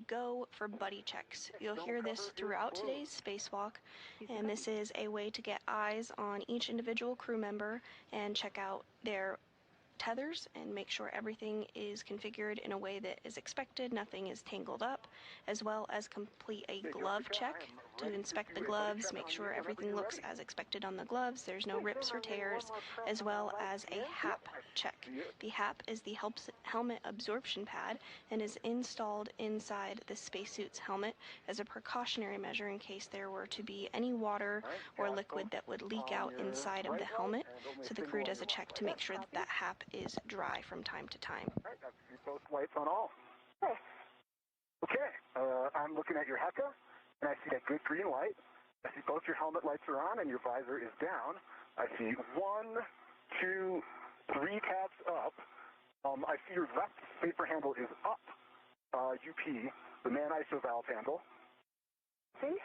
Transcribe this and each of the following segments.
go for buddy checks. You'll hear this throughout today's spacewalk, and this is a way to get eyes on each individual crew member and check out their tethers and make sure everything is configured in a way that is expected, nothing is tangled up, as well as complete a glove check to inspect the gloves, make sure everything looks as expected on the gloves, there's no rips or tears, as well as a HAP check. The HAP is the helmet absorption pad and is installed inside the spacesuit's helmet as a precautionary measure in case there were to be any water or liquid that would leak out inside of the helmet, so the crew does a check to make sure that that HAP is dry from time to time. All right, that's both lights on all. Okay, I'm looking at your HECA, and I see a good green light. I see both your helmet lights are on and your visor is down. I see 1, 2, 3 tabs up. I see your left safer handle is up, UP, the man ISO valve handle. See?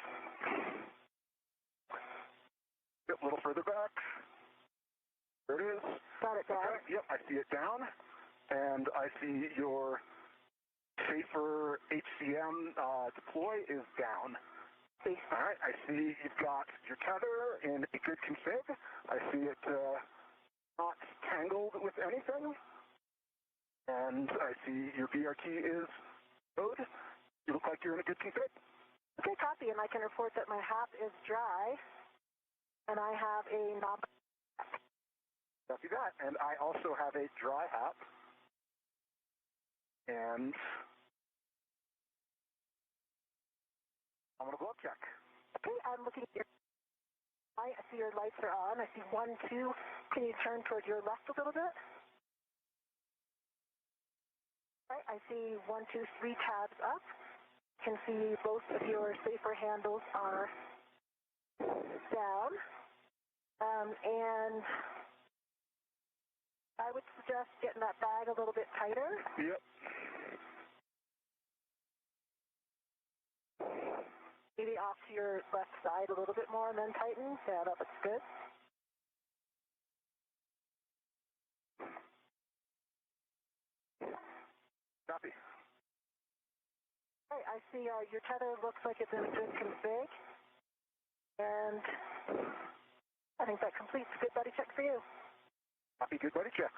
A little further back. There it is. Got it down. Okay. Yep, I see it down. And I see your safer HCM deploy is down. See. All right, I see you've got your tether in a good config. I see it not tangled with anything. And I see your BRT is load. You look like you're in a good config. Okay, copy, and I can report that my HAP is dry, and I have a knob. Copy that. And I also have a dry HAP. And I'm going to glove check. Okay, I'm looking at your I see your lights are on. I see 1, 2. Can you turn towards your left a little bit? Right, I see 1, 2, 3 tabs up. Can see both of your safer handles are down. And I would suggest getting that bag a little bit tighter. Yep. Maybe off to your left side a little bit more and then tighten. Yeah, that looks good. Copy. Okay, I see your tether looks like it's in a good config. And I think that completes a good buddy check for you. Copy, good buddy check.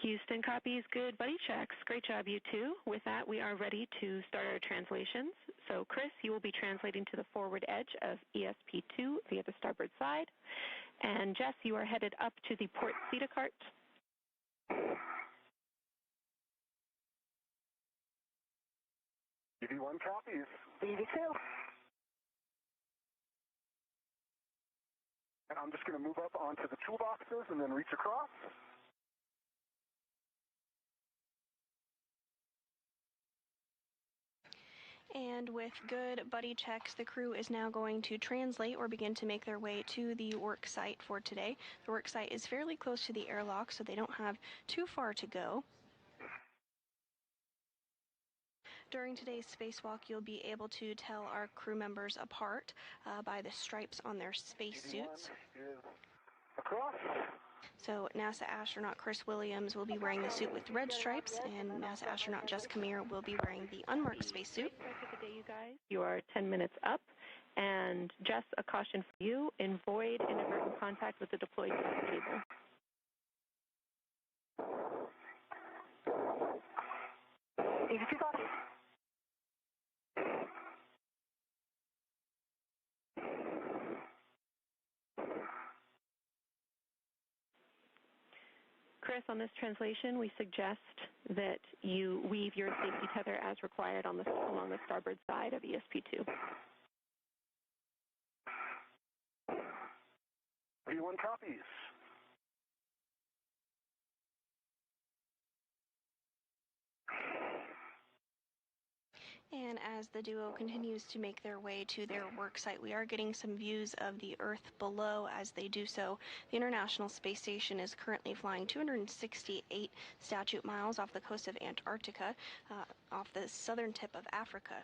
Houston copies good buddy checks. Great job, you two. With that, we are ready to start our translations. So, Chris, you will be translating to the forward edge of ESP2 via the starboard side. And Jess, you are headed up to the port CETA cart. EV1 copies. EV2. And I'm just going to move up onto the toolboxes and then reach across. And with good buddy checks, the crew is now going to translate or begin to make their way to the work site for today. The work site is fairly close to the airlock, so they don't have too far to go. During today's spacewalk, you'll be able to tell our crew members apart by the stripes on their spacesuits. Across. So NASA astronaut Chris Williams will be wearing the suit with red stripes, and NASA astronaut Jessica Meir will be wearing the unmarked spacesuit. You are 10 minutes up, and Jess, a caution for you: avoid inadvertent contact with the deployed cable. EV2 copies. Chris, on this translation, we suggest that you weave your safety tether as required on along the starboard side of ESP2. V1 copies. And as the duo continues to make their way to their work site, we are getting some views of the Earth below as they do so. The International Space Station is currently flying 268 statute miles off the coast of Antarctica, off the southern tip of Africa.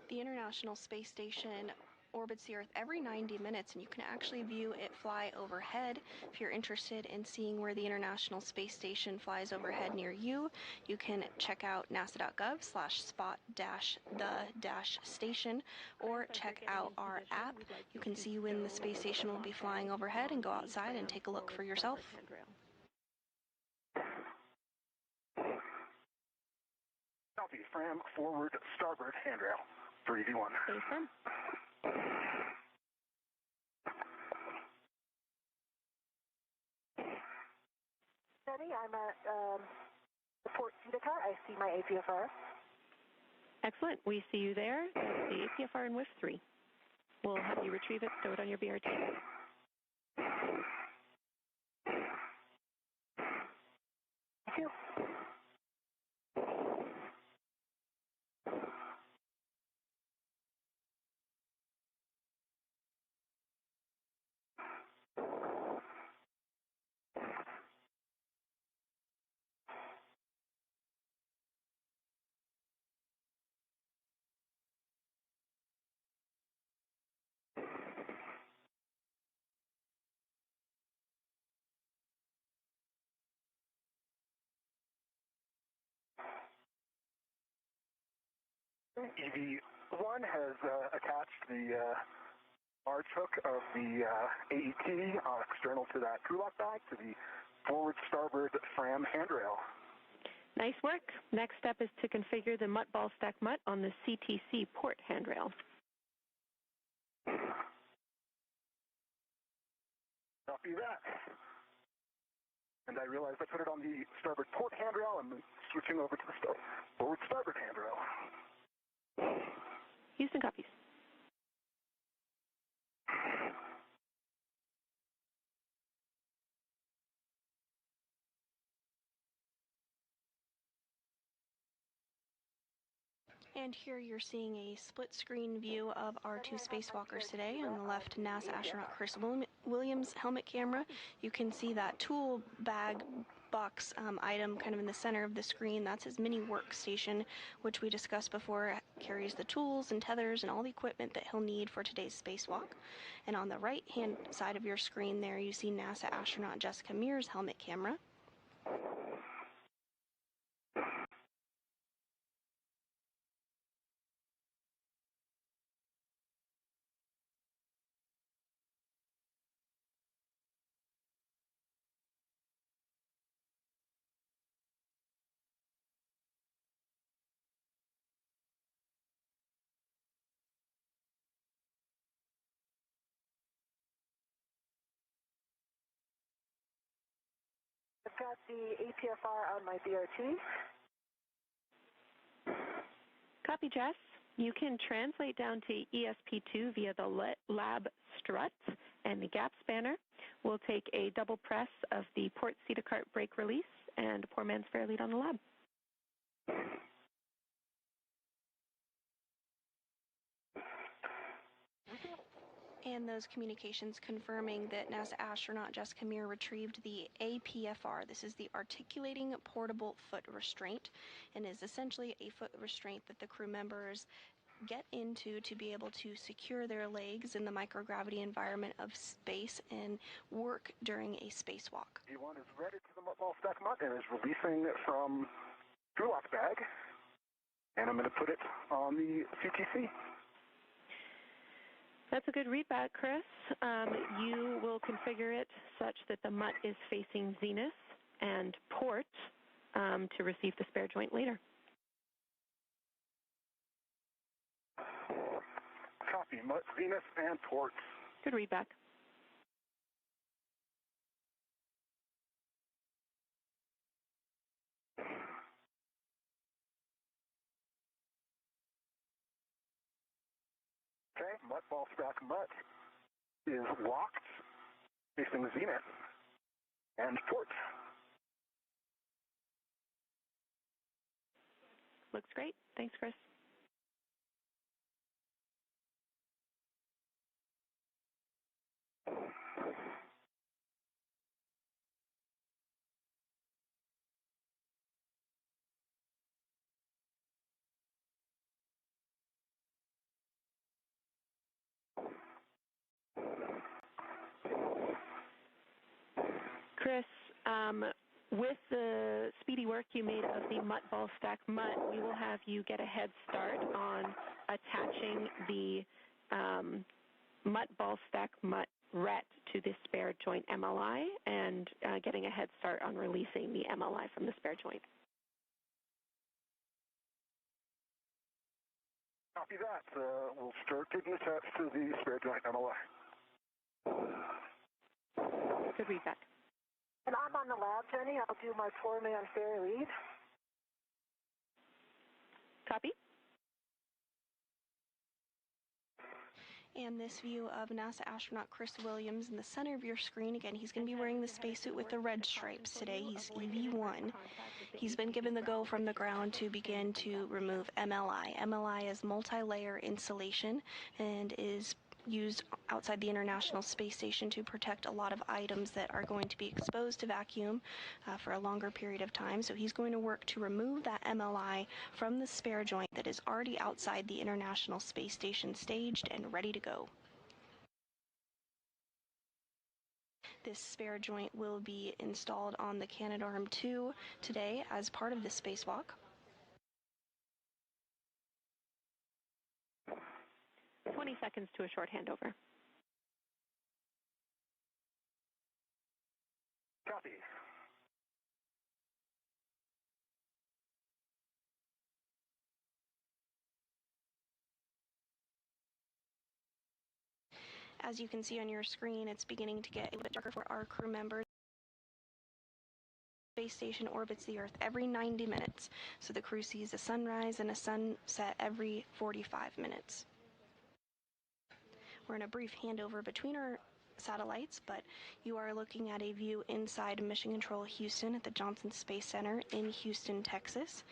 The International Space Station orbits the Earth every 90 minutes, and you can actually view it fly overhead. If you're interested in seeing where the International Space Station flies overhead near you, you can check out nasa.gov/spot-the-station or check out our app. You can see when the space station will be flying overhead and go outside and take a look for yourself. Copy, Fram, forward, starboard, handrail for EV1. Stay firm. Steady, I'm at the port Utica. I see my APFR. Excellent. We see you there. That's the APFR in WIF 3. We'll have you retrieve it, stow it on your BRT. Thank you. EV1 has attached the arch hook of the AET external to that crew lock bag to the forward starboard Fram handrail. Nice work. Next step is to configure the MUT ball stack MUT on the CTC port handrail. Copy that. And I realized I put it on the starboard port handrail. I'm switching over to the forward starboard handrail. Houston copies. And here you're seeing a split screen view of our two spacewalkers today. On the left, NASA astronaut Chris Williams' helmet camera. You can see that tool bag box item kind of in the center of the screen. That's his mini workstation, which we discussed before. It carries the tools and tethers and all the equipment that he'll need for today's spacewalk. And on the right hand side of your screen there, you see NASA astronaut Jessica Meir's helmet camera. I've got the APFR on my BRT. Copy, Jess. You can translate down to ESP2 via the lab strut and the gap spanner. We'll take a double press of the port Cedar brake release and poor man's fair lead on the lab. And those communications confirming that NASA astronaut Jessica Meir retrieved the APFR. This is the Articulating Portable Foot Restraint, and is essentially a foot restraint that the crew members get into to be able to secure their legs in the microgravity environment of space and work during a spacewalk. E1 is ready to the ball stack MUT and is releasing from crew lock bag, and I'm going to put it on the CTC. That's a good readback, Chris. You will configure it such that the MUT is facing zenith and port to receive the spare joint later. Copy, MUT, zenith, and port. Good readback. Okay, MUT ball stack MUT is locked, facing zenith and port. Looks great. Thanks, Chris. Chris, with the speedy work you made of the mutt ball stack mutt, we will have you get a head start on attaching the mutt ball stack mutt ret to the spare joint MLI and getting a head start on releasing the MLI from the spare joint. Copy that. We'll start getting attached to the spare joint MLI. Good feedback. And I'm on the lab, Jenny. I'll do my 4-man fair lead. Copy. And this view of NASA astronaut Chris Williams in the center of your screen. Again, he's going to be wearing the spacesuit with the red stripes today. He's EV1. He's been given the go from the ground to begin to remove MLI. MLI is multi-layer insulation and is used outside the International Space Station to protect a lot of items that are going to be exposed to vacuum for a longer period of time. So he's going to work to remove that MLI from the spare joint that is already outside the International Space Station, staged and ready to go. This spare joint will be installed on the Canadarm2 today as part of the spacewalk. 20 seconds to a short handover. Copy. As you can see on your screen, it's beginning to get a bit darker for our crew members. The space station orbits the Earth every 90 minutes, so the crew sees a sunrise and a sunset every 45 minutes. We're in a brief handover between our satellites, but you are looking at a view inside Mission Control Houston at the Johnson Space Center in Houston, Texas.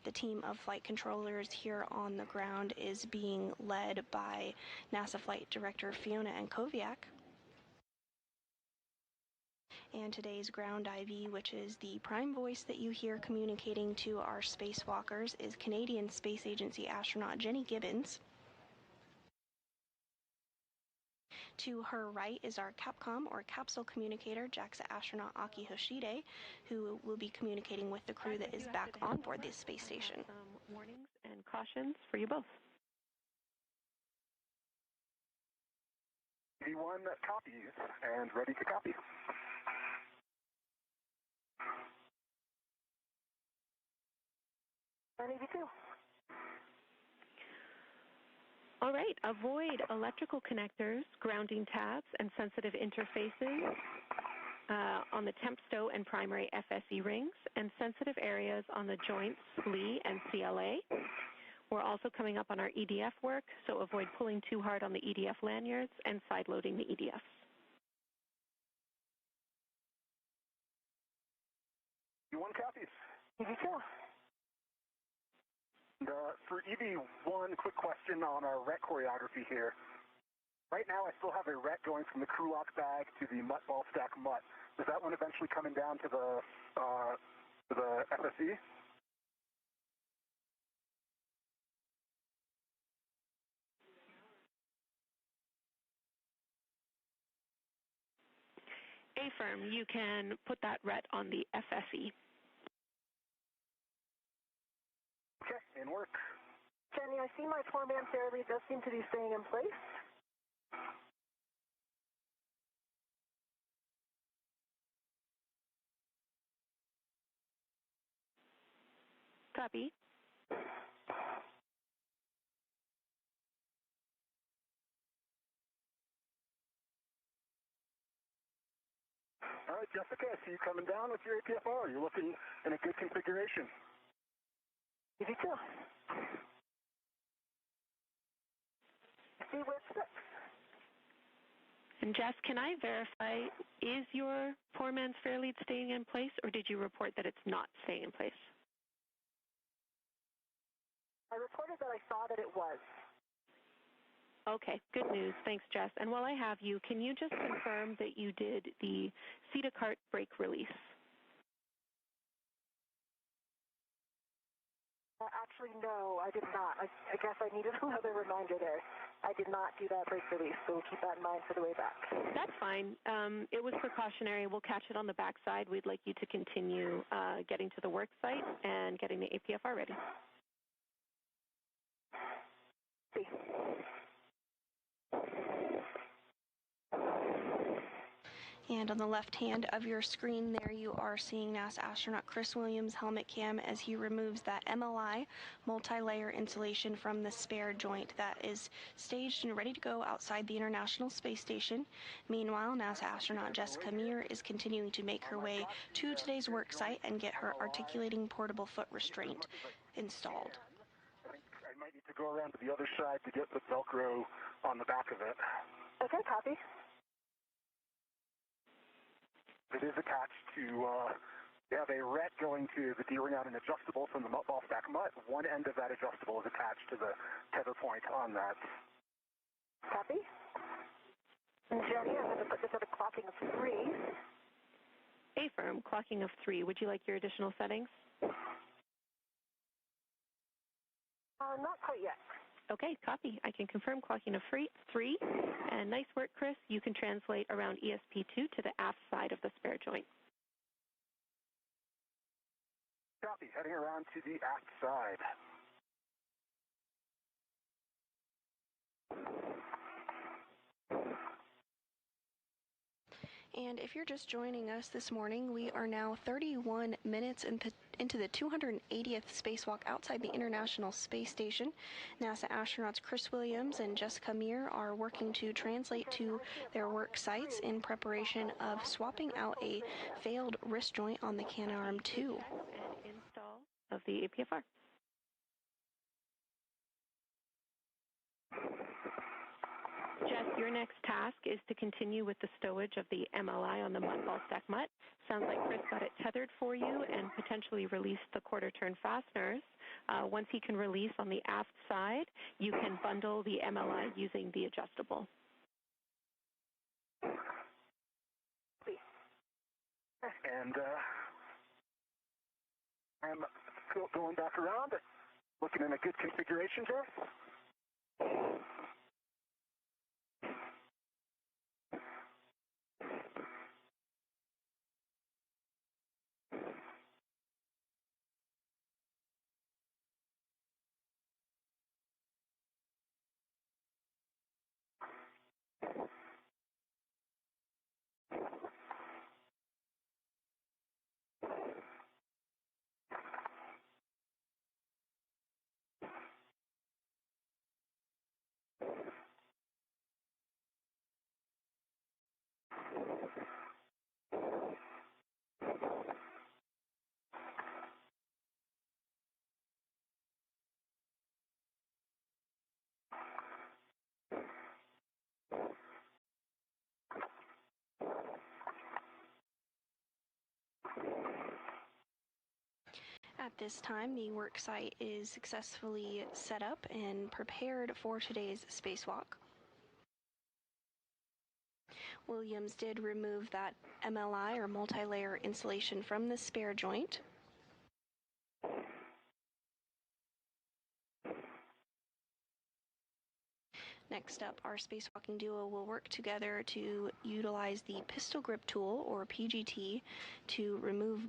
The team of flight controllers here on the ground is being led by NASA Flight Director Fiona Ankoviak. And today's ground IV, which is the prime voice that you hear communicating to our spacewalkers, is Canadian Space Agency astronaut Jenny Gibbons. To her right is our Capcom, or capsule communicator, JAXA astronaut Aki Hoshide, who will be communicating with the crew that is back on board the space station. Some warnings and cautions for you both. V1 copies and ready to copy. V2. All right, avoid electrical connectors, grounding tabs, and sensitive interfaces on the temp stow and primary FSE rings, and sensitive areas on the joints SLE and CLA. We're also coming up on our EDF work, so avoid pulling too hard on the EDF lanyards and side-loading the EDFs. V1 copies. V2. For EV1, quick question on our RET choreography here. Right now, I still have a RET going from the crew lock bag to the mutt ball stack mutt. Is that one eventually coming down to the FSE? A-firm, you can put that RET on the FSE. Okay, in work. Jenny, I see my 4-man fair lead does seem to be staying in place. Copy. All right, Jessica, I see you coming down with your APFR. You're looking in a good configuration. V2. See where it sits. And Jess, can I verify, is your 4-man fair lead staying in place, or did you report that it's not staying in place? I reported that I saw that it was. Okay, good news. Thanks, Jess. And while I have you, can you just confirm that you did the CETA cart brake release? Actually, no, I did not. I guess I needed another reminder there. I did not do that brake release, so keep that in mind for the way back. That's fine. It was precautionary. We'll catch it on the backside. We'd like you to continue getting to the work site and getting the APFR ready. See. And on the left hand of your screen there, you are seeing NASA astronaut Chris Williams' helmet cam as he removes that MLI multi-layer insulation from the spare joint that is staged and ready to go outside the International Space Station. Meanwhile, NASA astronaut Jessica Meir is continuing to make her way to today's work site and get her articulating portable foot restraint installed. I think I might need to go around to the other side to get the Velcro on the back of it. Okay, copy. It is attached to, they have a ret going to the D-ring on an adjustable from the ball stack mutt. One end of that adjustable is attached to the tether point on that. Copy. And Jenny, I'm going to put this at a clocking of 3. Affirm, clocking of 3. Would you like your additional settings? Not quite yet. Okay, copy. I can confirm clocking of 3. And nice work, Chris. You can translate around ESP2 to the aft side of the spare joint. Copy. Heading around to the aft side. And if you're just joining us this morning, we are now 31 minutes into the 280th spacewalk outside the International Space Station. NASA astronauts Chris Williams and Jessica Meir are working to translate to their work sites in preparation of swapping out a failed wrist joint on the Canadarm2. And install of the APFR. Jess, your next task is to continue with the stowage of the MLI on the ball stack mutt. Sounds like Chris got it tethered for you and potentially released the quarter turn fasteners. Once he can release on the aft side, you can bundle the MLI using the adjustable. And I'm going back around, looking in a good configuration, Jess. At this time, the work site is successfully set up and prepared for today's spacewalk. Williams did remove that MLI or multi-layer insulation from the spare joint. Next up, our spacewalking duo will work together to utilize the pistol grip tool, or PGT, to remove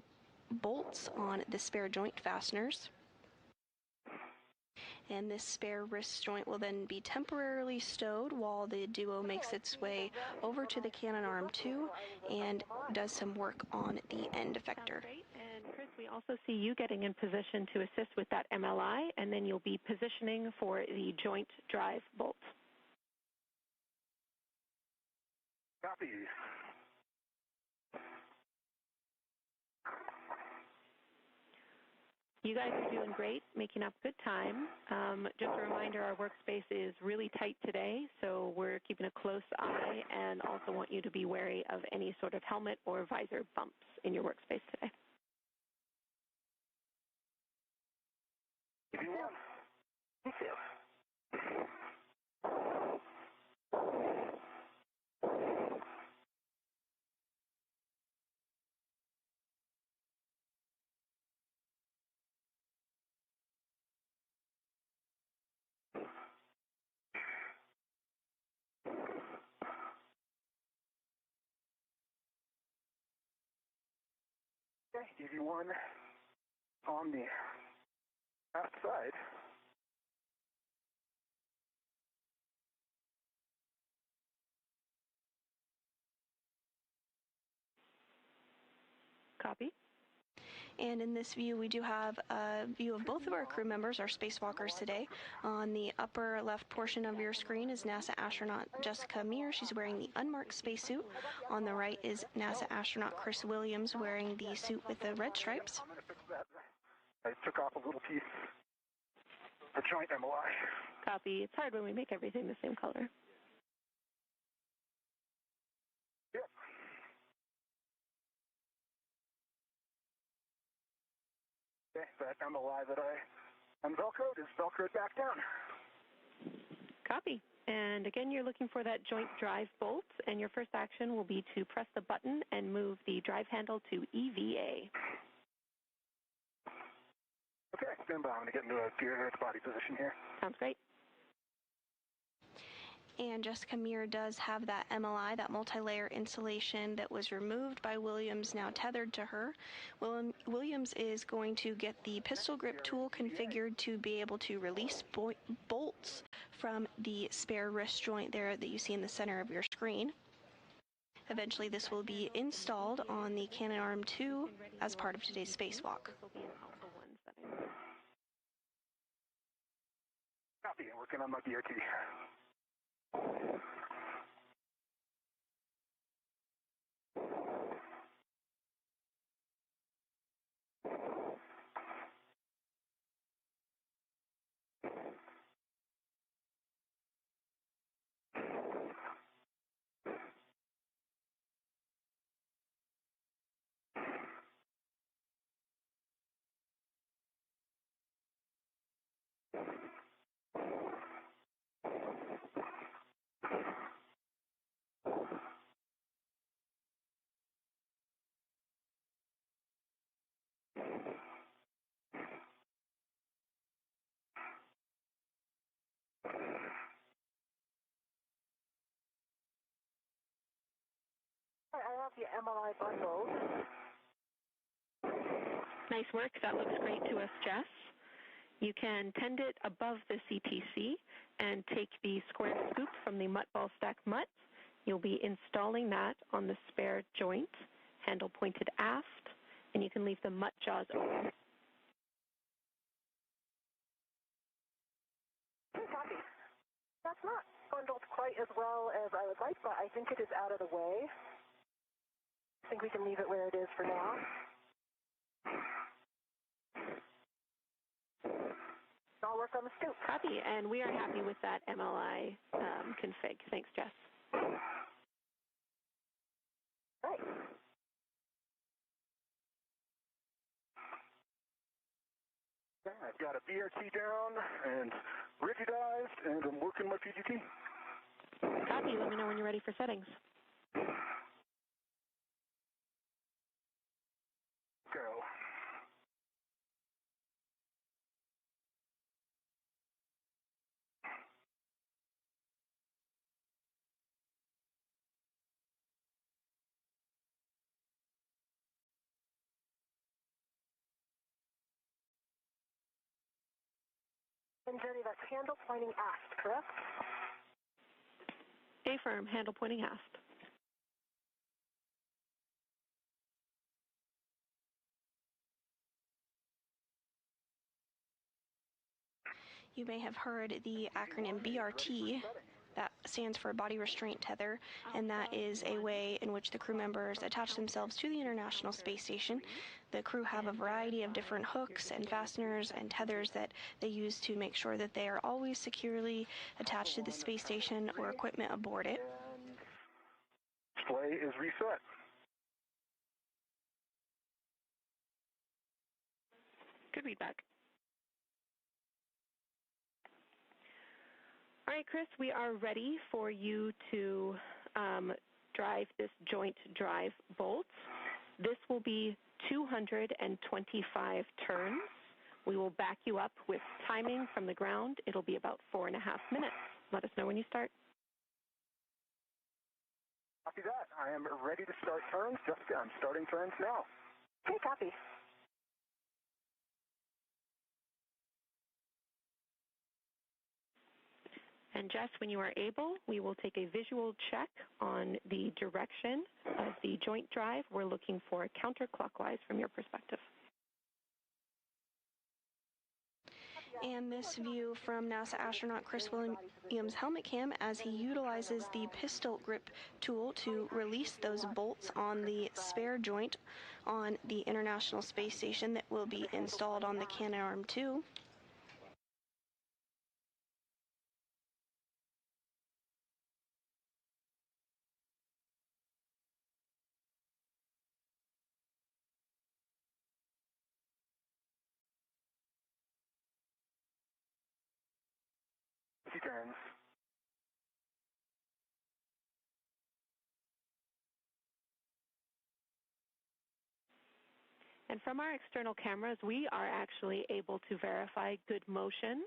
bolts on the spare joint fasteners. And this spare wrist joint will then be temporarily stowed while the duo makes its way over to the Canadarm2 and does some work on the end effector. And Chris, we also see you getting in position to assist with that MLI, and then you'll be positioning for the joint drive bolt. Copy. You guys are doing great, making up good time. Just a reminder, our workspace is really tight today, so we're keeping a close eye and also want you to be wary of any sort of helmet or visor bumps in your workspace today. If you want. Thank you. Okay, EV1 on the aft side. Copy. And in this view, we do have a view of both of our crew members, our spacewalkers today. On the upper left portion of your screen is NASA astronaut Jessica Meir. She's wearing the unmarked spacesuit. On the right is NASA astronaut Chris Williams wearing the suit with the red stripes. I'm going to fix that. I took off a little piece, the joint MOI. Copy. It's hard when we make everything the same color. Yep. Okay, that MOI that I unvelcroed is velcroed back down. Copy. And again, you're looking for that joint drive bolt, and your first action will be to press the button and move the drive handle to EVA. Okay, stand by. I'm going to get into a gear body position here. Sounds great. And Jessica Meir does have that MLI, that multi-layer insulation that was removed by Williams, now tethered to her. Williams is going to get the pistol grip tool configured to be able to release bolts from the spare wrist joint there that you see in the center of your screen. Eventually this will be installed on the Canadarm2 as part of today's spacewalk. Copy, working on my BRT. I have the MLI bundled. Nice work. That looks great to us, Jess. You can tend it above the CTC and take the square scoop from the mutt ball stack mutt. You'll be installing that on the spare joint, handle pointed aft, and you can leave the mutt jaws open. Copy. That's not bundled quite as well as I would like, but I think it is out of the way. I think we can leave it where it is for now. I'll work on the scoop. Copy, and we are happy with that MLI config. Thanks, Jess. Right. Okay, I've got a BRT down and rigidized, and I'm working my PGT. Copy. Let me know when you're ready for settings. Go. And Jenny, that's handle pointing aft, correct? Affirm, handle pointing aft. You may have heard the acronym BRT. That stands for Body Restraint Tether, and that is a way in which the crew members attach themselves to the International Space Station. The crew have a variety of different hooks and fasteners and tethers that they use to make sure that they are always securely attached to the space station or equipment aboard it. Display is reset. Good feedback. All right, Chris, we are ready for you to drive this joint drive bolt. This will be 225 turns. We will back you up with timing from the ground. It'll be about 4.5 minutes. Let us know when you start. Copy that. I am ready to start turns. Jessica, I'm starting turns now. Okay, copy. And Jess, when you are able, we will take a visual check on the direction of the joint drive. We're looking for counterclockwise from your perspective. And this view from NASA astronaut Chris Williams' helmet cam as he utilizes the pistol grip tool to release those bolts on the spare joint on the International Space Station that will be installed on the Canadarm2. He turns. And from our external cameras, we are actually able to verify good motion.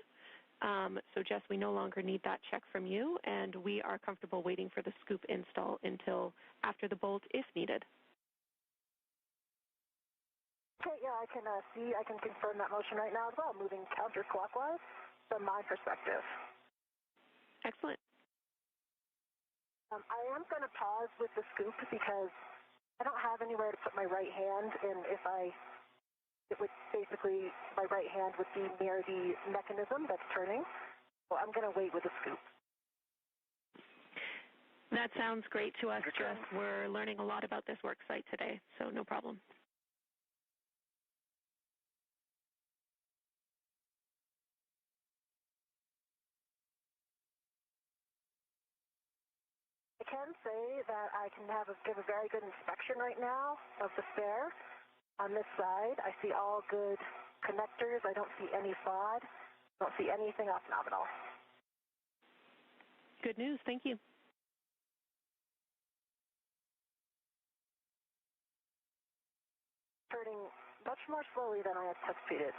So Jess, we no longer need that check from you, and we are comfortable waiting for the scoop install until after the bolt if needed. Okay, yeah, I can confirm that motion right now as well, moving counterclockwise from my perspective. Excellent. I am going to pause with the scoop because I don't have anywhere to put my right hand, and it would basically, my right hand would be near the mechanism that's turning, so I'm going to wait with the scoop. That sounds great to us, Jess. We're learning a lot about this work site today, so no problem. I can say that I can give a very good inspection right now of the spare. On this side, I see all good connectors. I don't see any FOD. Don't see anything off nominal. Good news. Thank you. Turning much more slowly than I anticipated.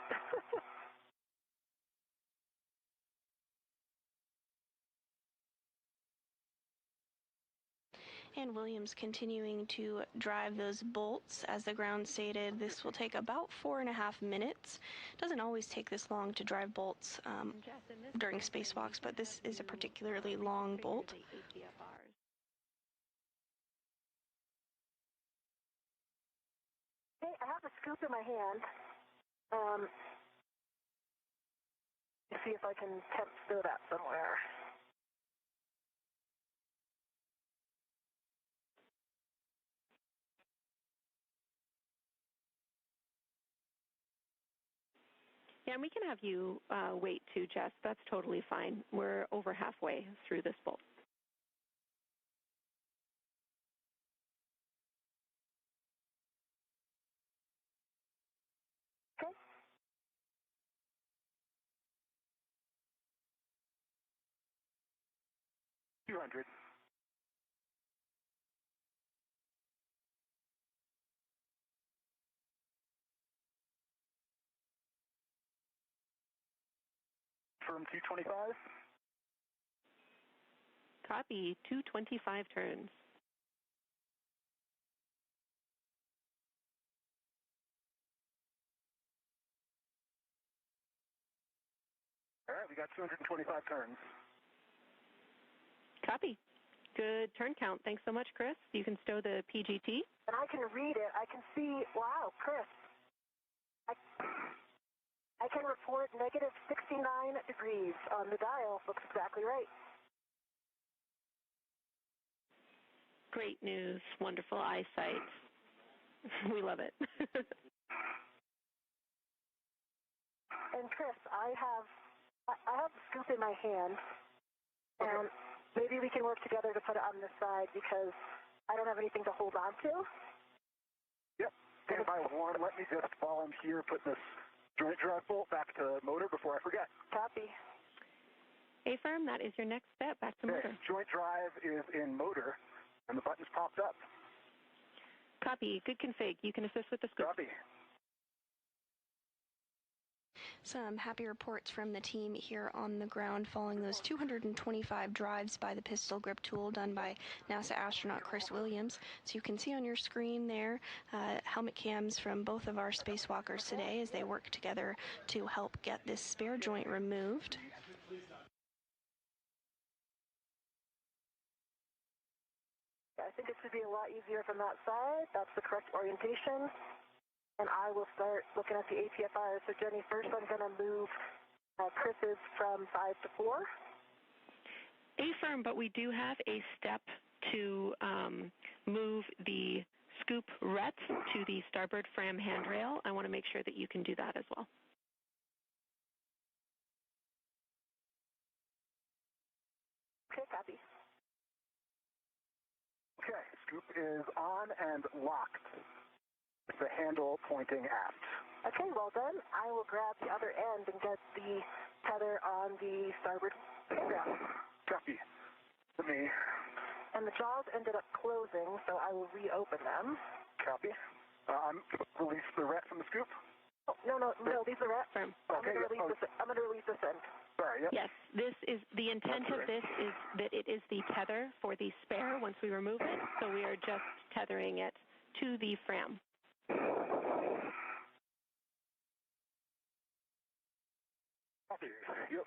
And Williams continuing to drive those bolts. As the ground stated, this will take about 4.5 minutes. Doesn't always take this long to drive bolts during spacewalks, but this is a particularly long bolt. Okay, I have a scoop in my hand. Let's see if I can stow that somewhere. Yeah, and we can have you wait too, Jess. That's totally fine. We're over halfway through this bolt. Okay. $200. Firm 225. Copy. 225 turns. All right, we got 225 turns. Copy. Good turn count. Thanks so much, Chris. You can stow the PGT. And I can read it. I can see, wow, Chris. I can report negative 69 degrees on the dial. Looks exactly right. Great news. Wonderful eyesight. We love it. And Chris, I have the scoop in my hand, and maybe we can work together to put it on this side because I don't have anything to hold on to. Yep. Stand by with one. Let me just volunteer put this joint drive bolt back to motor before I forget. Copy. A-firm, that is your next step. Back to motor. Joint drive is in motor, and the button's popped up. Copy. Good config. You can assist with the scoop. Copy. Some happy reports from the team here on the ground following those 225 drives by the pistol grip tool done by NASA astronaut Chris Williams. So you can see on your screen there helmet cams from both of our spacewalkers today as they work together to help get this spare joint removed. I think it should be a lot easier from that side. That's the correct orientation. And I will start looking at the ATFR. So Jenny, first I'm going to move Chris's from 5 to 4. Affirm, but we do have a step to move the scoop rets to the starboard fram handrail. I want to make sure that you can do that as well. Okay, copy. Okay, scoop is on and locked. It's the handle pointing aft. Okay, well done. I will grab the other end and get the tether on the starboard handrail. Copy. Let me... And the jaws ended up closing, so I will reopen them. Copy. I'm release the ret from the scoop. Oh, no, these are ret. Firm. Okay, I'm going to release this end. Sorry, yep. Yes, this is the intent of this is that it is the tether for the spare once we remove it, so we are just tethering it to the fram. Copy. Yep.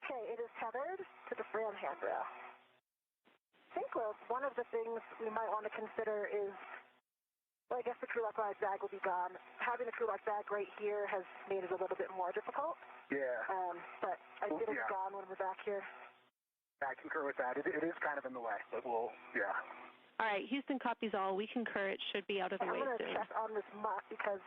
Okay, it is tethered to the fram handrail. I think one of the things we might want to consider is, well, I guess the crew lock bag will be gone. Having the crew lock bag right here has made it a little bit more difficult. Yeah. But I think it's gone when we're back here. I concur with that. It is kind of in the way, but yeah. All right, Houston copies all. We concur. It should be out of the way soon. I'm going to check on this mutt because...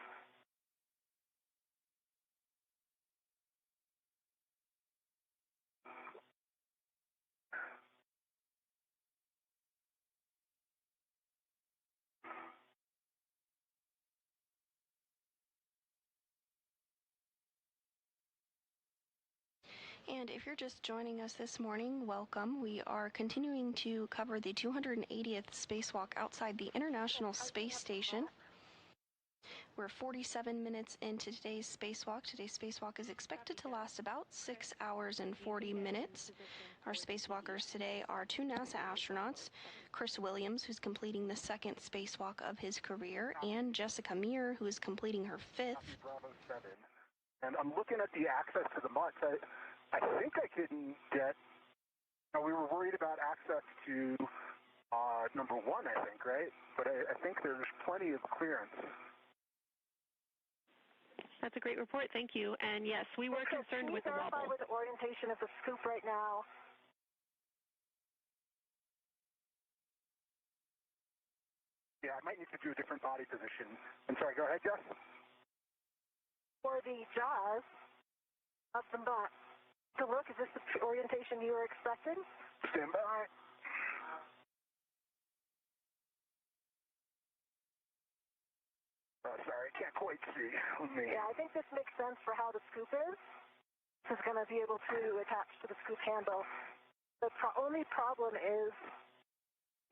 And if you're just joining us this morning, welcome. We are continuing to cover the 280th spacewalk outside the International Space Station. We're 47 minutes into today's spacewalk. Today's spacewalk is expected to last about 6 hours and 40 minutes. Our spacewalkers today are 2 NASA astronauts, Chris Williams, who's completing the 2nd spacewalk of his career, and Jessica Meir, who is completing her 5th. Bravo 7. And I'm looking at the access to the mutts. I think I can get... we were worried about access to number 1, I think, right? But I think there's plenty of clearance. That's a great report. Thank you. And yes, we were concerned with the wobble. Can you verify with the orientation of the scoop right now? Yeah, I might need to do a different body position. I'm sorry, go ahead, Jess. For the jaws of the butt. So look, is this the orientation you were expecting? Stand by. Sorry, I can't quite see. Yeah, I think this makes sense for how the scoop is. This is going to be able to attach to the scoop handle. The only problem is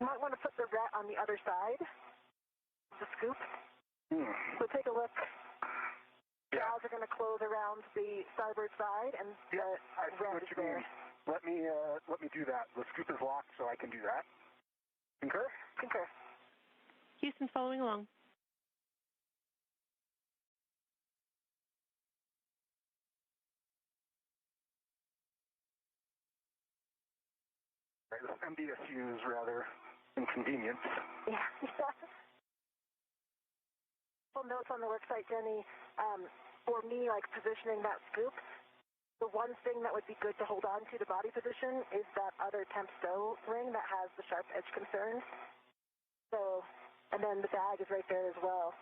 you might want to put the ret on the other side of the scoop. So take a look. Jaws are going to close around the starboard side, and the ret is there. Let me do that. The scoop is locked, so I can do that. Concur? Concur. Houston, following along. Right, this MDSU is rather inconvenient. Yeah. Well, notes on the worksite, Jenny. For me, like positioning that scoop, the one thing that would be good to hold on to the body position is that other temp stow ring that has the sharp edge concerns. So, and then the bag is right there as well.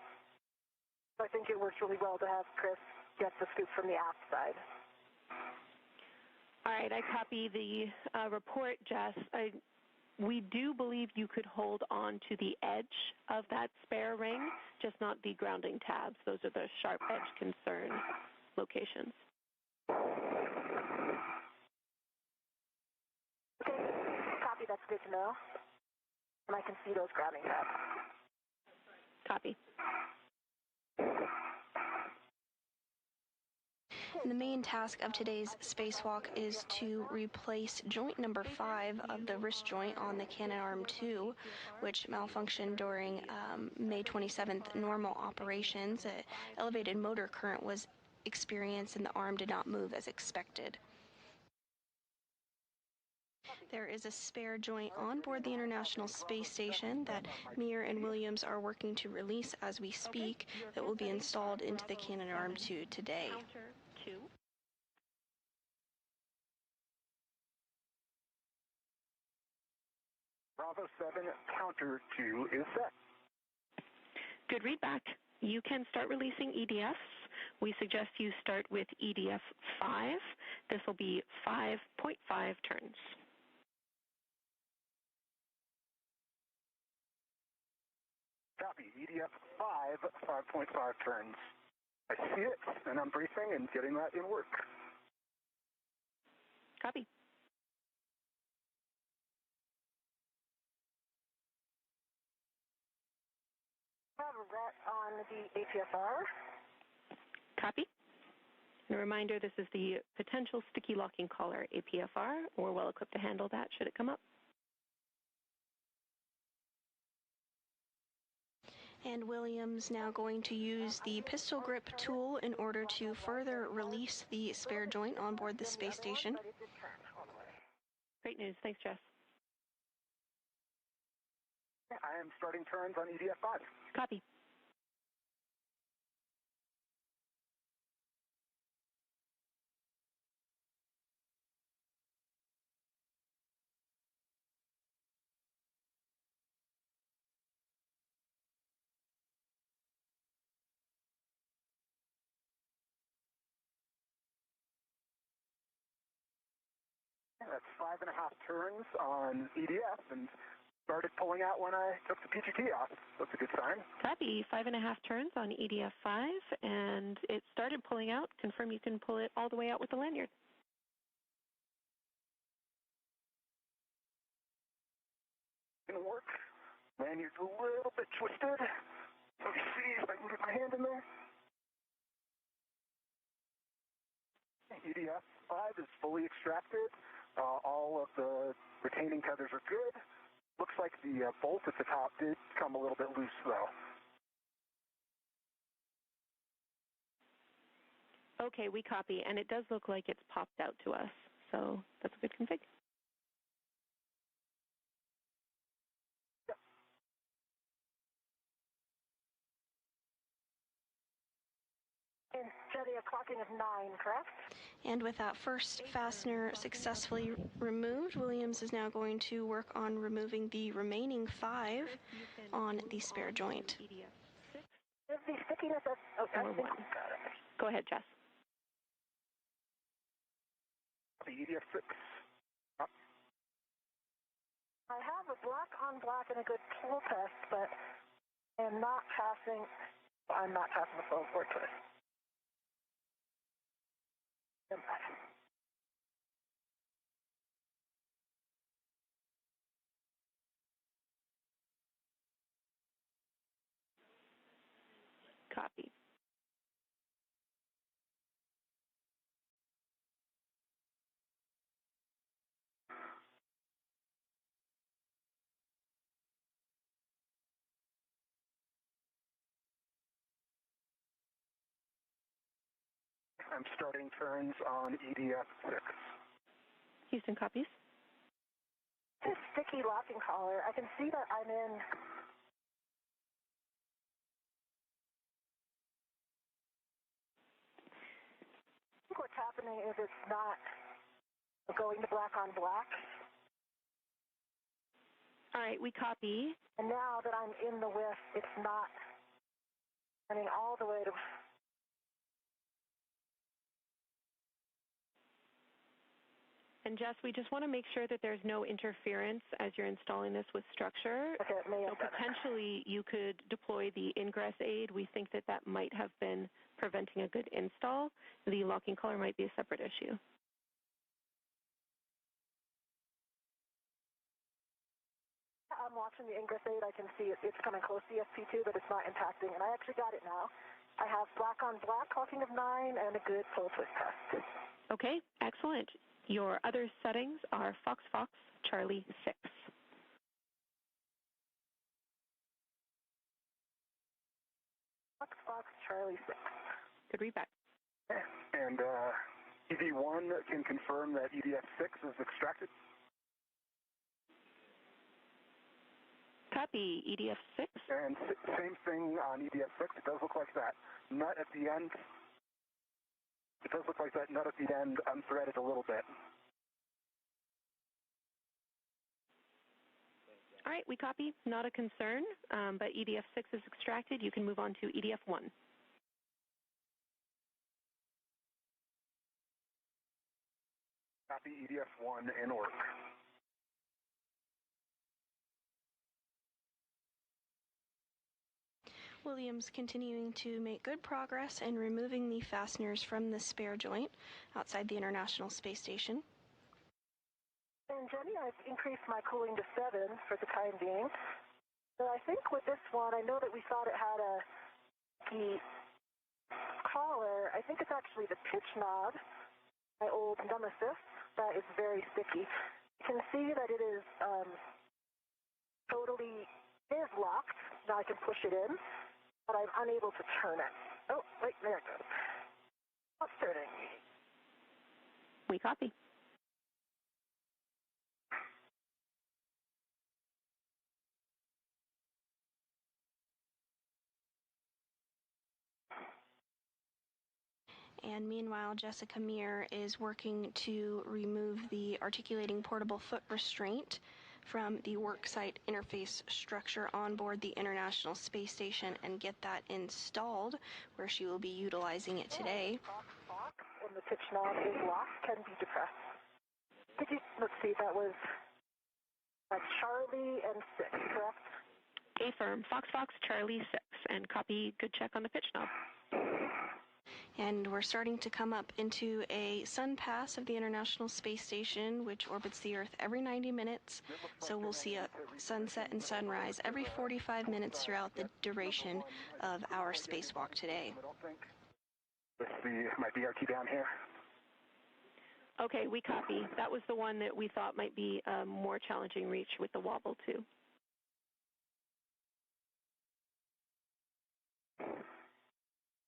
So I think it works really well to have Chris get the scoop from the aft side. All right, I copy the report, Jess. We do believe you could hold on to the edge of that spare ring, just not the grounding tabs. Those are the sharp edge concerns. locations. Okay, copy, that's good to know. And I can see those grabbing tabs. Copy. And the main task of today's spacewalk is to replace joint number 5 of the wrist joint on the Canadarm2, which malfunctioned during May 27th normal operations. An elevated motor current was experienced and the arm did not move as expected. There is a spare joint on board the International Space Station that Meir and Williams are working to release as we speak that will be installed into the Canadarm2 today. Bravo 7, counter 2 is set. Good readback. You can start releasing EDFs. We suggest you start with EDF 5. This will be 5.5 turns. Copy, EDF 5, 5.5 turns. I see it, and I'm briefing and getting that in work. Copy. Have a ret on the APSR. Copy. And a reminder, this is the potential sticky locking collar APFR. We're well equipped to handle that should it come up. And Williams now going to use the pistol grip tool in order to further release the spare joint on board the space station. Great news. Thanks, Jess. I am starting turns on EDF 5. Copy. That's 5.5 turns on EDF and started pulling out when I took the PGT off. That's a good sign. Copy. 5.5 turns on EDF 5, and it started pulling out. Confirm you can pull it all the way out with the lanyard. Gonna work. Lanyard's a little bit twisted. Let me see if I can get my hand in there. EDF 5 is fully extracted. All of the retaining tethers are good. Looks like the bolt at the top did come a little bit loose, though. Okay, we copy, and it does look like it's popped out to us, so that's a good config. Yep. And Jetty, a clocking of 9, correct? And with that first fastener successfully removed, Williams is now going to work on removing the remaining 5 on the spare joint. Is the stickiness of... Oh, I think 1. Go ahead, Jess. The EDF 6. Up. I have a black on black and a good pull test, but I'm not passing the phone port twist. Copy. I'm starting turns on EDF 6. Houston copies. This sticky locking collar, I can see that I'm in... I think what's happening is it's not going to black on black. All right, we copy. And now that I'm in the whiff, it's not running all the way to... And Jess, we just want to make sure that there's no interference as you're installing this with structure. Okay, so potentially you could deploy the ingress aid. We think that that might have been preventing a good install. The locking collar might be a separate issue. I'm watching the ingress aid. I can see it's coming close to ESP2, but it's not impacting. And I actually got it now. I have black on black, caulking of 9, and a good pull twist test. Okay, excellent. Your other settings are Fox Fox Charlie 6. Fox Fox Charlie 6. Good readback. And ED1 can confirm that EDF6 is extracted. Copy, EDF6. And same thing on EDF6. It does look like that nut at the end. It does look like that nut at the end unthreaded a little bit. All right, we copy. Not a concern, but EDF6 is extracted. You can move on to EDF1. Copy, EDF1 in order. Williams continuing to make good progress in removing the fasteners from the spare joint outside the International Space Station. And Jenny, I've increased my cooling to 7 for the time being. So I think with this one, I know that we thought it had the collar. I think it's actually the pitch knob, my old nemesis, that is very sticky. You can see that it is is locked. Now I can push it in, but I'm unable to turn it. Oh, wait, there it goes. It's turning. We copy. And meanwhile, Jessica Meir is working to remove the articulating portable foot restraint from the worksite interface structure on board the International Space Station and get that installed, where she will be utilizing it today. When the pitch knob is locked, can be depressed. Let's see, that was Charlie and 6, correct? Affirm, Fox Fox Charlie 6, and copy, good check on the pitch knob. And we're starting to come up into a sun pass of the International Space Station, which orbits the Earth every 90 minutes. So we'll see a sunset and sunrise every 45 minutes throughout the duration of our spacewalk today. With my BRT down here. Okay, we copy. That was the one that we thought might be a more challenging reach with the wobble, too.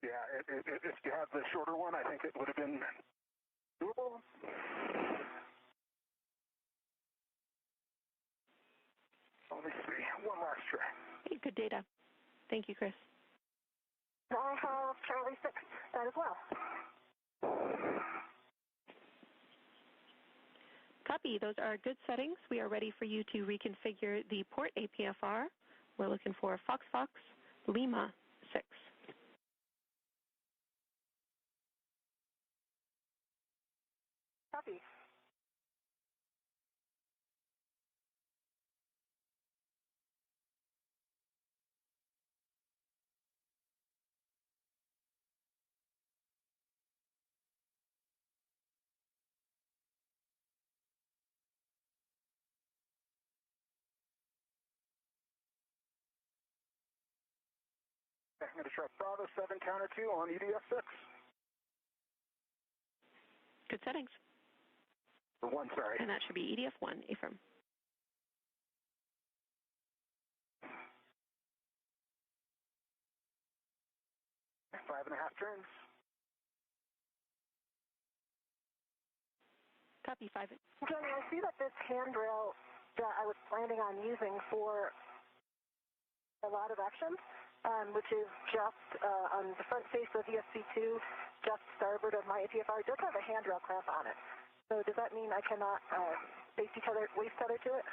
Yeah, if you have the shorter one, I think it would have been doable. Let me see. One last try. Hey, good data. Thank you, Chris. I have Charlie 6 as well. Copy. Those are good settings. We are ready for you to reconfigure the port APFR. We're looking for Fox Fox Lima 6. Copy. I'm going to try Bravo 7 counter 2 on EDF6. Good settings. For 1, sorry. And that should be EDF1, Affirm. 5.5 turns. Copy 5. Johnny, I see that this handrail that I was planning on using for a lot of actions, which is just on the front face of ESP2, just starboard of my APFR, does have a handrail clamp on it. So does that mean I cannot waist tether to it?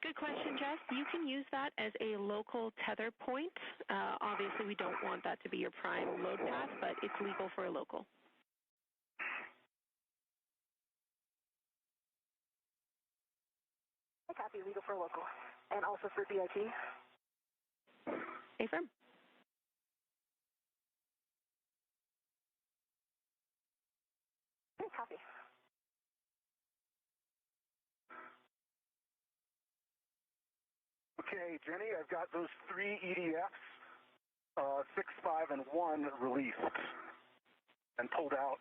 Good question, Jess. You can use that as a local tether point. Obviously, we don't want that to be your prime load path, but it's legal for a local. I copy, legal for local. And also for DIT. Affirm. Okay, copy. Okay, Jenny, I've got those 3 EDFs, 6, 5, and 1 released and pulled out.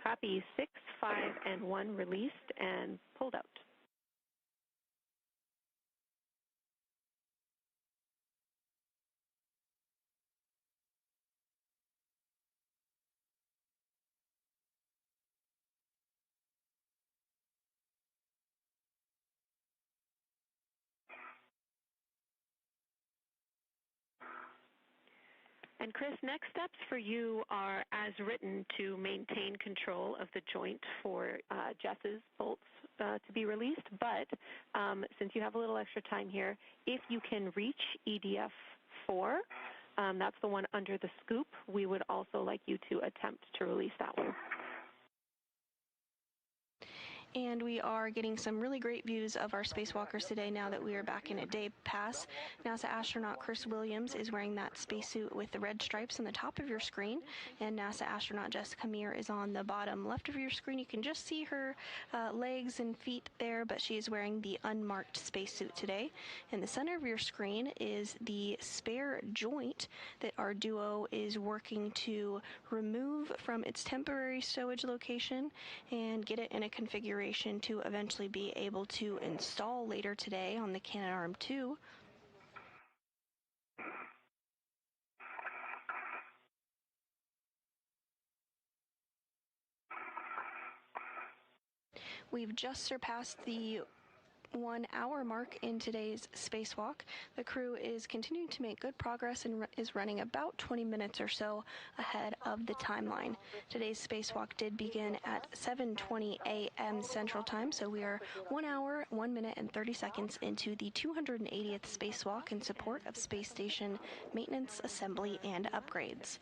Copy. 6, 5, and 1 released and pulled out. And Chris, next steps for you are, as written, to maintain control of the joint for Jess's bolts to be released. But since you have a little extra time here, if you can reach EDF 4, that's the one under the scoop, we would also like you to attempt to release that one. And we are getting some really great views of our spacewalkers today now that we are back in a day pass. NASA astronaut Chris Williams is wearing that spacesuit with the red stripes on the top of your screen, and NASA astronaut Jessica Meir is on the bottom left of your screen. You can just see her legs and feet there, but she is wearing the unmarked spacesuit today. In the center of your screen is the spare joint that our duo is working to remove from its temporary stowage location and get it in a configuration to eventually be able to install later today on the Canadarm2. We've just surpassed the 1 hour mark in today's spacewalk. The crew is continuing to make good progress and is running about 20 minutes or so ahead of the timeline. Today's spacewalk did begin at 7:20 a.m. Central Time, so we are 1 hour, 1 minute, and 30 seconds into the 280th spacewalk in support of space station maintenance, assembly, and upgrades.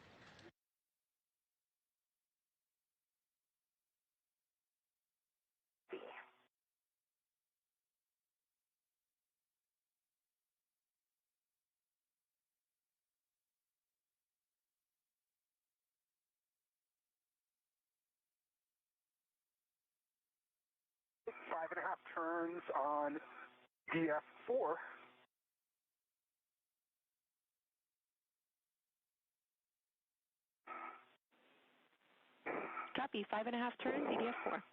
Five and a half turns on DF4. Copy. 5.5 turns, EDF 4.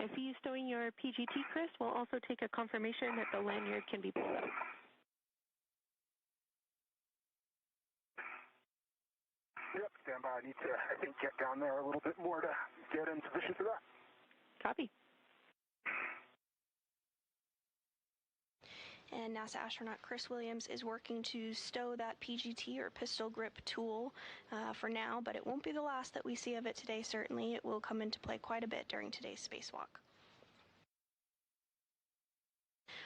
I see you stowing your PGT, Chris. We'll also take a confirmation that the lanyard can be pulled out. Yep, stand by. I need to, I think, get down there a little bit more to get in position for that. Copy. And NASA astronaut Chris Williams is working to stow that PGT or pistol grip tool for now, but it won't be the last that we see of it today, certainly. It will come into play quite a bit during today's spacewalk.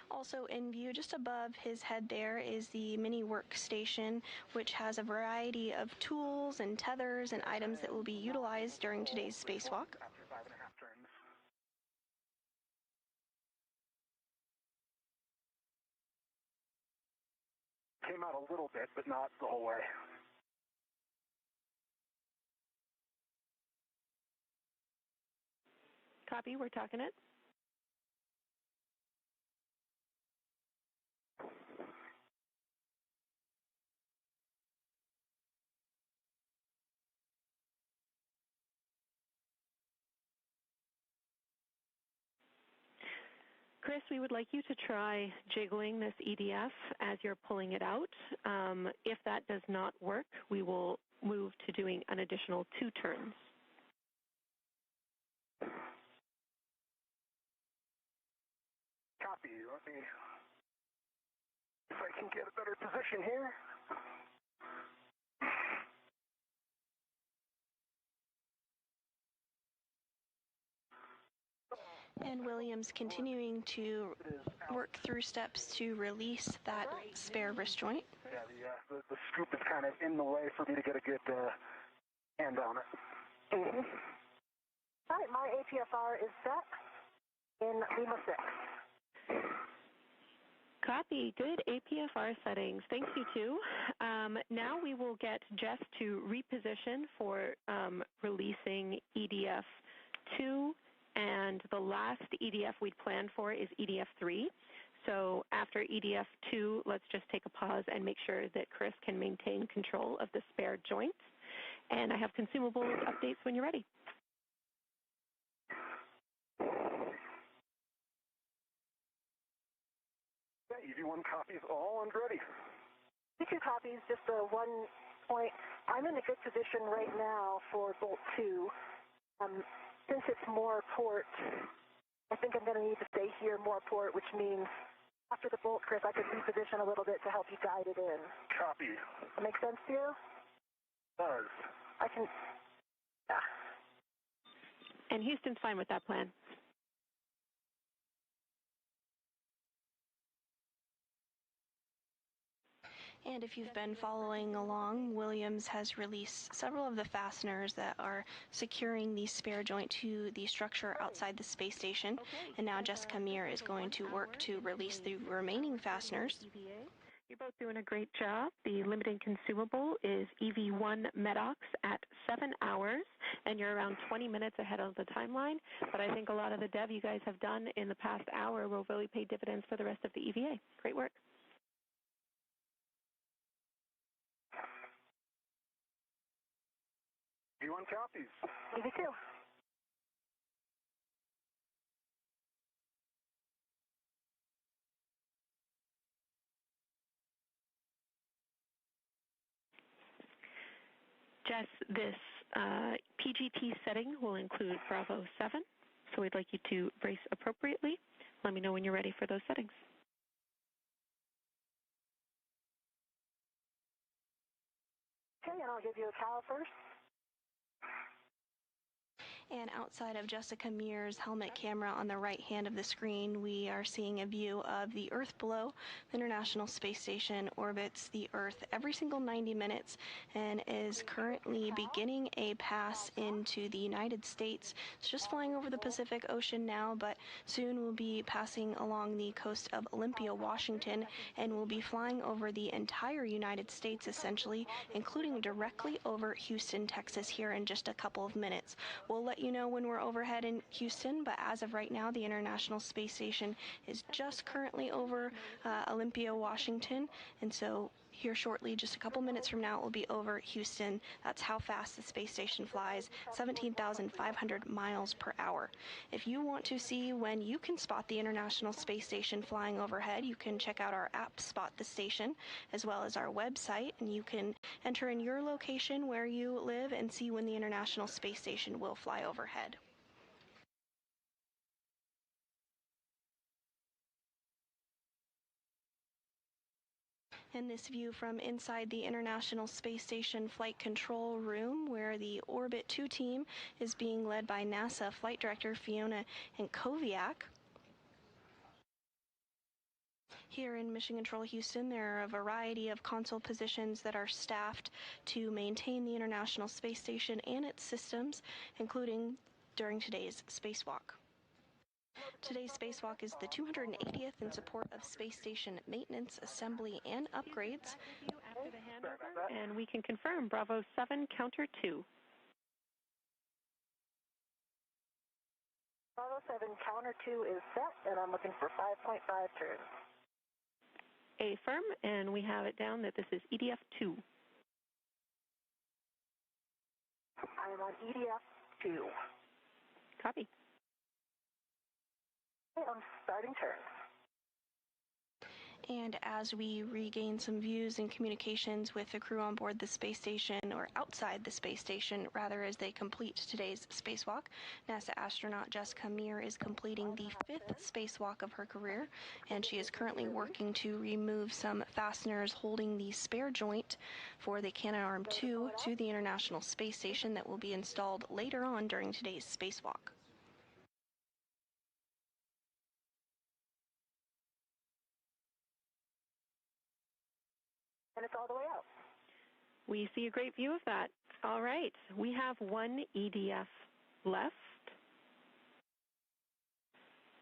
Also in view just above his head there is the mini workstation, which has a variety of tools and tethers and items that will be utilized during today's spacewalk. After 5.5 turns. Came out a little bit, but not the whole way. Copy. We're talking it. Chris, we would like you to try jiggling this EDF as you're pulling it out. If that does not work, we will move to doing an additional 2 turns. Copy. Let me, if I can get a better position here. And Williams continuing to work through steps to release that spare wrist joint. Yeah, the scoop is kind of in the way for me to get a good hand on it. Mm-hmm. All right, my APFR is set in Lima 6. Copy. Good APFR settings. Thank you, too. Now we will get Jess to reposition for releasing EDF 2, and the last EDF we'd planned for is EDF 3. So after EDF 2, let's just take a pause and make sure that Chris can maintain control of the spare joints. And I have consumables updates when you're ready. Yeah, EV1 copies all and ready. EV2 copies, just one point. I'm in a good position right now for Bolt 2. Since it's more port, I think I'm going to need to stay here more port, which means after the bolt, Chris, I could reposition a little bit to help you guide it in. Copy. That make sense to you? Does. I can, yeah. And Houston's fine with that plan. And if you've been following along, Williams has released several of the fasteners that are securing the spare joint to the structure outside the space station. And now Jessica Meir is going to work to release the remaining fasteners. You're both doing a great job. The limiting consumable is EV1 MEDOX at 7 hours, and you're around 20 minutes ahead of the timeline. But I think a lot of the dev you guys have done in the past hour will really pay dividends for the rest of the EVA. Great work. EV1 copies. EV2. Jess, this PGT setting will include Bravo 7, so we'd like you to brace appropriately. Let me know when you're ready for those settings. Okay, and I'll give you a cow first. And outside of Jessica Meir's helmet camera on the right hand of the screen, we are seeing a view of the Earth below. The International Space Station orbits the Earth every single 90 minutes and is currently beginning a pass into the United States. It's just flying over the Pacific Ocean now, but soon will be passing along the coast of Olympia, Washington, and will be flying over the entire United States, essentially, including directly over Houston, Texas, here in just a couple of minutes. We'll let you know when we're overhead in Houston, but as of right now, the International Space Station is just currently over Olympia, Washington, and so here shortly, just a couple minutes from now, it will be over Houston. That's how fast the space station flies, 17,500 miles per hour. If you want to see when you can spot the International Space Station flying overhead, you can check out our app, Spot the Station, as well as our website, and you can enter in your location where you live and see when the International Space Station will fly overhead. And this view from inside the International Space Station Flight Control Room, where the Orbit 2 team is being led by NASA Flight Director Fiona Enkoviak. Here in Mission Control Houston, there are a variety of console positions that are staffed to maintain the International Space Station and its systems, including during today's spacewalk. Today's spacewalk is the 280th in support of space station maintenance, assembly, and upgrades. After the handover, and we can confirm Bravo 7, counter 2. Bravo 7, counter 2 is set, and I'm looking for 5.5 turns. Affirm, and we have it down that this is EDF 2. I am on EDF 2. Copy. Okay, I'm starting turn. And as we regain some views and communications with the crew on board the space station, or outside the space station, rather, as they complete today's spacewalk, NASA astronaut Jessica Meir is completing the 5th spacewalk of her career, and she is currently working to remove some fasteners holding the spare joint for the Canadarm2 to the International Space Station that will be installed later on during today's spacewalk. We see a great view of that. All right, we have one EDF left.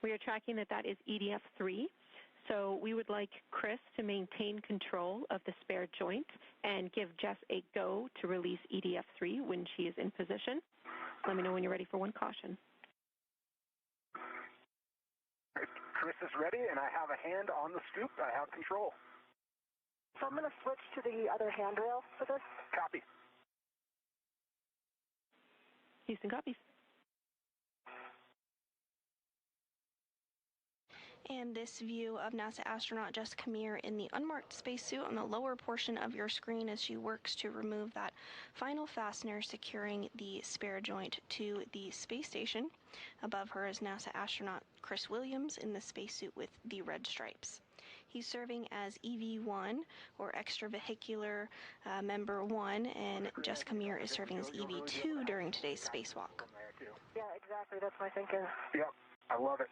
We are tracking that is EDF 3. So we would like Chris to maintain control of the spare joint and give Jess a go to release EDF 3 when she is in position. Let me know when you're ready for one caution. Chris is ready, and I have a hand on the scoop. I have control. So I'm going to switch to the other handrail for this. Copy. Houston copies. And this view of NASA astronaut Jessica Meir in the unmarked spacesuit on the lower portion of your screen as she works to remove that final fastener securing the spare joint to the space station. Above her is NASA astronaut Chris Williams in the spacesuit with the red stripes. He's serving as EV1, or extravehicular member 1, and Jessica Meir is serving as EV2 during today's spacewalk. Yeah, exactly. That's my thinking. Yep, I love it.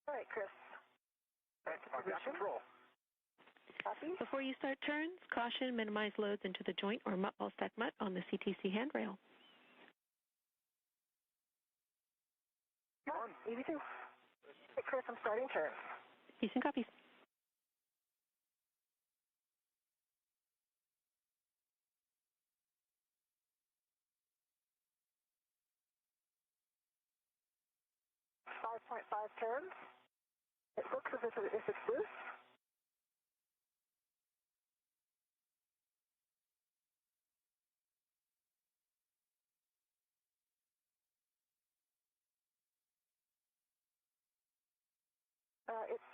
All right, Chris. I've got control. Copy. Before you start turns, caution, minimize loads into the joint or mutt ball stack mutt on the CTC handrail. Come on, EV2. Hey, Chris, I'm starting turns. Houston copies. .5 turns. It looks as if it's loose.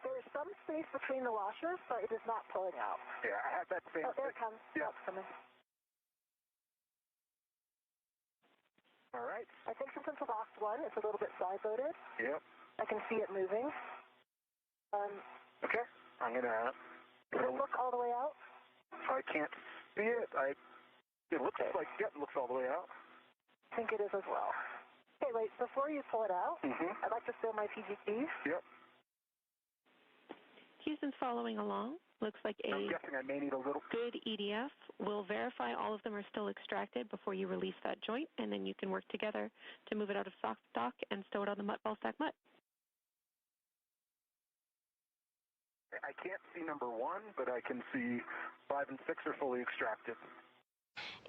There's some space between the washers, but it is not pulling out. Yeah, I have that same Oh, there it thing. comes. Yep. Oh, it's coming. All right. I think since it's the last one, it's a little bit side-loaded. Yep. I can see it moving. Okay. I'm going to... Does it look all the way out? I can't see it. It looks like it looks all the way out. I think it is as well. Okay, wait, before you pull it out, I'd like to fill my PGPs. Yep. Houston's following along. Looks like I'm guessing I may need a little... good EDF. We'll verify all of them are still extracted before you release that joint, and then you can work together to move it out of stock and stow it on the mutt ball stack mutt. I can't see number 1, but I can see 5 and 6 are fully extracted.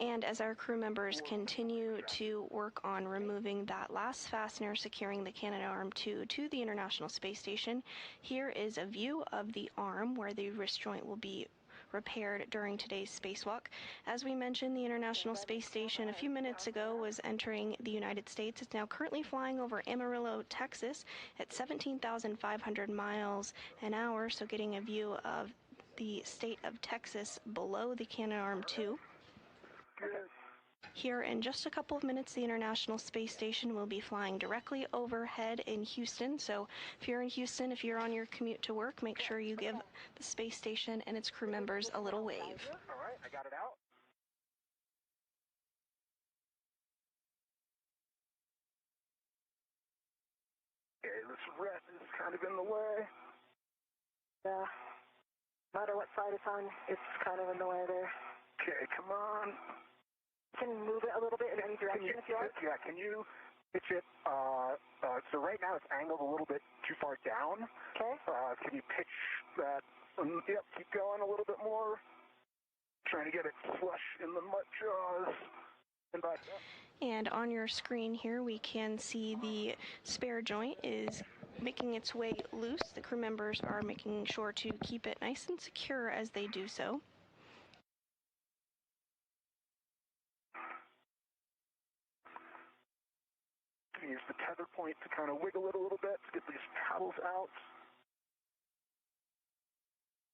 And as our crew members continue to work on removing that last fastener securing the Canadarm2 to the International Space Station, here is a view of the arm where the wrist joint will be repaired during today's spacewalk. As we mentioned, the International Space Station a few minutes ago was entering the United States. It's now currently flying over Amarillo, Texas at 17,500 miles an hour, so getting a view of the state of Texas below the Canadarm2. Here in just a couple of minutes, the International Space Station will be flying directly overhead in Houston. So if you're in Houston, if you're on your commute to work, make sure you give the space station and its crew members a little wave. All right, I got it out. Okay, this rest is kind of in the way. Yeah. No matter what side it's on, it's kind of in the way there. Okay, come on. You can move it a little bit in any direction if you like. Yeah, can you pitch it? So right now it's angled a little bit too far down. Okay. Can you pitch that? Yep, keep going a little bit more. Trying to get it flush in the mutt jaws. And back up. And on your screen here, we can see the spare joint is making its way loose. The crew members are making sure to keep it nice and secure as they do so. Use the tether point to kind of wiggle it a little bit to get these paddles out.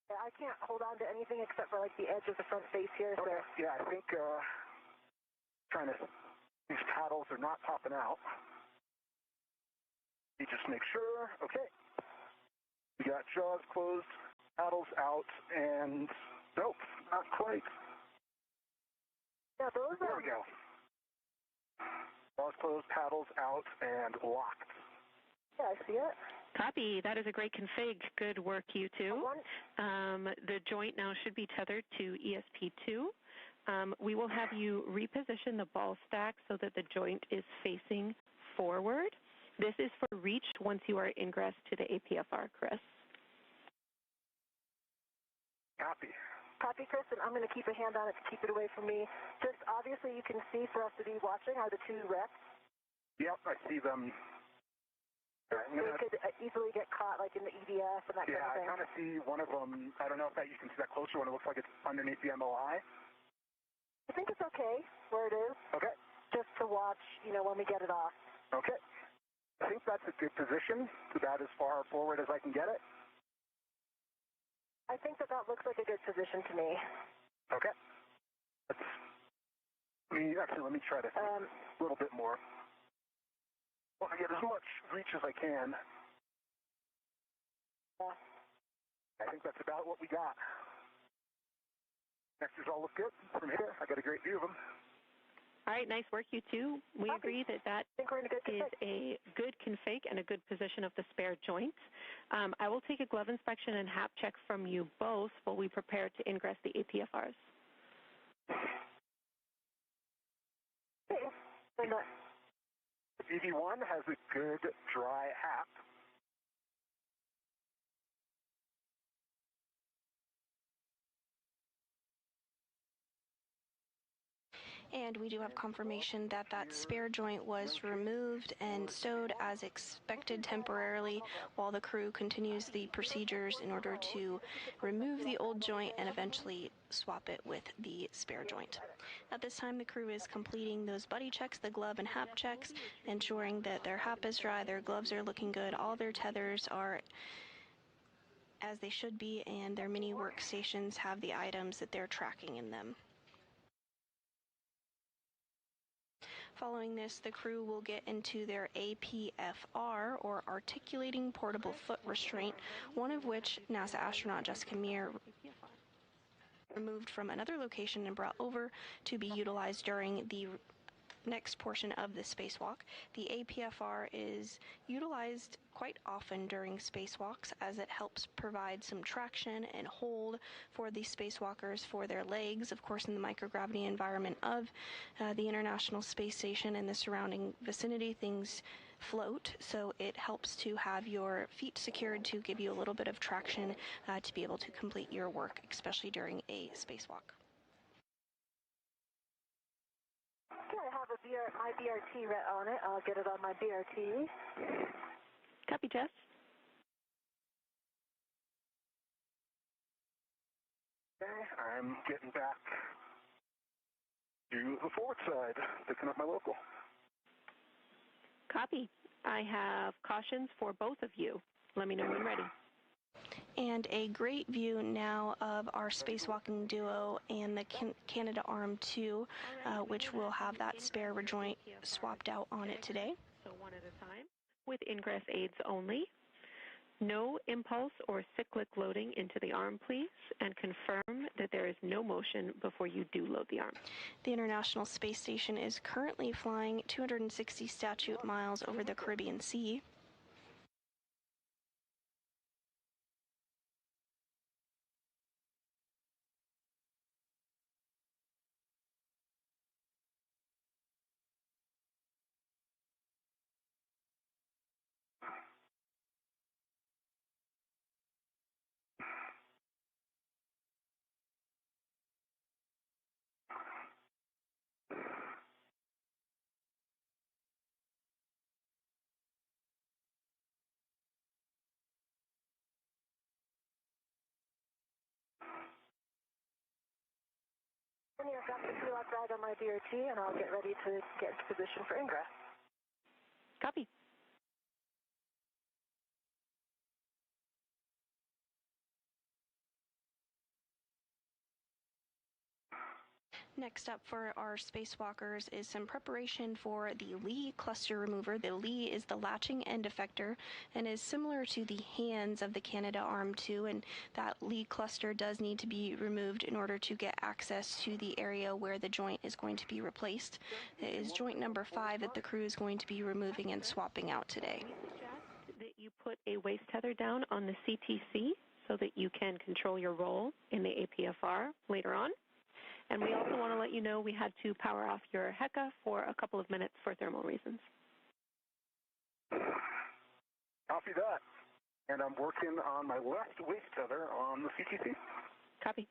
Yeah, I can't hold on to anything except for like the edge of the front face here. Okay. So. Yeah, I think these paddles are not popping out. You just make sure. Okay. We got jaws closed, paddles out, and nope, not quite. those There we go. Ball's closed, paddles out, and locked. Yeah, I see it. Copy. That is a great config. Good work, you two. The joint now should be tethered to ESP2. We will have you reposition the ball stack so that the joint is facing forward. This is for reach once you are ingress to the APFR, Chris. Copy. Copy, Chris, and I'm going to keep a hand on it to keep it away from me. Just obviously you can see for us to be watching are the two wrecks. Yep, I see them. They could easily get caught like in the EDF and that kind of thing. Yeah, I kind of see one of them. I don't know if you can see that closer one. It looks like it's underneath the MOI. I think it's okay where it is. Okay. Just to watch, when we get it off. Okay. I think that's a good position. About as far forward as I can get it. I think that looks like a good position to me. Okay. Let me try to see a little bit more. Well, I get as much reach as I can. Yeah. I think that's about what we got. Vectors all look good from here. I got a great view of them. All right, nice work, you two. We agree that is a good config and a good position of the spare joint. I will take a glove inspection and HAP check from you both while we prepare to ingress the APFRs. Okay. EV1 has a good dry HAP. And we do have confirmation that that spare joint was removed and stowed as expected temporarily while the crew continues the procedures in order to remove the old joint and eventually swap it with the spare joint. At this time, the crew is completing those buddy checks, the glove and HAP checks, ensuring that their HAP is dry, their gloves are looking good, all their tethers are as they should be, and their mini workstations have the items that they're tracking in them. Following this, the crew will get into their APFR, or Articulating Portable Foot Restraint, one of which NASA astronaut Jessica Meir removed from another location and brought over to be utilized during the next portion of the spacewalk. The APFR is utilized quite often during spacewalks as it helps provide some traction and hold for the spacewalkers for their legs, of course in the microgravity environment of the International Space Station and the surrounding vicinity. Things float, so it helps to have your feet secured to give you a little bit of traction to be able to complete your work, especially during a spacewalk. Okay, I have my BRT on it. I'll get it on my BRT. Copy, Jess. Okay, I'm getting back to the forward side, picking up my local. Copy. I have cautions for both of you. Let me know when ready. And a great view now of our spacewalking duo and the Canadarm2, which will have that spare joint swapped out on it today. So one at a time, with ingress aids only. No impulse or cyclic loading into the arm, please, and confirm that there is no motion before you do load the arm. The International Space Station is currently flying 260 statute miles over the Caribbean Sea. I've got the two outside on my BRT, and I'll get ready to get into position for ingress. Copy. Next up for our spacewalkers is some preparation for the Lee cluster remover. The Lee is the latching end effector and is similar to the hands of the Canadarm2, and that Lee cluster does need to be removed in order to get access to the area where the joint is going to be replaced. It is joint number 5 that the crew is going to be removing and swapping out today. We suggest that you put a waist tether down on the CTC so that you can control your role in the APFR later on. And we also want to let you know we had to power off your HECA for a couple of minutes for thermal reasons. Copy that. And I'm working on my left waist tether on the CTC. Copy.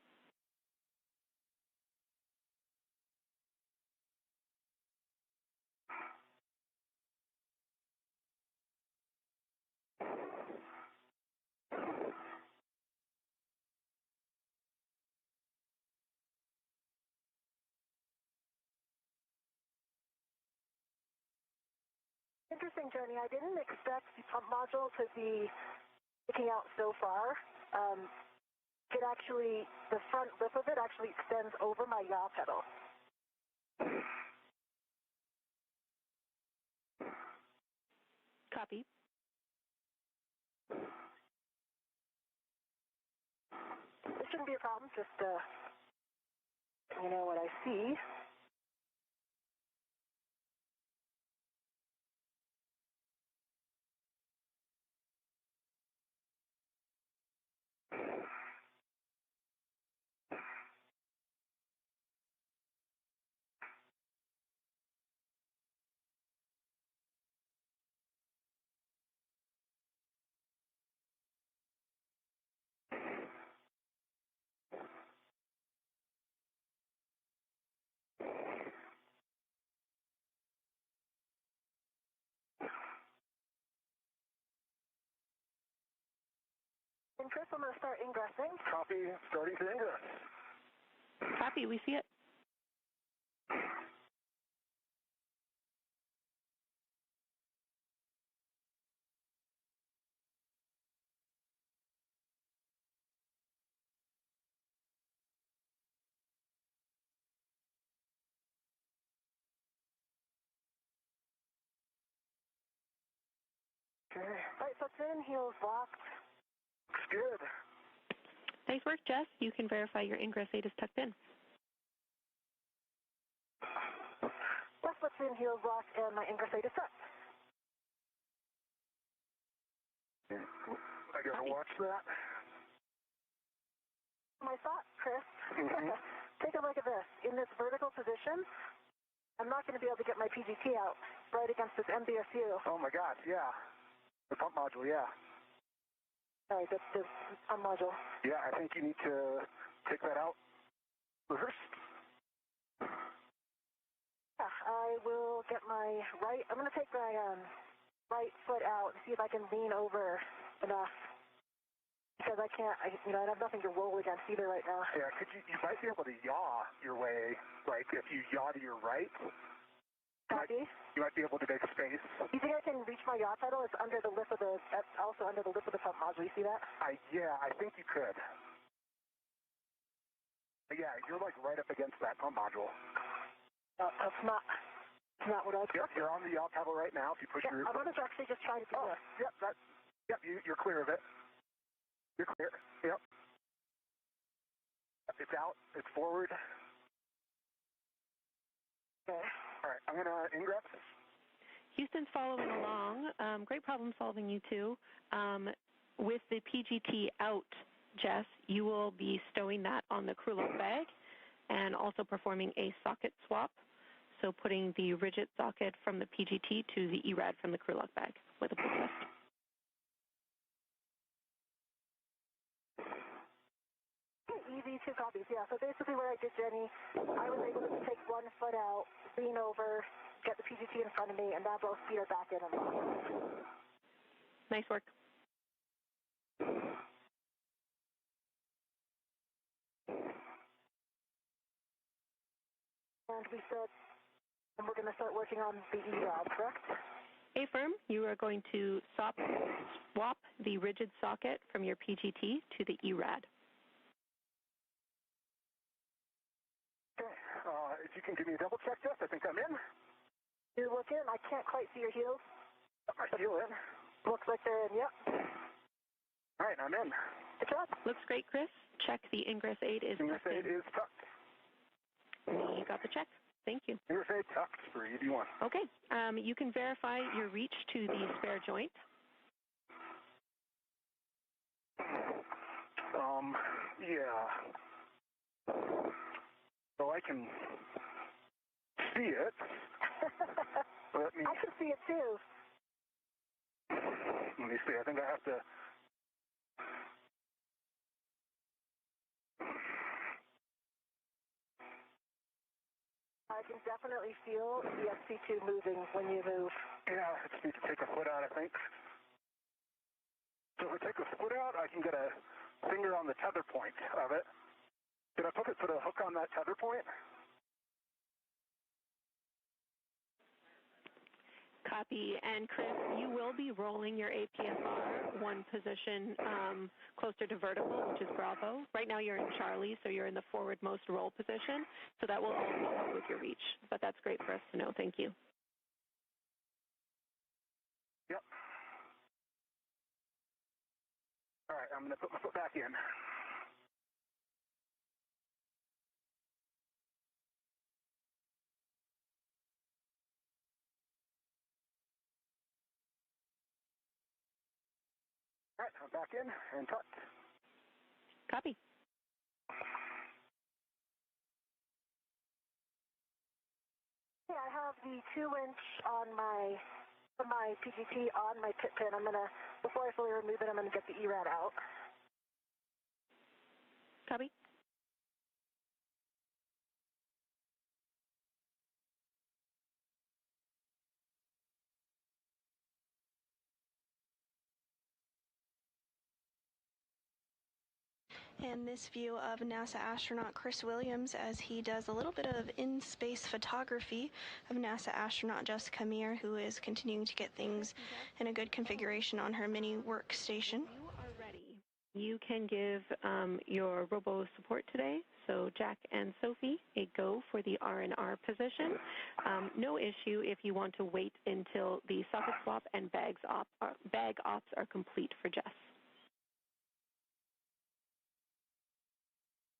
Interesting journey. I didn't expect the pump module to be sticking out so far. It actually, the front lip of it actually extends over my yaw pedal. Copy. This shouldn't be a problem, just you know what I see. And Chris, I'm going to start ingressing. Copy, starting to ingress. Copy, we see it. Okay. Right foot's in, heels locked. Looks good. Nice work, Jess. You can verify your ingress 8 is tucked in. Left foot's in, heels locked, and my ingress 8 is set. I gotta watch that. My thought, Chris, Mm-hmm. take a look at this. In this vertical position, I'm not going to be able to get my PGT out right against this MBSU. Oh my gosh, yeah. The pump module, yeah. Sorry, this pump module. Yeah, I think you need to take that out first. Yeah, I will get my right, I'm going to take my right foot out and see if I can lean over enough. Because I can't, I have nothing to roll against either right now. Yeah, you might be able to yaw your way, like if you yaw to your right, Copy. you might be able to make space. You think I can reach my yaw pedal? It's under the lip of the, that's also under the lip of the pump module. You see that? Yeah, I think you could. Yeah, you're like right up against that pump module. That's not what I Yep, you're on the yaw pedal right now. If you push your... I'm going to actually just try to do this. Yep, you're clear of it. You're clear. Yep. It's out. It's forward. Okay. All right, I'm going to ingress. Houston's following along. Great problem solving, you two. With the PGT out, Jess, you will be stowing that on the crew lock bag and also performing a socket swap. So putting the rigid socket from the PGT to the ERAD from the crew lock bag with a pull twist. Easy, 2 copies, yeah. So basically what I did, Jenny, I was able to take 1 foot out, lean over, get the PGT in front of me, and now both feet are back in and locked. Nice work. And we said, and we're going to start working on the ERAD, correct? A-firm, you are going to swap the rigid socket from your PGT to the ERAD. Okay. if you can give me a double check, Jess, I think I'm in. You look in. I can't quite see your heels. Got my heel in. Looks like they're in, yep. All right, I'm in. Good job. Looks great, Chris. Check the ingress aid is Ingress tucked aid in. is tucked. We got the check. Thank you. Ingress aid tucked for ED1. Okay. You can verify your reach to the spare joint. Yeah. So I can see it. Let me... I can see it too. Let me see. I think I have to... I can definitely feel the SC2 moving when you move. Yeah, I just need to take a foot out, I think. So if I take a foot out, I can get a finger on the tether point of it. Did I put a hook on that tether point? Copy. And Chris, you will be rolling your APFR one position closer to vertical, which is Bravo. Right now you're in Charlie, so you're in the forwardmost roll position. So that will also help with your reach. But that's great for us to know. Thank you. Yep. All right, I'm going to put my foot back in. All right, I'm back in and tucked. Copy. Yeah, I have the 2-inch on my PGT on my tip pin. I'm gonna, before I fully remove it, I'm gonna get the ERAD out. Copy. And this view of NASA astronaut Chris Williams as he does a little bit of in-space photography of NASA astronaut Jessica Meir, who is continuing to get things in a good configuration on her mini workstation. You are ready. You can give your robo support today, so Jack and Sophie, a go for the R&R position. No issue if you want to wait until the socket swap and bag ops are complete for Jess.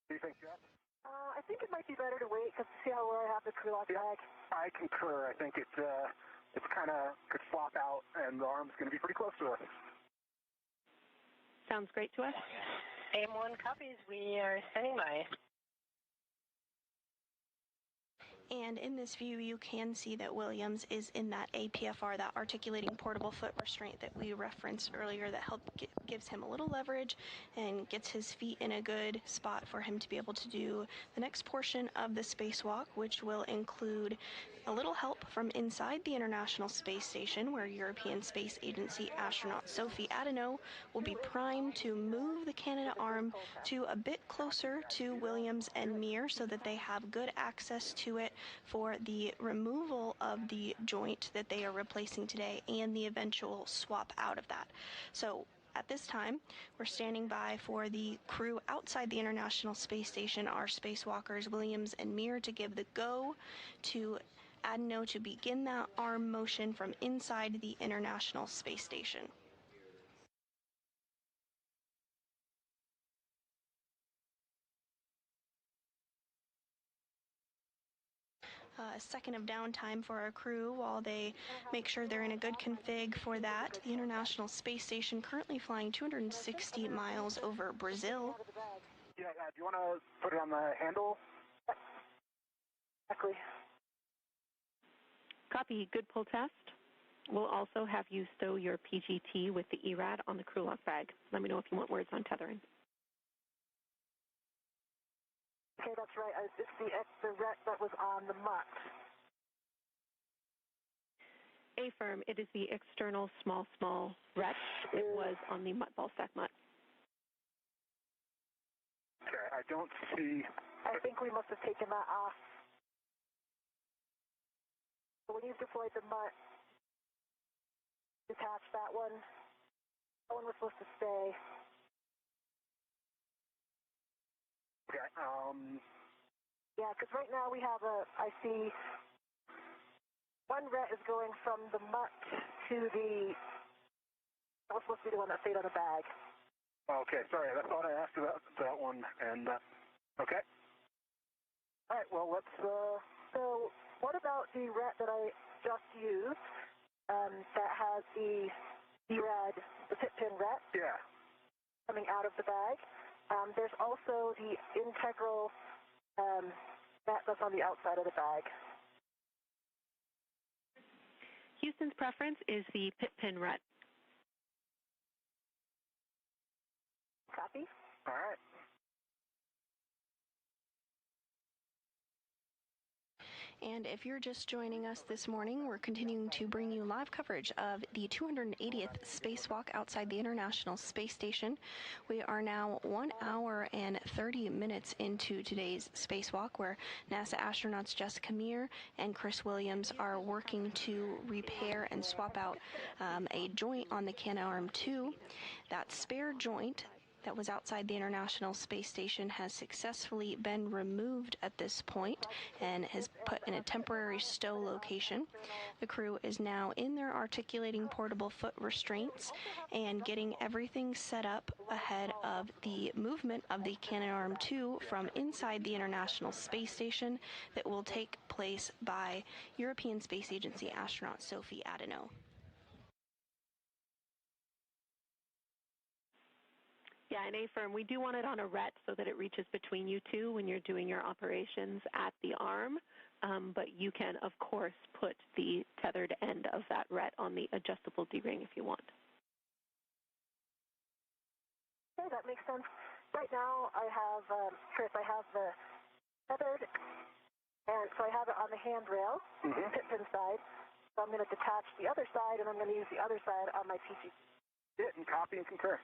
What do you think, Jeff? I think it might be better to wait because see how well I have the crew lock bag. I concur. I think it's kind of could flop out, and the arm's going to be pretty close to us. Sounds great to us. AM1 copies. We are standing by. And in this view, you can see that Williams is in that APFR, that articulating portable foot restraint that we referenced earlier that gives him a little leverage and gets his feet in a good spot for him to be able to do the next portion of the spacewalk, which will include a little help from inside the International Space Station, where European Space Agency astronaut Sophie Adeneau will be primed to move the Canadarm to a bit closer to Williams and Meir so that they have good access to it for the removal of the joint that they are replacing today and the eventual swap out of that. So at this time, we're standing by for the crew outside the International Space Station, our spacewalkers Williams and Meir, to give the go to Adeneau to begin that arm motion from inside the International Space Station. A second of downtime for our crew while they make sure they're in a good config for that. The International Space Station currently flying 260 miles over Brazil. Yeah, do you want to put it on the handle? Exactly. Copy. Good pull test. We'll also have you stow your PGT with the ERAD on the crew lock bag. Let me know if you want words on tethering. Okay, that's right. It's the ret that was on the mutt. Affirm, it is the external small ret. It was on the mutt ball stack mutt. Okay, I don't see... I think we must have taken that off. So when you've deployed the mutt, detach that one. That one was supposed to stay. Okay, Yeah, because right now we have I see one ret is going from the mutt to the, that was supposed to be the one that stayed on the bag. Okay, sorry, I thought I asked about that one, and, okay. All right, well, let's, So what about the ret that I just used that has the pit pin ret? Yeah. Coming out of the bag. There's also the integral net that's on the outside of the bag. Houston's preference is the pit pin ret. Copy. All right. And if you're just joining us this morning, we're continuing to bring you live coverage of the 280th spacewalk outside the International Space Station. We are now 1 hour and 30 minutes into today's spacewalk, where NASA astronauts Jessica Meir and Chris Williams are working to repair and swap out a joint on the Canadarm2. That spare joint that was outside the International Space Station has successfully been removed at this point and has put in a temporary stow location. The crew is now in their articulating portable foot restraints and getting everything set up ahead of the movement of the Canadarm2 from inside the International Space Station that will take place by European Space Agency astronaut Sophie Adeneau. Yeah, and A-firm, we do want it on a ret so that it reaches between you two when you're doing your operations at the arm, but you can, of course, put the tethered end of that ret on the adjustable D-ring if you want. Okay, that makes sense. Right now I have, Chris, I have the tethered, and so I have it on the handrail, pit pin side, so I'm going to detach the other side, and I'm going to use the other side on my PG. Hit and copy and concur.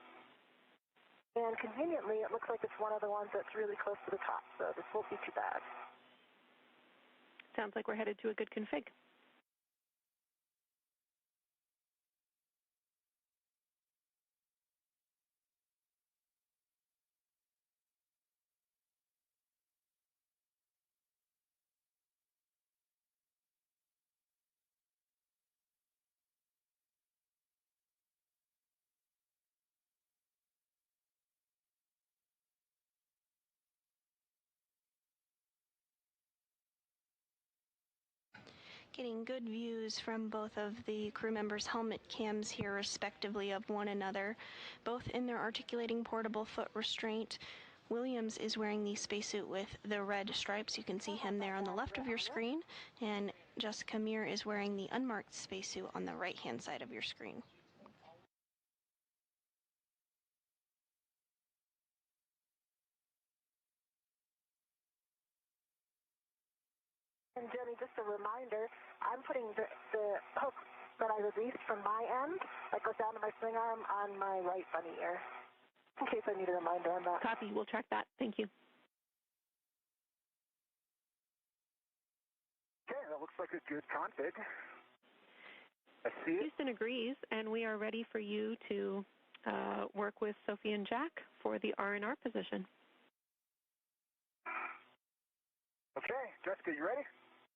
And conveniently, it looks like it's one of the ones that's really close to the top, so this won't be too bad. Sounds like we're headed to a good config. Getting good views from both of the crew members' helmet cams here, respectively, of one another, both in their articulating portable foot restraint. Williams is wearing the spacesuit with the red stripes. You can see him there on the left of your screen, and Jessica Meir is wearing the unmarked spacesuit on the right-hand side of your screen. And Jenny, just a reminder, I'm putting the hook that I released from my end, that goes down to my swing arm, on my right bunny ear, in case I need a reminder on that. Copy. We'll track that. Thank you. Okay, that looks like a good config. I see it. Houston agrees, and we are ready for you to work with Sophie and Jack for the R&R position. Okay, Jessica, you ready?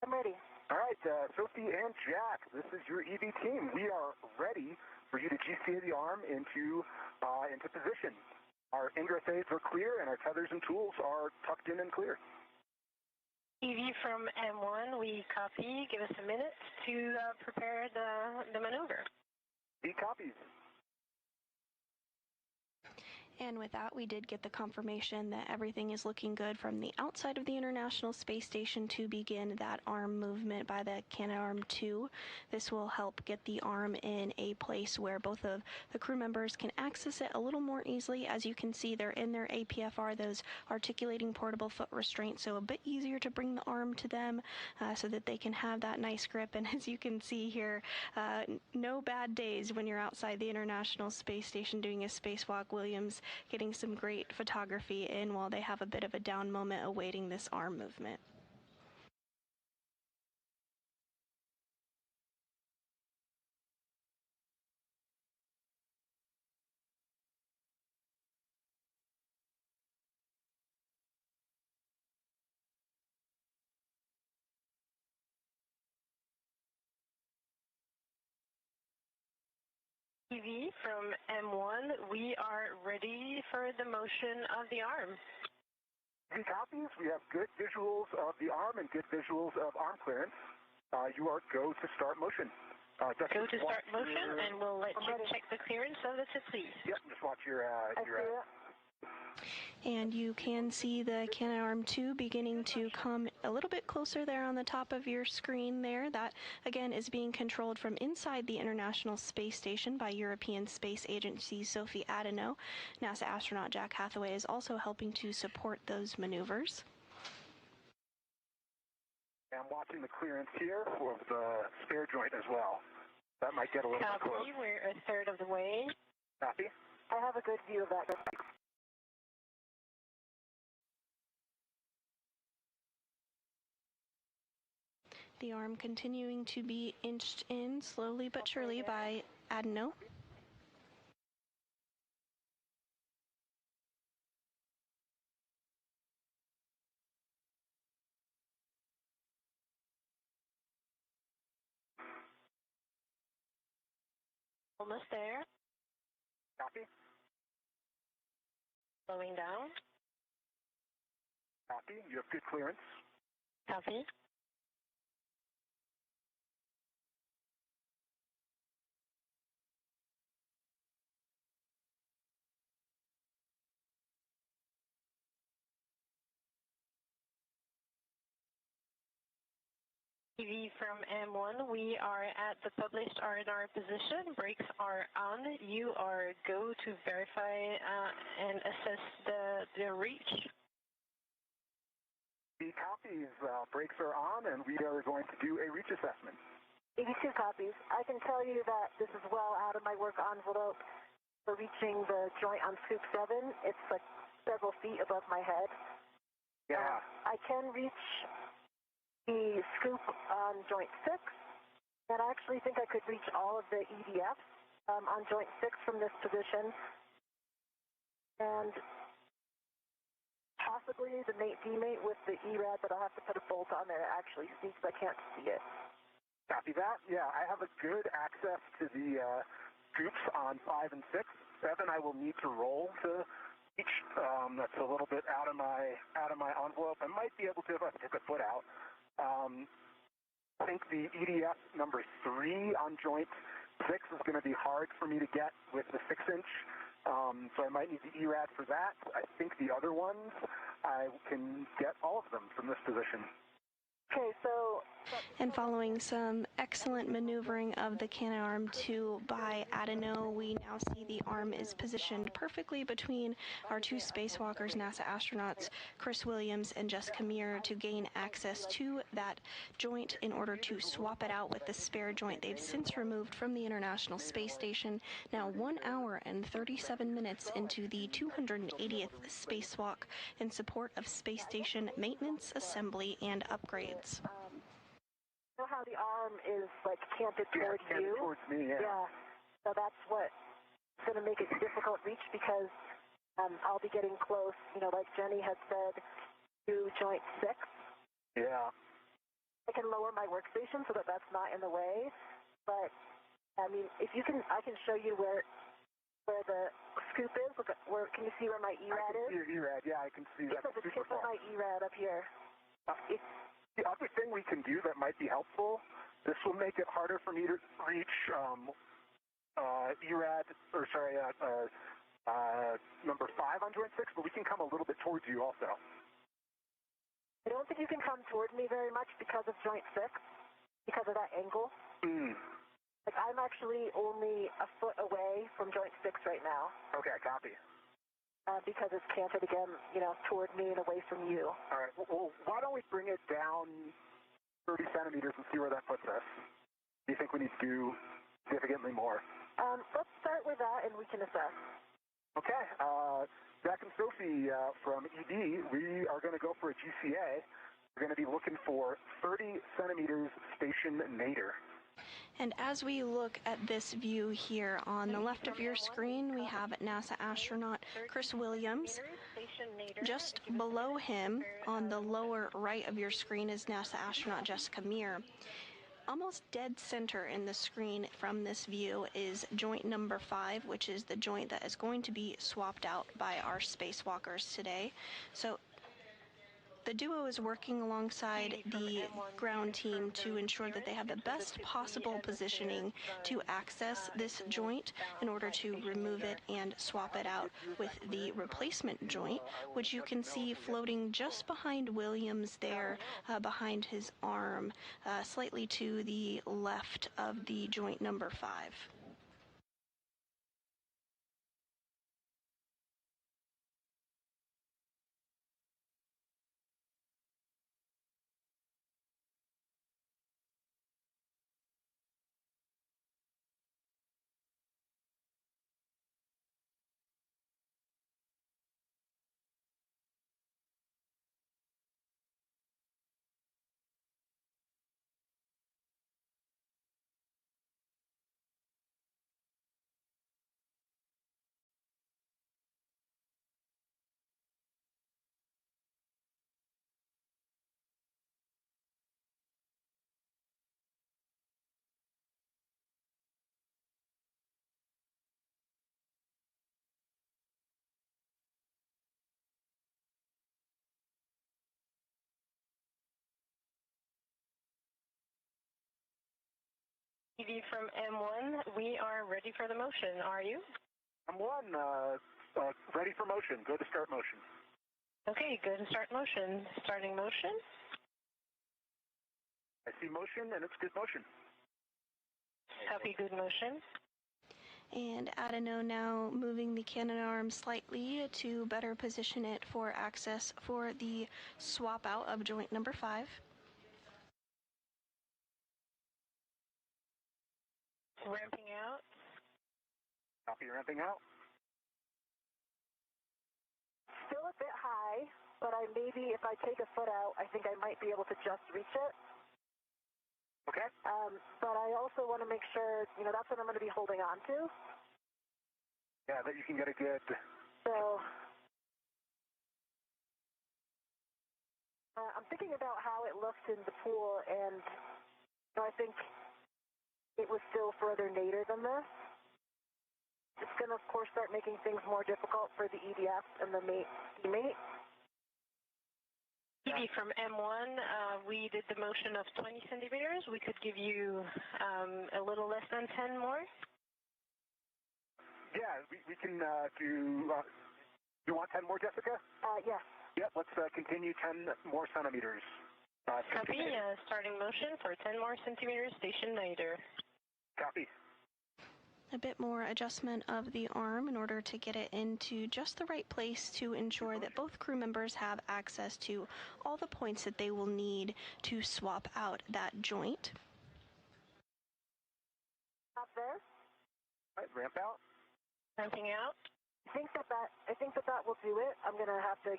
I'm ready. All right, Sophie and Jack, this is your EV team. We are ready for you to GCA the arm into position. Our ingress aids are clear, and our tethers and tools are tucked in and clear. EV from M1, we copy. Give us a minute to prepare the maneuver. He copies. And with that, we did get the confirmation that everything is looking good from the outside of the International Space Station to begin that arm movement by the Canadarm2. This will help get the arm in a place where both of the crew members can access it a little more easily. As you can see, they're in their APFR, those articulating portable foot restraints, so a bit easier to bring the arm to them so that they can have that nice grip. And as you can see here, no bad days when you're outside the International Space Station doing a spacewalk. Williams getting some great photography in while they have a bit of a down moment awaiting this arm movement. EV from M1, we are ready for the motion of the arm. EV copies. We have good visuals of the arm and good visuals of arm clearance. You are go to start motion. Go to start motion, and we'll let you check the clearance of the tip, please. Yep, just watch your And you can see the Canadarm2 beginning to come a little bit closer there on the top of your screen there. That, again, is being controlled from inside the International Space Station by European Space Agency Sophie Adeneau. NASA astronaut Jack Hathaway is also helping to support those maneuvers. I'm watching the clearance here for the spare joint as well. That might get a little bit close. We're a third of the way. Copy. I have a good view of that. The arm continuing to be inched in slowly but surely by Adeneau. Almost there. Copy. Slowing down. Copy. You have good clearance. Copy. TV from M1, we are at the published R&R position. Brakes are on. You are go to verify and assess the reach. The copies, brakes are on, and we are going to do a reach assessment. 82 copies. I can tell you that this is well out of my work envelope for reaching the joint on scoop 7. It's like several feet above my head. Yeah. I can reach the scoop on joint 6, and I actually think I could reach all of the EDFs on joint 6 from this position, and possibly the mate-demate with the ERAD, but I'll have to put a bolt on there to actually see because I can't see it. Copy that. Yeah, I have a good access to the scoops on 5 and 6. 7 I will need to roll to each. That's a little bit out of my envelope. I might be able to if I took a foot out. I think the EDF number 3 on joint 6 is going to be hard for me to get with the 6-inch, so I might need the ERAD for that. I think the other ones, I can get all of them from this position. Okay, so... And following some excellent maneuvering of the Canadarm2 by Adeneau, we now see the arm is positioned perfectly between our two spacewalkers, NASA astronauts Chris Williams and Jessica Meir, to gain access to that joint in order to swap it out with the spare joint they've since removed from the International Space Station, now 1 hour and 37 minutes into the 280th spacewalk in support of space station maintenance, assembly, and upgrades. You know how the arm is like canted towards you? Towards me, yeah. Yeah. So that's what's going to make it difficult reach because I'll be getting close, you know, like Jenny had said, to joint 6. Yeah. I can lower my workstation so that that's not in the way. But I mean, if you can, I can show you where the scoop is. Look at where. Can you see where my ERAD is? Your ERAD, yeah, I can see that. It's at the tip of my ERAD up here. The other thing we can do that might be helpful, this will make it harder for me to reach ERAD, or sorry, number 5 on joint 6, but we can come a little bit towards you also. I don't think you can come toward me very much because of joint 6, because of that angle. Like I'm actually only a foot away from joint 6 right now. Okay, copy. Because it's canted again, you know, toward me and away from you. All right. Well, why don't we bring it down 30 centimeters and see where that puts us? Do you think we need to do significantly more? Let's start with that, and we can assess. Okay. Jack and Sophie from ED, we are going to go for a GCA. We're going to be looking for 30 centimeters station nadir. And as we look at this view here on the left of your screen, we have NASA astronaut Chris Williams. Just below him, on the lower right of your screen, is NASA astronaut Jessica Meir. Almost dead center in the screen from this view is joint number 5, which is the joint that is going to be swapped out by our spacewalkers today. So the duo is working alongside the ground team to ensure that they have the best possible positioning to access this joint in order to remove it and swap it out with the replacement joint, which you can see floating just behind Williams there, behind his arm, slightly to the left of the joint number 5. TV from M1, we are ready for the motion. Are you? M1, ready for motion. Go to start motion. Okay, go to start motion. Starting motion. I see motion, and it's good motion. Copy, good motion. And Adeno now moving the cannon arm slightly to better position it for access for the swap out of joint number 5. Ramping out. Copy, ramping out. Still a bit high, but maybe if I take a foot out, I think I might be able to just reach it. Okay. But I also want to make sure, that's what I'm going to be holding on to. Yeah, that you can get a good... So, I'm thinking about how it looks in the pool, and I think it was still further nadir than this. It's going to, of course, start making things more difficult for the EDF and the teammate. TV from M1, we did the motion of 20 centimeters. We could give you a little less than 10 more. Yeah, we can do... you want 10 more, Jessica? Yes. Yep, let's continue 10 more centimeters. Copy, starting motion for 10 more centimeters, station nadir. Copy. A bit more adjustment of the arm in order to get it into just the right place to ensure that both crew members have access to all the points that they will need to swap out that joint. Up there. All right, ramp out. Ramping out. I think that will do it. I'm going to have to,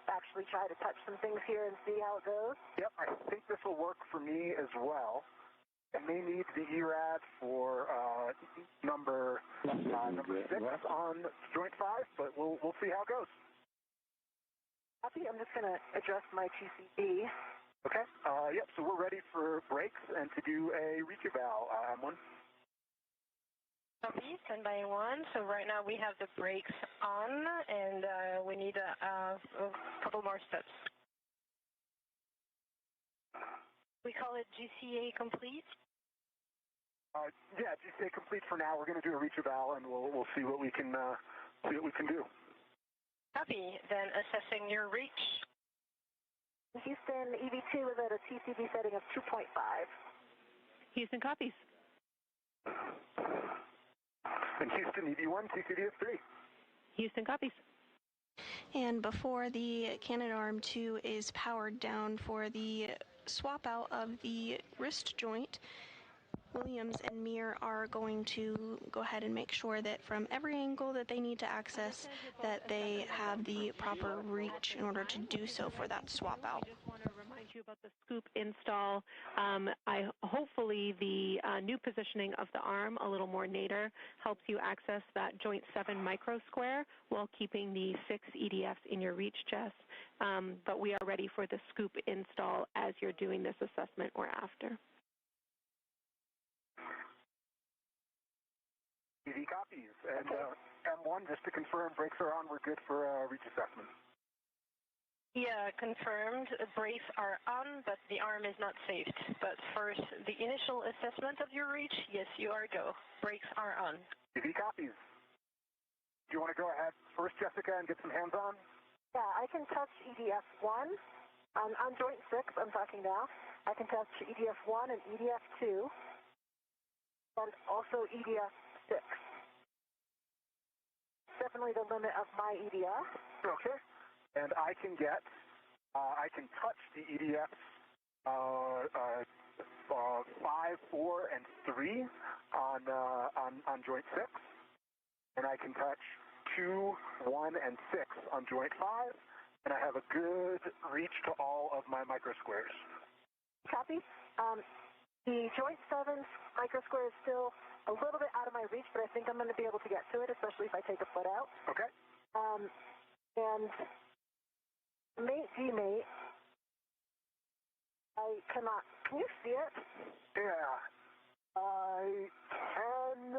actually try to touch some things here and see how it goes. Yep, I think this will work for me as well. I may need the ERAD for number 6 on joint 5, but we'll see how it goes. Copy. I'm just going to adjust my TCB. Okay. Yep. So we're ready for brakes and to do a reach eval. M1. Copy. Standby 1. So right now we have the brakes on, and we need a couple more steps. We call it GCA complete. Yeah, GCA complete for now. We're going to do a reach eval, and we'll see what we can do. Copy. Then assessing your reach. Houston, EV2 is at a TCB setting of 2.5. Houston copies. And Houston, EV1, TCD of 3. Houston copies. And before the cannon arm 2 is powered down for the swap out of the wrist joint, Williams and Meir are going to go ahead and make sure that from every angle that they need to access, that they have the proper reach in order to do so for that swap out. I just want to remind you about the scoop install. Hopefully the new positioning of the arm, a little more nadir, helps you access that joint 7 micro square while keeping the 6 EDFs in your reach, Jess. But we are ready for the scoop install as you're doing this assessment or after. And M1, just to confirm, brakes are on. We're good for reach assessment. Yeah, confirmed. Brakes are on, but the arm is not saved. But first, the initial assessment of your reach, yes, you are go. Brakes are on. If he copies. Do you want to go ahead first, Jessica, and get some hands on? Yeah, I can touch EDF1. On joint 6, I'm talking now. I can touch EDF1 and EDF2, and also EDF6. Definitely the limit of my EDF. Okay. And I can get, I can touch the EDFs 5, 4, and 3 on joint 6. And I can touch 2, 1, and 6 on joint 5. And I have a good reach to all of my microsquares. Copy. The joint 7 microsquare is still a little bit out of my reach, but I think I'm going to be able to get to it, especially if I take a foot out. Okay. And mate, demate, I cannot. Can you see it? Yeah, I can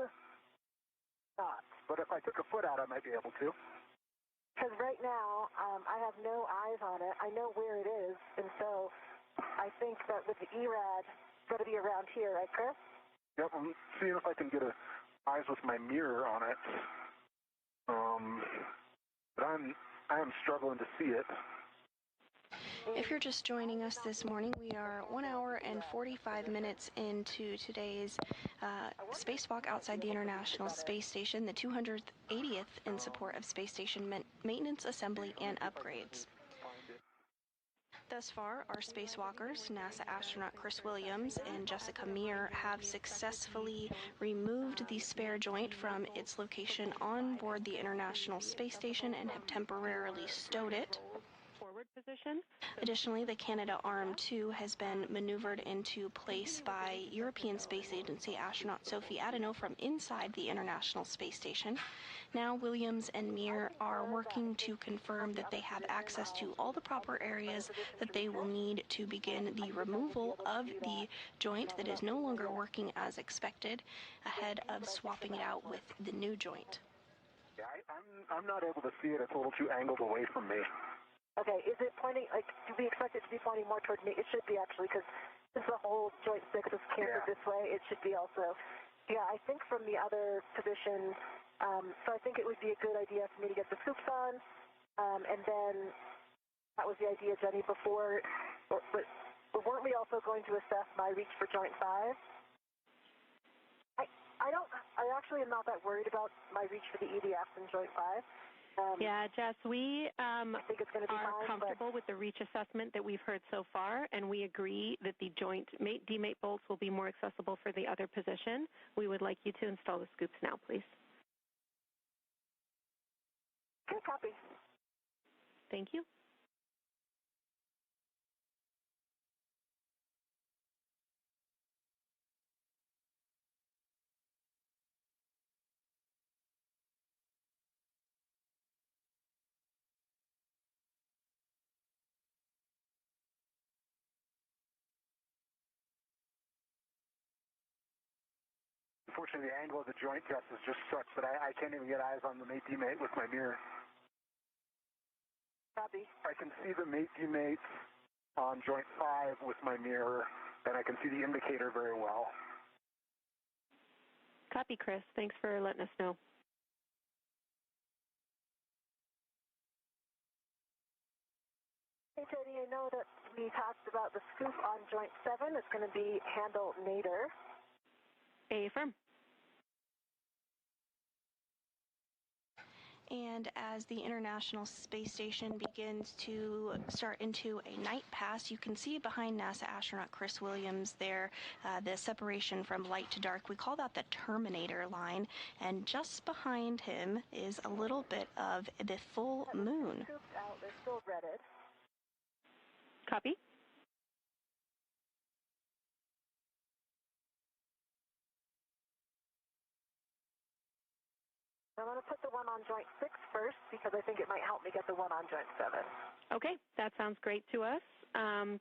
not. But if I took a foot out, I might be able to. Because right now, I have no eyes on it. I know where it is, and so I think that with the ERAD, it's going to be around here, right, Chris? Yep, I'm seeing if I can get eyes with my mirror on it. But I am struggling to see it. If you're just joining us this morning, we are 1 hour and 45 minutes into today's spacewalk outside the International Space Station, the 280th in support of space station maintenance, assembly, and upgrades. Thus far, our spacewalkers, NASA astronaut Chris Williams and Jessica Meir, have successfully removed the spare joint from its location on board the International Space Station and have temporarily stowed it. Position. Additionally, the Canadarm2 has been maneuvered into place by European Space Agency astronaut Sophie Adeno from inside the International Space Station. Now, Williams and Meir are working to confirm that they have access to all the proper areas that they will need to begin the removal of the joint that is no longer working as expected, ahead of swapping it out with the new joint. Yeah, I'm not able to see it. It's a little too angled away from me. Okay, is it pointing, do we expect it to be pointing more toward me? It should be, actually, because since the whole joint 6 is canted this way, it should be also. Yeah, I think from the other position, so I think it would be a good idea for me to get the scoops on, and then that was the idea, Jenny, before, but weren't we also going to assess my reach for joint 5? I actually am not that worried about my reach for the EDFs in joint 5. Yeah, Jess, we I think it's going to be are fine, comfortable with the reach assessment that we've heard so far, and we agree that the joint demate bolts will be more accessible for the other position. We would like you to install the scoops now, please. Okay, copy. Thank you. Unfortunately, the angle of the joint test is just such that I can't even get eyes on the mate-demate with my mirror. Copy. I can see the mate-demate on joint 5 with my mirror, and I can see the indicator very well. Copy, Chris. Thanks for letting us know. Hey, Jenny, I know that we talked about the scoop on joint 7. It's going to be handle nadir. Affirm. And as the International Space Station begins to start into a night pass, you can see behind NASA astronaut Chris Williams there the separation from light to dark. We call that the Terminator line. And just behind him is a little bit of the full moon. Scooped out. They're still redded. Copy. I'm going to put the one on joint 6 first because I think it might help me get the one on joint 7. Okay, that sounds great to us.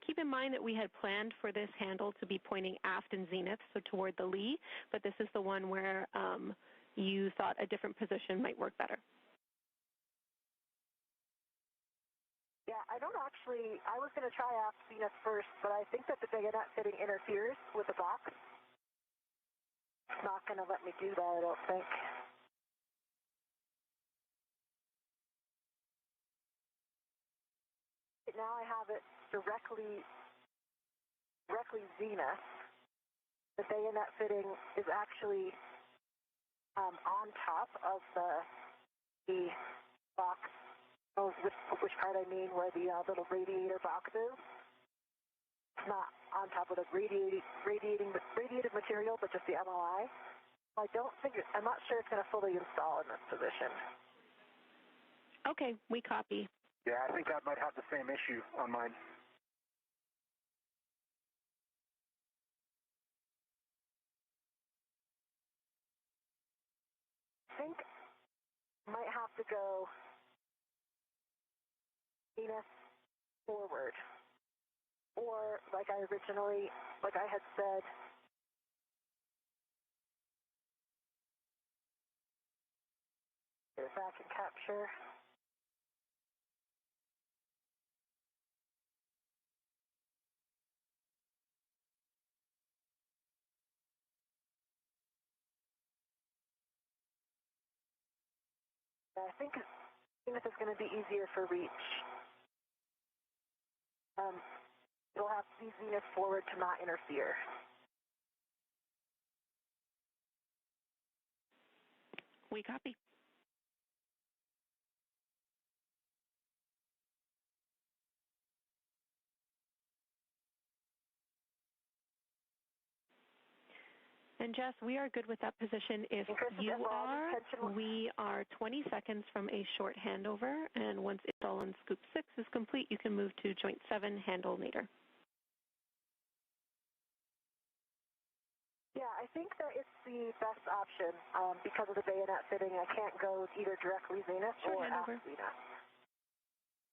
Keep in mind that we had planned for this handle to be pointing aft in zenith, so toward the lee, but this is the one where you thought a different position might work better? Yeah, I don't actually, I was going to try aft Venus first, but I think that the bayonet fitting interferes with the box. It's not going to let me do that, I don't think. Now I have it directly zenith. The bayonet fitting is actually on top of the box. Oh, which part I mean, where the little radiator box is. It's not on top of the radiated material, but just the MLI. I'm not sure it's going to fully install in this position. Okay, we copy. Yeah, I think that might have the same issue on mine. I think I might have to go Venus forward. Or, like I had said, get it back and capture. I think Zenith is going to be easier for reach. It'll have to be Zenith forward to not interfere. We copy. And Jess, we are good with that position. If you are, we are 20 seconds from a short handover, and once install on Scoop 6 is complete, you can move to Joint 7, handle nadir. Yeah, I think that it's the best option because of the bayonet fitting. I can't go either directly Zenith or aft Zenith.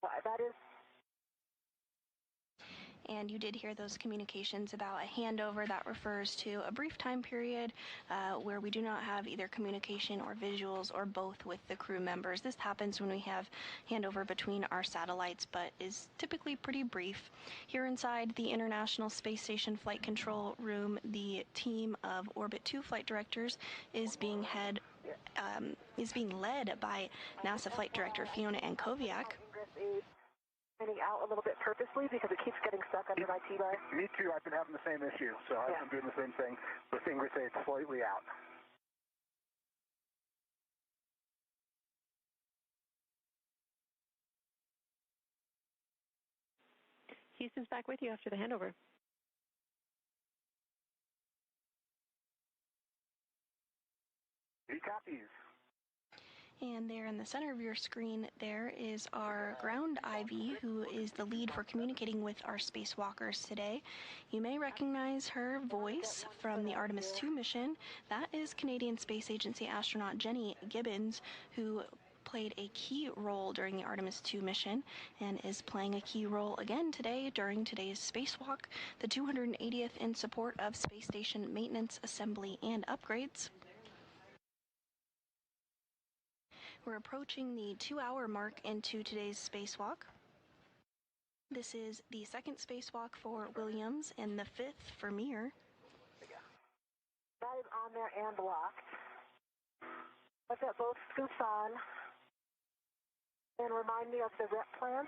That is. And you did hear those communications about a handover. That refers to a brief time period where we do not have either communication or visuals or both with the crew members. This happens when we have handover between our satellites, but is typically pretty brief. Here inside the International Space Station Flight Control Room, the team of Orbit 2 flight directors is being led by NASA Flight Director Fiona Ankoviak. Spinning out a little bit purposely because it keeps getting stuck under my T-bar. Me too. I've been having the same issue, so I'm doing the same thing. The ingress aid slightly out. Houston's back with you after the handover. He copies. And there in the center of your screen, there is our ground IV, who is the lead for communicating with our spacewalkers today. You may recognize her voice from the Artemis II mission. That is Canadian Space Agency astronaut Jenny Gibbons, who played a key role during the Artemis II mission and is playing a key role again today during today's spacewalk, the 280th in support of space station maintenance, assembly, and upgrades. We're approaching the 2-hour mark into today's spacewalk. This is the second spacewalk for Williams and the 5th for Meir. That is on there and locked. I've got both scoops on. And remind me of the rep plan.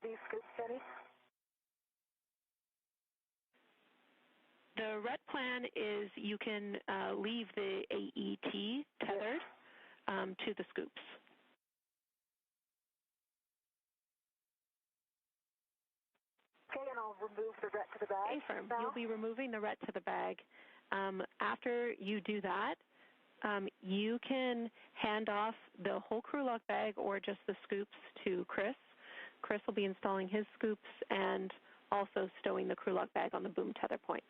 These scoops, Jenny? The RET plan is you can leave the AET tethered to the scoops. Okay, and I'll remove the RET to the bag. A-firm. You'll be removing the RET to the bag. After you do that, you can hand off the whole crew lock bag or just the scoops to Chris. Chris will be installing his scoops and also stowing the crew lock bag on the boom tether point.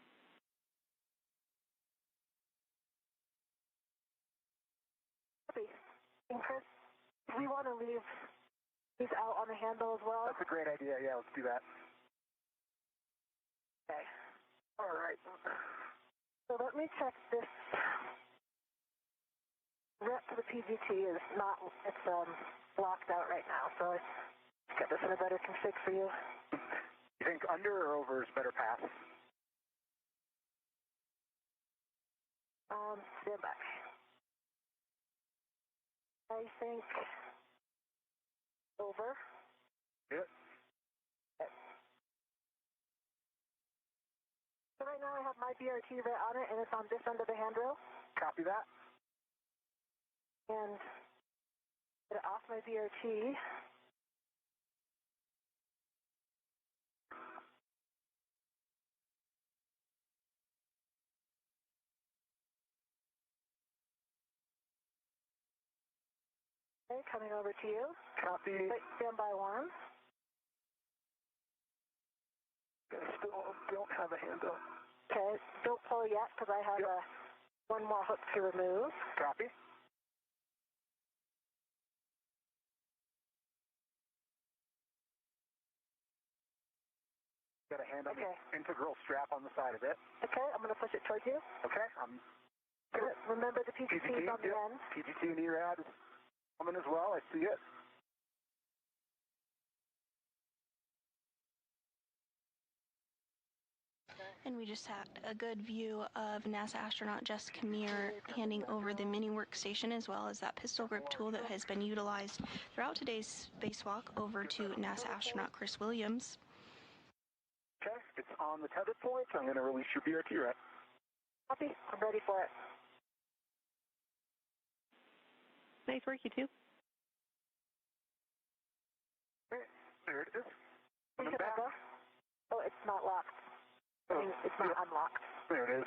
And Chris, we want to leave these out on the handle as well. That's a great idea. Yeah, let's do that. Okay. All right. So let me check this. Rep to the PGT is not, it's blocked out right now, so let's get this in a better config for you. You think under or over is better path? Stand back. I think over. Good. Okay. So right now I have my BRT right on it, and it's on this end of the handrail. Copy that. And get it off my BRT. Okay, coming over to you. Copy. Wait, stand by one. I still don't have a hand up. Okay, don't pull yet because I have one more hook to remove. Copy. Got a hand on the integral strap on the side of it. Okay, I'm going to push it towards you. Okay, Remember the PGT is on the end. PGT and ERAD is coming as well. I see it. And we just had a good view of NASA astronaut Jessica Meir handing over the mini workstation as well as that pistol grip tool that has been utilized throughout today's spacewalk over to NASA astronaut Chris Williams. Okay, it's on the tether point. I'm going to release your BRT rack. Copy. I'm ready for it. Nice work, you two. Okay, there it is. Coming back. Oh, it's not locked. I mean, it's not unlocked. There it is.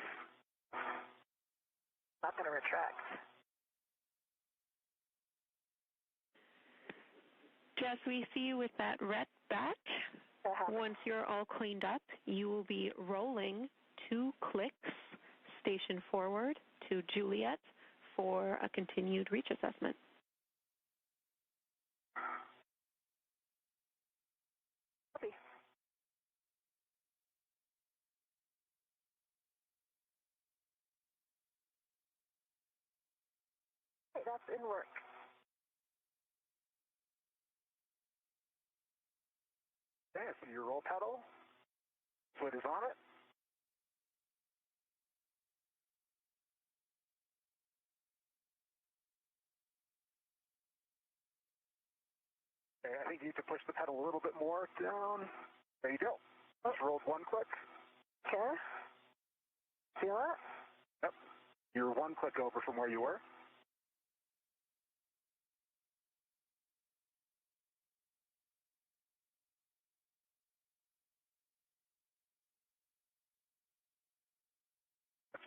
Not going to retract. Jess, we see you with that red batch. Once you're all cleaned up, you will be rolling 2 clicks station forward to Juliet for a continued reach assessment. Copy. Okay, that's in work. Okay, I see your roll pedal. Foot is on it. Okay, I think you need to push the pedal a little bit more down. There you go. Just rolled 1 click. Okay. Feel it? Yep. You're 1 click over from where you were.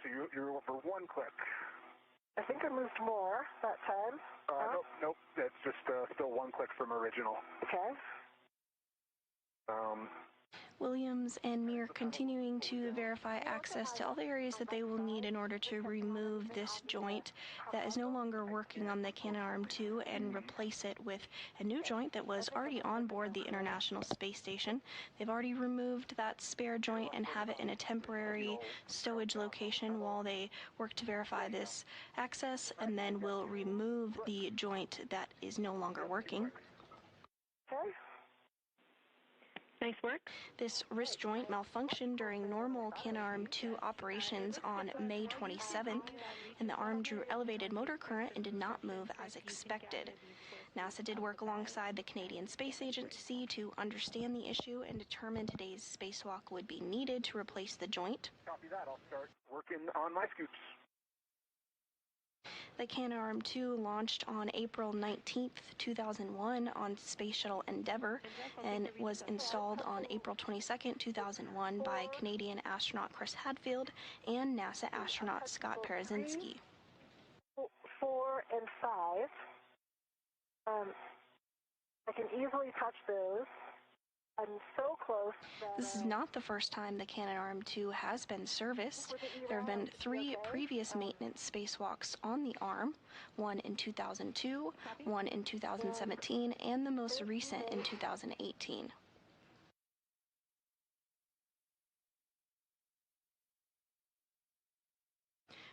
So you're over 1 click. I think I moved more that time. Nope. That's just still 1 click from original. Okay. Williams and Meir continuing to verify access to all the areas that they will need in order to remove this joint that is no longer working on the Canadarm2 and replace it with a new joint that was already on board the International Space Station. They've already removed that spare joint and have it in a temporary stowage location while they work to verify this access, and then will remove the joint that is no longer working. Okay. Nice work. This wrist joint malfunctioned during normal Canadarm2 operations on May 27th, and the arm drew elevated motor current and did not move as expected. NASA did work alongside the Canadian Space Agency to understand the issue and determine today's spacewalk would be needed to replace the joint. Copy that. I'll start working on my scoops. The Canadarm2 launched on April 19th, 2001 on Space Shuttle Endeavour and was installed on April 22nd, 2001 by Canadian astronaut Chris Hadfield and NASA astronaut Scott Parazynski. 4 and 5. I can easily touch those. I'm so close. This is not the first time the Canadarm2 has been serviced. There have been 3 previous maintenance spacewalks on the arm, one in 2002, one in 2017, and the most recent in 2018.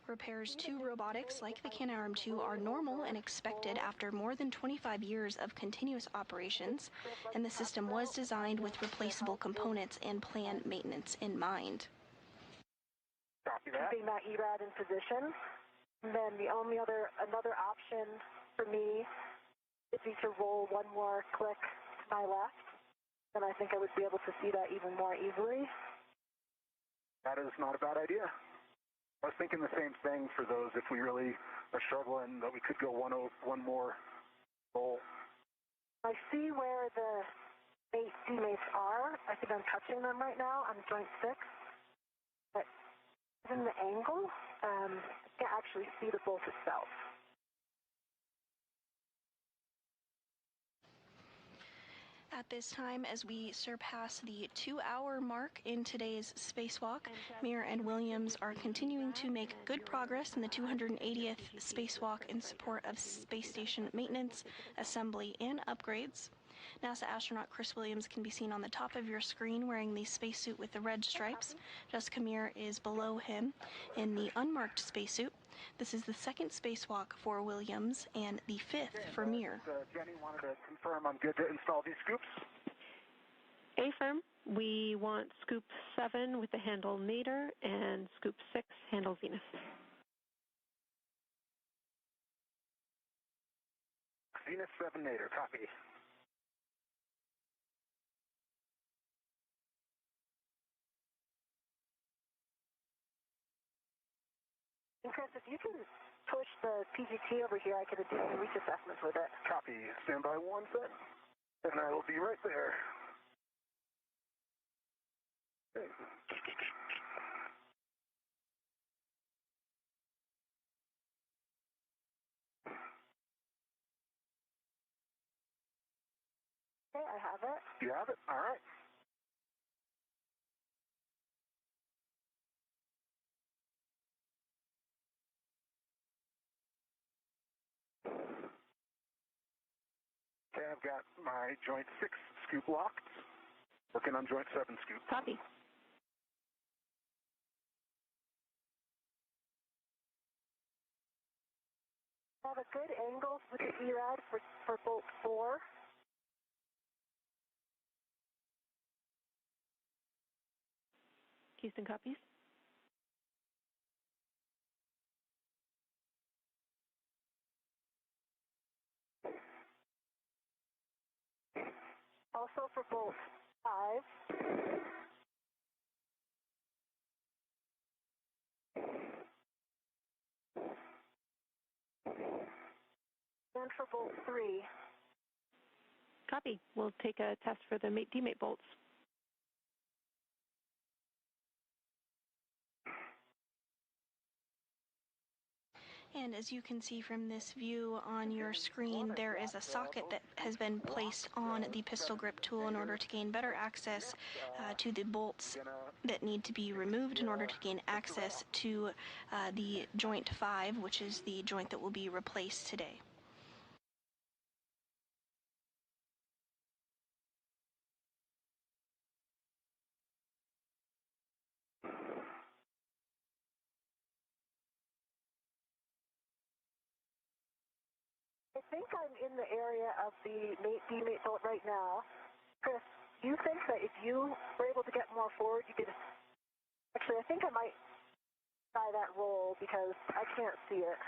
Repairs to robotics like the Canadarm2 are normal and expected after more than 25 years of continuous operations, and the system was designed with replaceable components and planned maintenance in mind. Copy that. Keeping that ERAD in position. And then the only another option for me would be to roll one more click to my left, and I think I would be able to see that even more easily. That is not a bad idea. I was thinking the same thing for those if we really are struggling, that we could go one more roll. I see where the teammates are. I think I'm touching them right now. I'm joint 6. But in the angle, I can't actually see the bolt itself. At this time, as we surpass the 2-hour mark in today's spacewalk, Meir and Williams are continuing to make good progress in the 280th spacewalk in support of space station maintenance, assembly, and upgrades. NASA astronaut Chris Williams can be seen on the top of your screen wearing the spacesuit with the red stripes. Jessica Meir is below him in the unmarked spacesuit. This is the second spacewalk for Williams and the 5th for Meir. Jenny wanted to confirm I'm good to install these scoops. Affirm. We want scoop 7 with the handle Nader and scoop 6 handle Venus. Venus 7 Nader, copy. And Chris, if you can push the PGT over here, I can do some reach assessments with it. Copy. Stand by 1 sec, and I will be right there. Okay. Okay, I have it. You have it? All right. Okay, I've got my joint 6 scoop locked. Working on joint 7 scoop. Copy. I have a good angle with the ERAD for bolt 4. Houston copies. Also for bolt 5. And for bolt 3. Copy. We'll take a test for the mate-demate bolts. And as you can see from this view on your screen, there is a socket that has been placed on the pistol grip tool in order to gain better access to the bolts that need to be removed in order to gain access to the joint 5, which is the joint that will be replaced today. I think I'm in the area of the mate-demate bolt right now. Chris, do you think that if you were able to get more forward, you could... Actually, I think I might try that roll because I can't see it.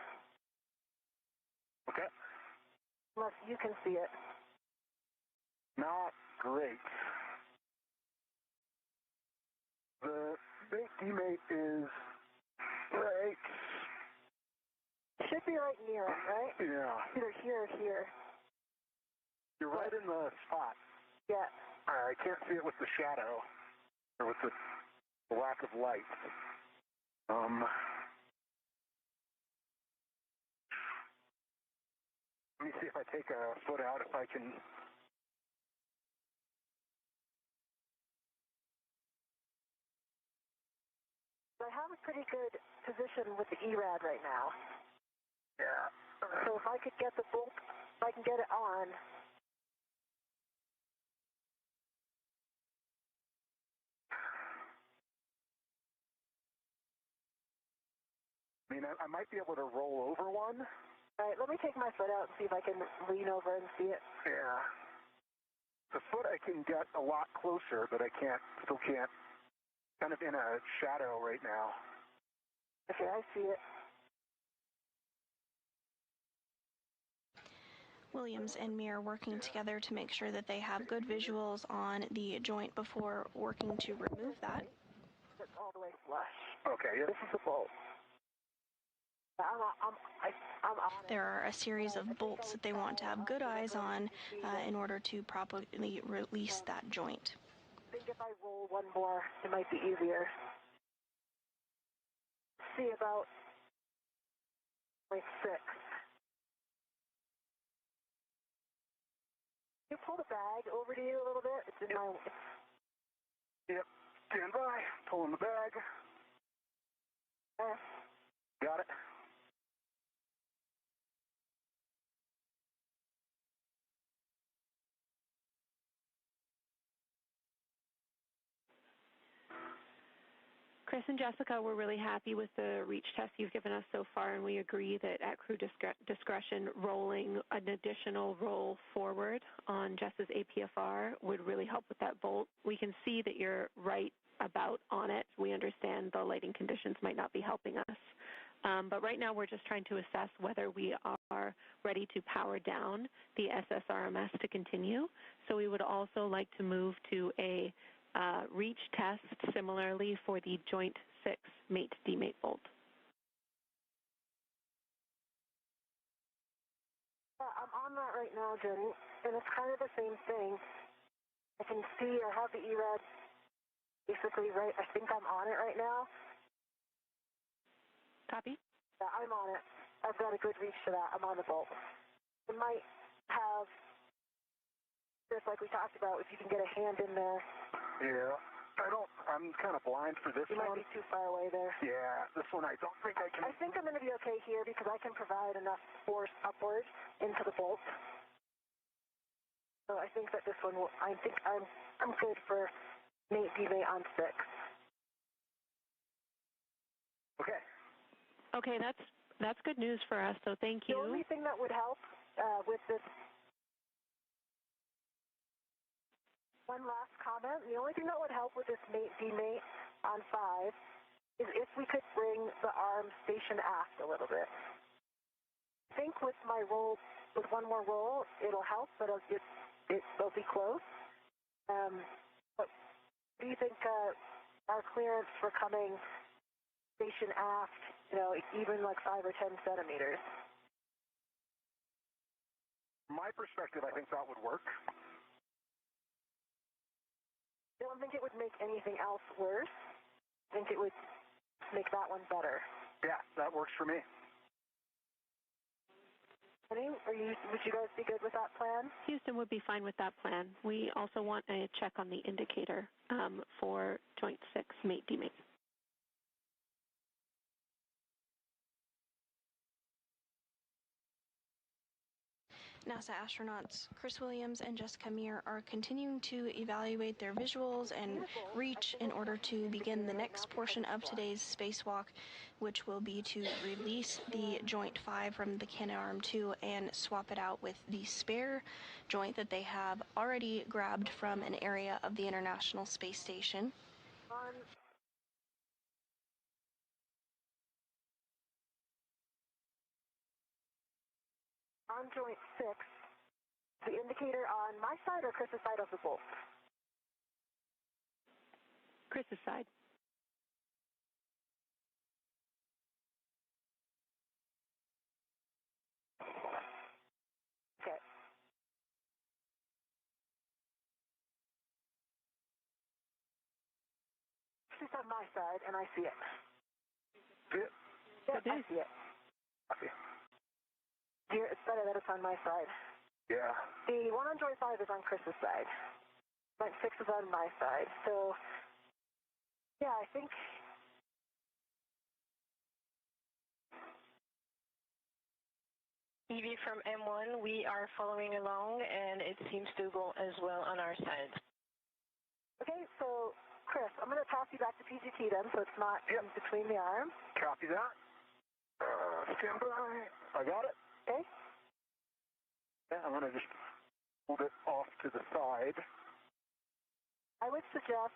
Okay. Unless you can see it. Not great. The mate-demate is right. Should be right near it, right? Yeah. Either here or here. You're right in the spot. Yeah. I can't see it with the shadow, or with the lack of light. Let me see if I take a foot out, if I can... I have a pretty good position with the ERAD right now. Yeah. So if I could get the bolt, if I can get it on. I mean, I might be able to roll over one. All right, let me take my foot out and see if I can lean over and see it. Yeah. The foot I can get a lot closer, but I still can't. Kind of in a shadow right now. Okay, I see it. Williams and Meir working together to make sure that they have good visuals on the joint before working to remove that. It's all the way flush. Okay, yeah. This is the bolt. I'm on it. There are a series of bolts that they want to have good eyes on in order to properly release that joint. I think if I roll one more, it might be easier. See about like 6. Can you pull the bag over to you a little bit? It's in my... Yep. Stand by. Pulling the bag. Got it. Chris and Jessica, we're really happy with the reach test you've given us so far, and we agree that at crew discretion, rolling an additional roll forward on Jess's APFR would really help with that bolt. We can see that you're right about on it. We understand the lighting conditions might not be helping us. But right now we're just trying to assess whether we are ready to power down the SSRMS to continue. So we would also like to move to a reach test similarly for the joint 6 mate-demate bolt. I'm on that right now, Jenny, and it's kind of the same thing. I can see or have the ERAD basically right. I think I'm on it right now. Copy? Yeah, I'm on it. I've got a good reach to that. I'm on the bolt. It might have, just like we talked about, if you can get a hand in there. Yeah. I'm kind of blind for this one. You might be too far away there. Yeah, this one I don't think I can. I think I'm going to be okay here because I can provide enough force upward into the bolt. So I think that this one will, I think I'm good for mate-demate on 6. Okay. Okay, that's good news for us, so thank you. The only thing that would help with this, one last comment, the only thing that would help with this mate-demate on 5 is if we could bring the arm station aft a little bit. I think with my roll, with one more roll, it'll help, but it'll be close. But do you think our clearance for coming station aft, even like 5 or 10 centimeters? From my perspective, I think that would work. I don't think it would make anything else worse. I think it would make that one better. Yeah, that works for me. Would you guys be good with that plan? Houston would be fine with that plan. We also want a check on the indicator for joint 6 mate-demate. NASA astronauts Chris Williams and Jessica Meir are continuing to evaluate their visuals and reach in order to begin the next portion of today's spacewalk, which will be to release the joint 5 from the Canadarm2 and swap it out with the spare joint that they have already grabbed from an area of the International Space Station. On joint 6, the indicator on my side or Chris's side of the bolt? Chris's side. Okay. It's on my side, and I see it. See it? Yeah, I see it. Okay. Dear, it's better that it's on my side. Yeah. The one on joint 5 is on Chris's side. Joint 6 is on my side. So, yeah, I think... Evie from M1, we are following along, and it seems to go as well on our side. Okay, so, Chris, I'm going to toss you back to PGT then, so it's not in between the arms. Copy that. Stand by. I got it. Okay. Yeah, I'm going to just move it off to the side. I would suggest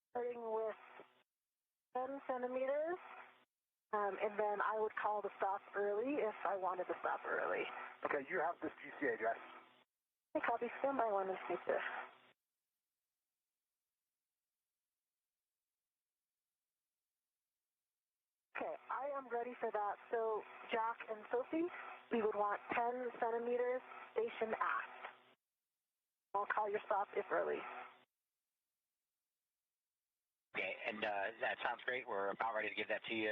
starting with 10 centimeters, and then I would call the stop early if I wanted to stop early. Okay, you have this GCA, Jess. Hey, copy. Stand by 1 and speak this. Okay, I am ready for that. So, Jack and Sophie, we would want 10 centimeters, station aft. I'll call your stop if early. Okay, and that sounds great. We're about ready to give that to you.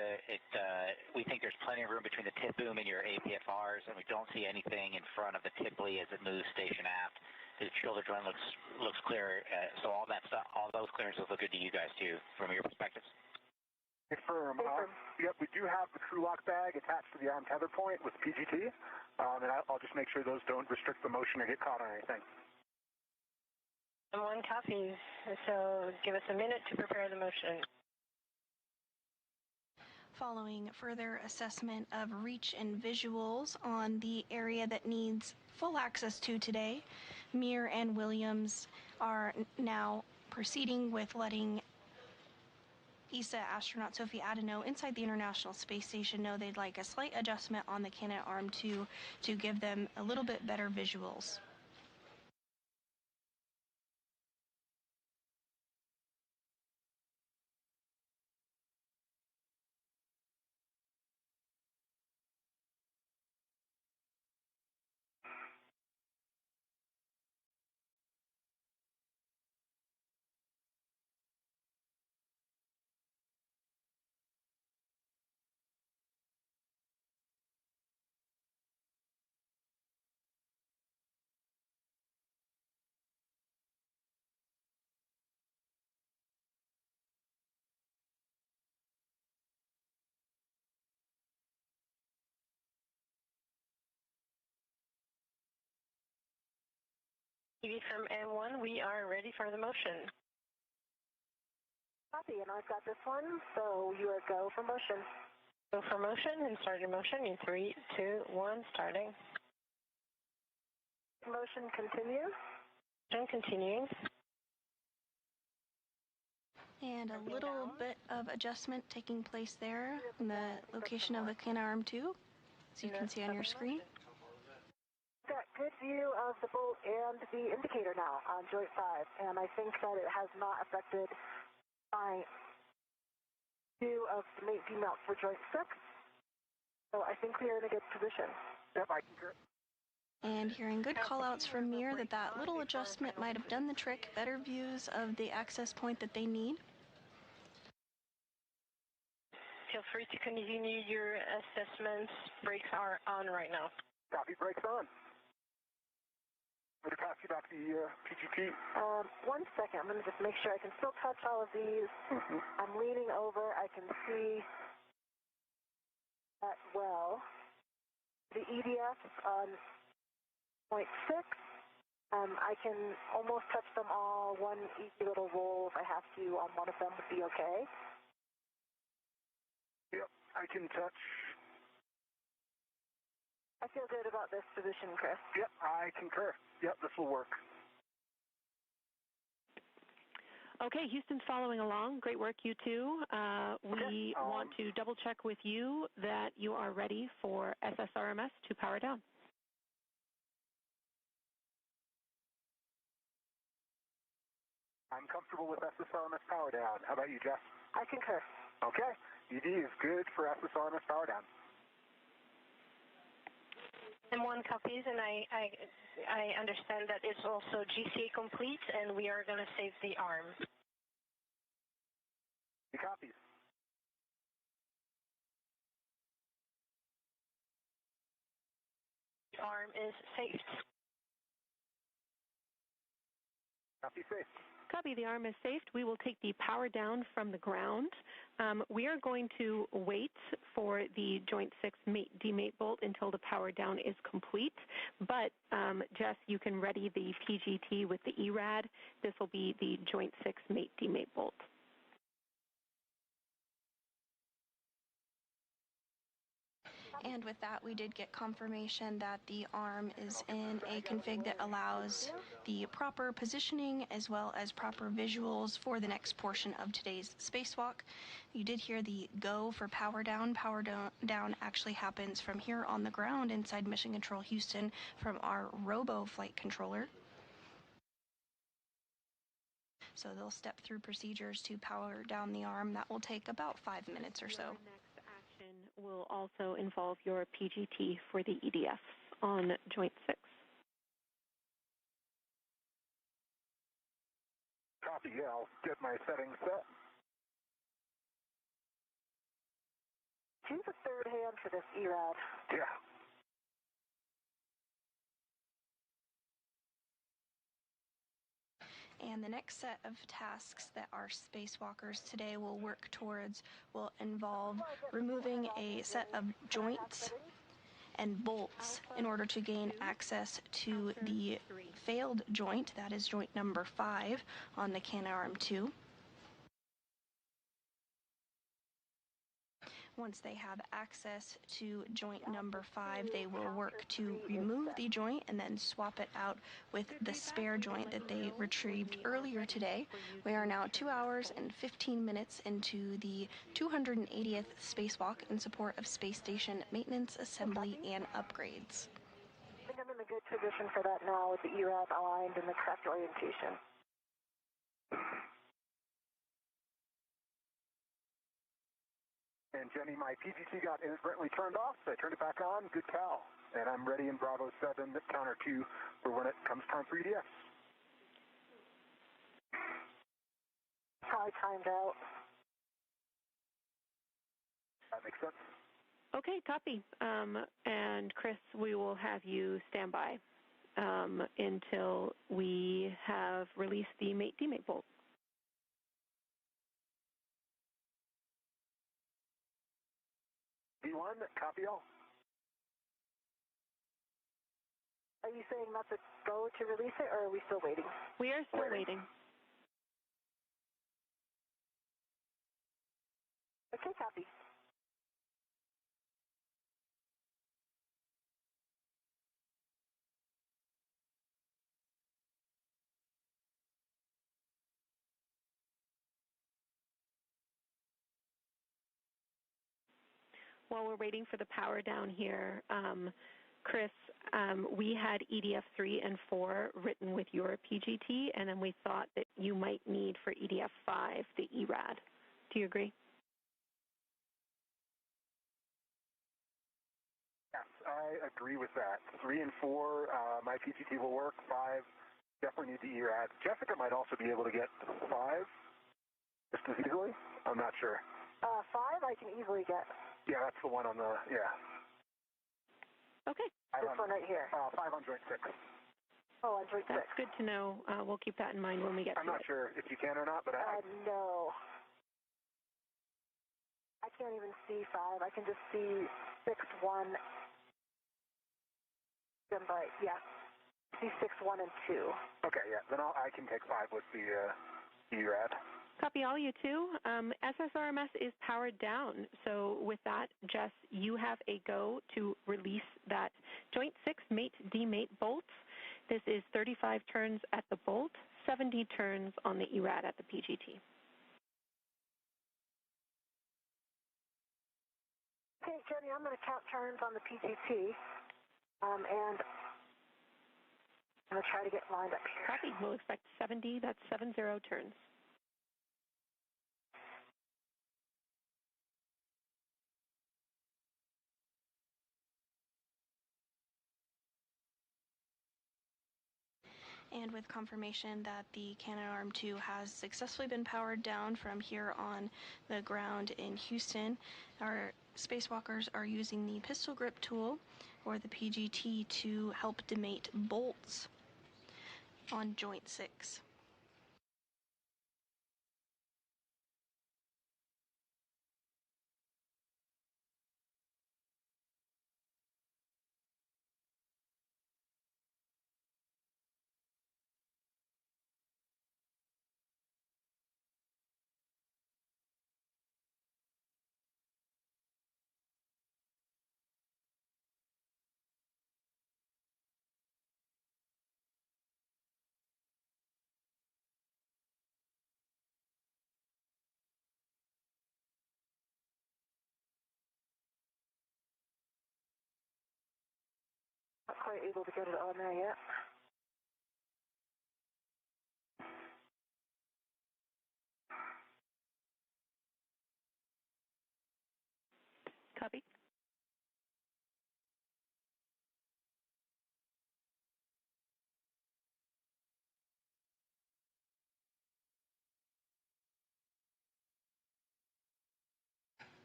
We think there's plenty of room between the tip boom and your APFRs, and we don't see anything in front of the Tipley as it moves station aft. The shoulder joint looks clear, so all that stuff, all those clearances look good to you guys too, from your perspectives. Confirm. Yep, we do have the crew lock bag attached to the arm tether point with PGT, and I'll just make sure those don't restrict the motion or get caught on anything. And 1 copy, so give us a minute to prepare the motion. Following further assessment of reach and visuals on the area that needs full access to today, Meir and Williams are now proceeding with letting ESA astronaut Sophie Adeno inside the International Space Station know they'd like a slight adjustment on the Canadarm to give them a little bit better visuals. TV from M1, we are ready for the motion. Copy, and I've got this one, so you are go for motion. Go for motion and start your motion in 3, 2, 1, starting. Motion continue. And continuing. And a little bit of adjustment taking place there in the location of the Canadarm 2, as you can see on your screen. Got good view of the boat and the indicator now on joint 5, and I think that it has not affected my view of the mate demount for joint 6. So I think we are in a good position. Yep, I concur. And hearing good call-outs from Meir that little adjustment might have done the trick, better views of the access point that they need. Feel free to continue your assessments. Brakes are on right now. Copy, brakes on. I'm going to pass you back the PGT. 1 second, I'm going to just make sure I can still touch all of these. I'm leaning over, I can see that well. The EDFs on point 6, I can almost touch them all. One easy little roll if I have to on one of them would be okay. Yep, I can touch. I feel good about this position, Chris. Yep, I concur. Yep, this will work. Okay, Houston's following along. Great work, you two. We want to double check with you that you are ready for SSRMS to power down. I'm comfortable with SSRMS power down. How about you, Jess? I concur. Okay, ED is good for SSRMS power down. M1 copies, and I understand that it's also GCA complete, and we are going to save the arm. He copies. The arm is saved. Copy safe. Copy, the arm is saved. We will take the power down from the ground. We are going to wait for the joint 6 demate bolt until the power down is complete. But, Jess, you can ready the PGT with the ERAD. This will be the joint 6 demate bolt. And with that, we did get confirmation that the arm is in a config that allows the proper positioning as well as proper visuals for the next portion of today's spacewalk. You did hear the go for power down. Power down actually happens from here on the ground inside Mission Control Houston from our robo flight controller. So they'll step through procedures to power down the arm. That will take about 5 minutes or so. Your next action will also involve your PGT for the EDF on Joint 6. Copy, yeah, I'll get my settings set. Choose a third hand for this ERAD. Yeah. And the next set of tasks that our spacewalkers today will work towards will involve removing a set of joints and bolts in order to gain access to the failed joint, that is joint number 5 on the Canadarm2. Once they have access to joint number 5, they will work to remove the joint and then swap it out with the spare joint that they retrieved earlier today. We are now 2 hours and 15 minutes into the 280th spacewalk in support of space station maintenance, assembly, and upgrades. I think I'm in a good position for that now with the ERAD aligned in the correct orientation. And Jenny, my PGT got inadvertently turned off, so I turned it back on. Good cow. And I'm ready in Bravo 7, counter 2, for when it comes time for EDF. Probably timed out. That makes sense. Okay, copy. And Chris, we will have you stand by until we have released the mate-demate bolt. V1, copy all. Are you saying that's a go to release it, or are we still waiting? We are still waiting. Okay, copy. While we're waiting for the power down here, Chris, we had EDF 3 and 4 written with your PGT, and then we thought that you might need for EDF 5 the ERAD. Do you agree? Yes, I agree with that. 3 and 4, my PGT will work. 5, definitely need the ERAD. Jessica might also be able to get 5 just as easily. I'm not sure. 5 I can easily get. Yeah, that's the one on the, yeah. Okay. This one right here. 5 on joint 6. Oh, on joint 6. That's good to know. We'll keep that in mind when we get to it. I'm not sure if you can or not, but No. I can't even see 5. I can just see 6, 1. But, yeah. See 6, 1, and 2. Okay, yeah. Then I can take 5 with the ERAD. Copy all, you two. SSRMS is powered down. So with that, Jess, you have a go to release that Joint 6 mate-demate bolt. This is 35 turns at the bolt, 70 turns on the ERAD at the PGT. Okay, Jenny, I'm going to count turns on the PGT, and I'm going to try to get lined up here. Copy. We'll expect 70. That's 70 turns. And with confirmation that the Canadarm2 has successfully been powered down from here on the ground in Houston, our spacewalkers are using the pistol grip tool, or the PGT, to help demate bolts on Joint 6. quite able to get it on there yet. Copy.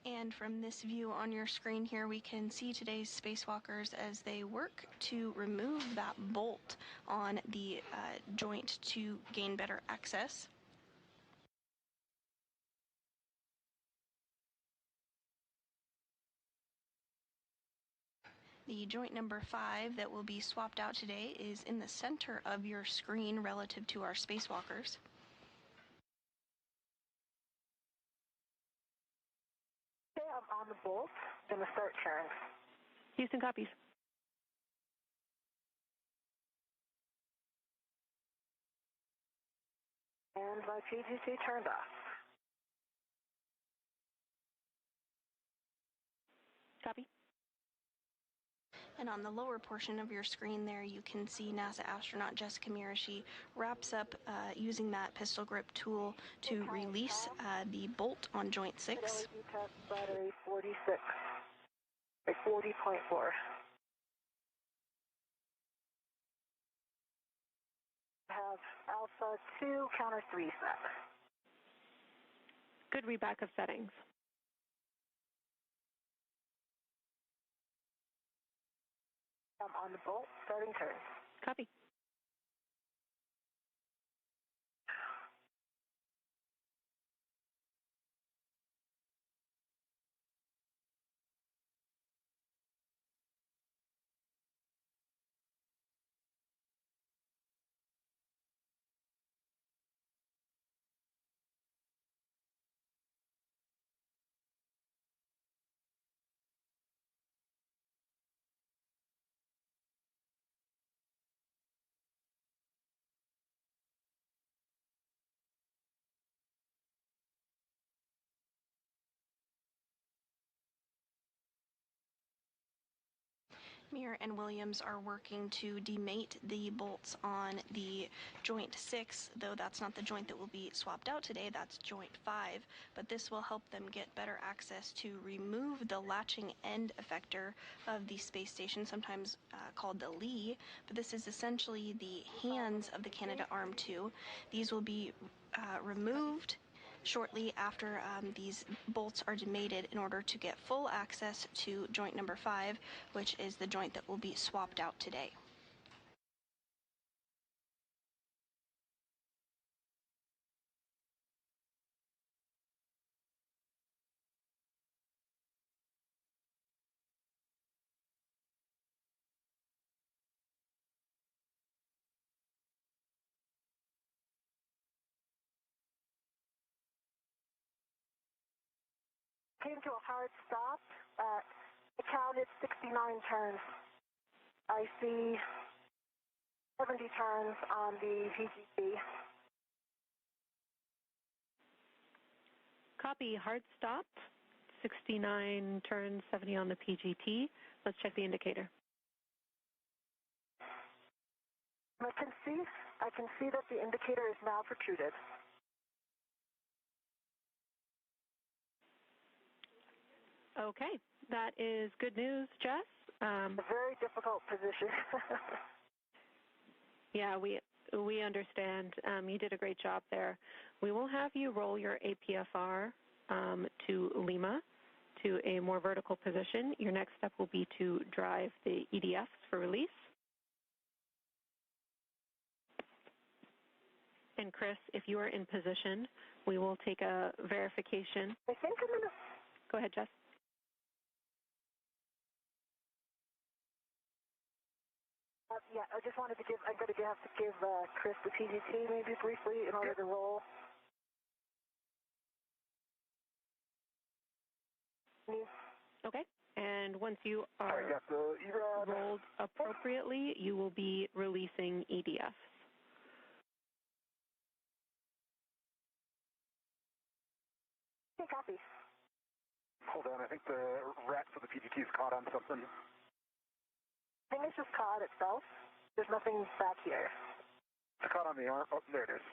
And from this view on your screen here, we can see today's spacewalkers as they work to remove that bolt on the joint to gain better access. The joint number 5 that will be swapped out today is in the center of your screen relative to our spacewalkers. Okay, I'm on the bolt. Going to start turn. Houston copies. And my PGT turned off. Copy. And on the lower portion of your screen there, you can see NASA astronaut Jessica Meir. She wraps up using that pistol grip tool to release the bolt on joint 6. LED test battery 46. 40.4. Have alpha 2, counter 3 set. Good readback of settings. I'm on the bolt, starting turn. Copy. Meir and Williams are working to demate the bolts on the joint 6, though that's not the joint that will be swapped out today, that's joint 5, but this will help them get better access to remove the latching end effector of the space station, sometimes called the lee, but this is essentially the hands of the Canadarm2. These will be removed shortly after these bolts are demated in order to get full access to joint number 5, which is the joint that will be swapped out today. Came to a hard stop. I counted 69 turns. I see 70 turns on the PGT. Copy. Hard stop. 69 turns, 70 on the PGT. Let's check the indicator. I can see that the indicator is now protruded. Okay, that is good news, Jess. A very difficult position. Yeah, we understand. You did a great job there. We will have you roll your APFR to Lima to a more vertical position. Your next step will be to drive the EDFs for release. And Chris, if you are in position, we will take a verification. I think I'm going to... Go ahead, Jess. Yeah, I just wanted to give, I'm going to have to give Chris the PGT maybe briefly in order to roll. Okay, and once you are rolled appropriately, you will be releasing EDFs. Okay, copy. Hold on, I think the rat for the PGT is caught on something. I think it's just caught itself. There's nothing back here. It's caught on the arm. Oh, there it is.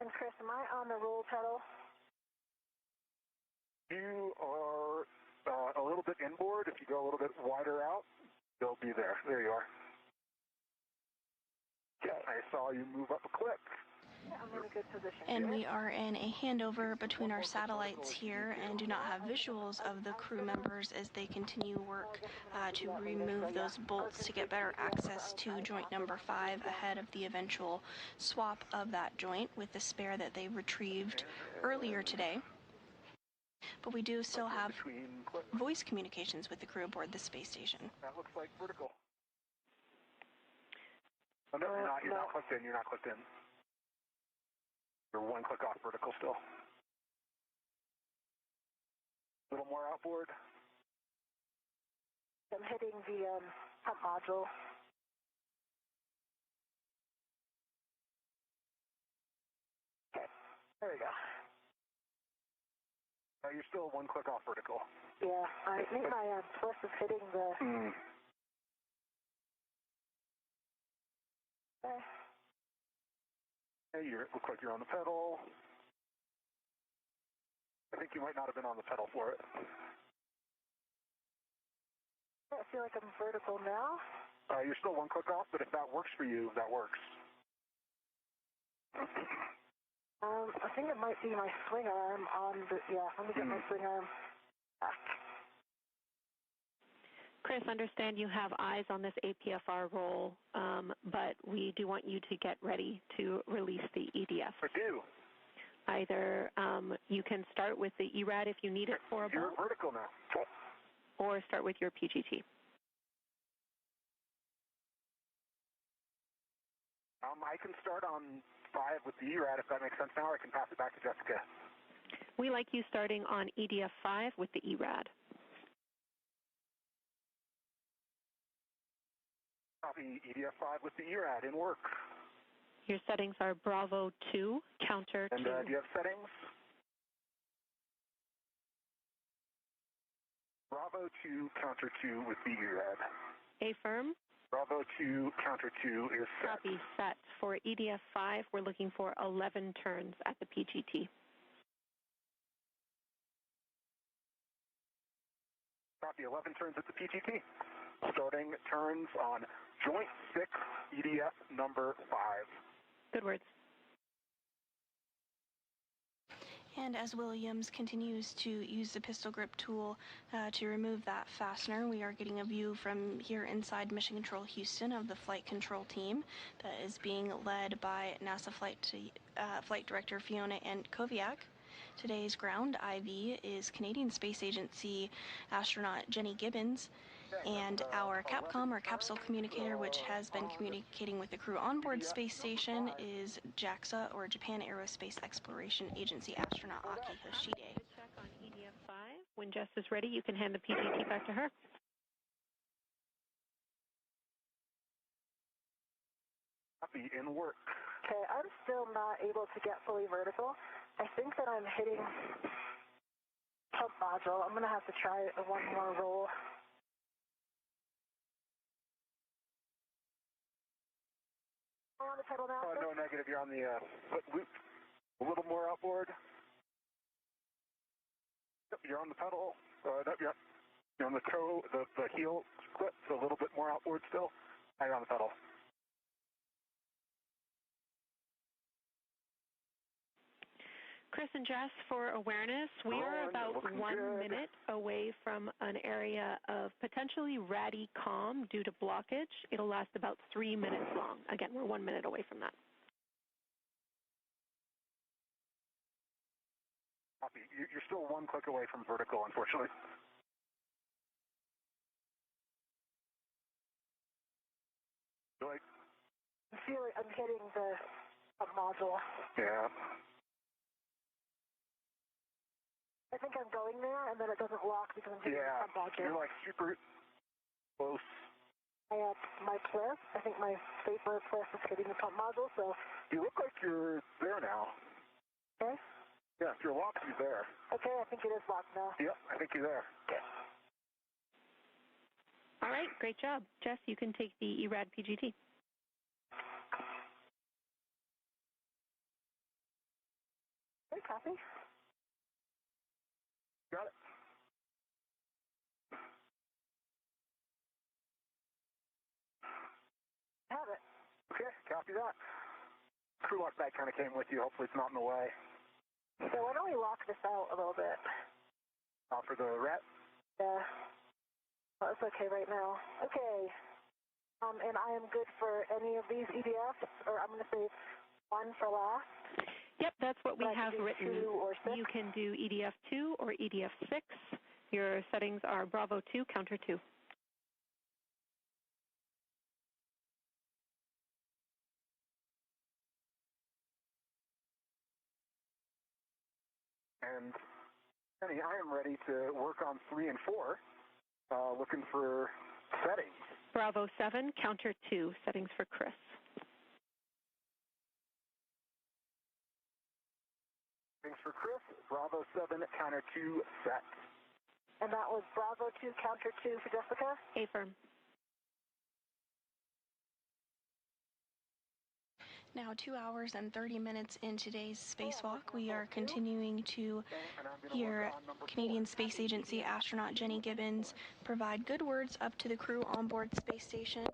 And Chris, am I on the roll pedal? You are a little bit inboard. If you go a little bit wider out, you'll be there. There you are. Yeah, I saw you move up a cliff. Yeah, I'm in a good position. And we are in a handover between our satellites here and do not have visuals of the crew members as they continue work to remove those bolts to get better access to joint number 5 ahead of the eventual swap of that joint with the spare that they retrieved earlier today. But we do still have voice communications with the crew aboard the space station. That looks like vertical. Oh, no, you're not clicked in. You're not clicked in. You're one click off vertical still. A little more outboard. I'm hitting the pump module. Okay, there we go. You're still one click off vertical. Yeah, I think my plus is hitting the... Okay. Hey, looks like you're on the pedal. I think you might not have been on the pedal for it. I feel like I'm vertical now. You're still one click off, but if that works for you, that works. I think it might be my swing arm on the... Yeah, let me get my swing arm back. Chris, understand you have eyes on this APFR roll, but we do want you to get ready to release the EDF. I do. Either you can start with the ERAD if you need it for a ball. You're vertical now. Or start with your PGT. I can start on 5 with the ERAD if that makes sense now, or I can pass it back to Jessica. We like you starting on EDF 5 with the ERAD. Copy EDF 5 with the ERAD in work. Your settings are Bravo 2, counter 2. And do you have settings? Bravo 2, counter 2 with the ERAD. Affirm. Bravo 2, counter 2 is set. Copy, set. For EDF 5, we're looking for 11 turns at the PGT. Copy, 11 turns at the PGT. Starting turns on Joint 6, EDF number 5. Good words. And as Williams continues to use the pistol grip tool to remove that fastener, we are getting a view from here inside Mission Control Houston of the flight control team that is being led by NASA Flight Director Fiona Koviak. Today's ground IV is Canadian Space Agency astronaut Jenny Gibbons, and our Capcom, or capsule communicator, which has been communicating with the crew onboard space station, is JAXA, or Japan Aerospace Exploration Agency astronaut Aki Hoshide. Check on EDF 5. When Jess is ready, you can hand the PGT back to her. Copy, in work. Okay, I'm still not able to get fully vertical. I think that I'm hitting pump module. I'm going to have to try one more roll. On the pedal now? No, negative. You're on the foot loop. A little more outboard. Yep, you're on the pedal. Yep. You're on the toe, the heel clip, so a little bit more outboard still. Now you're on the pedal. Chris and Jess, for awareness, we are about 1 minute away from an area of potentially ratty calm due to blockage. It'll last about 3 minutes long. Again, we're 1 minute away from that. Copy. You're still one click away from vertical, unfortunately. I feel like I'm hitting the module. Yeah. I think I'm going there, and then it doesn't lock because I'm hitting the module. You're like super close. my pliss. I think my vapor pliss is hitting the pump module, so... You look like you're there now. Okay. Yeah, if you're locked, you're there. Okay, I think it is locked now. Yep, I think you're there. Okay. All right, great job. Jess, you can take the ERAD PGT. Okay, copy. Got it. Have it. Okay, copy that. Crew lock bag kind of came with you. Hopefully it's not in the way. So why don't we lock this out a little bit? For the rat? Yeah. Well, it's okay right now. Okay. And I am good for any of these EDFs, or I'm going to say one for last. Yep, that's what we But I have can do written. 2 or 6. You can do EDF2 or EDF6. Your settings are Bravo 2, Counter 2. And Jenny, I am ready to work on 3 and 4, looking for settings. Bravo 7, Counter 2, settings for Chris. Settings for Chris, Bravo 7, Counter 2, set. And that was Bravo 2, Counter 2 for Jessica? Affirm. Now 2 hours and 30 minutes in today's spacewalk, we are continuing to hear Canadian Space Agency astronaut Jenny Gibbons provide good words up to the crew on board space station.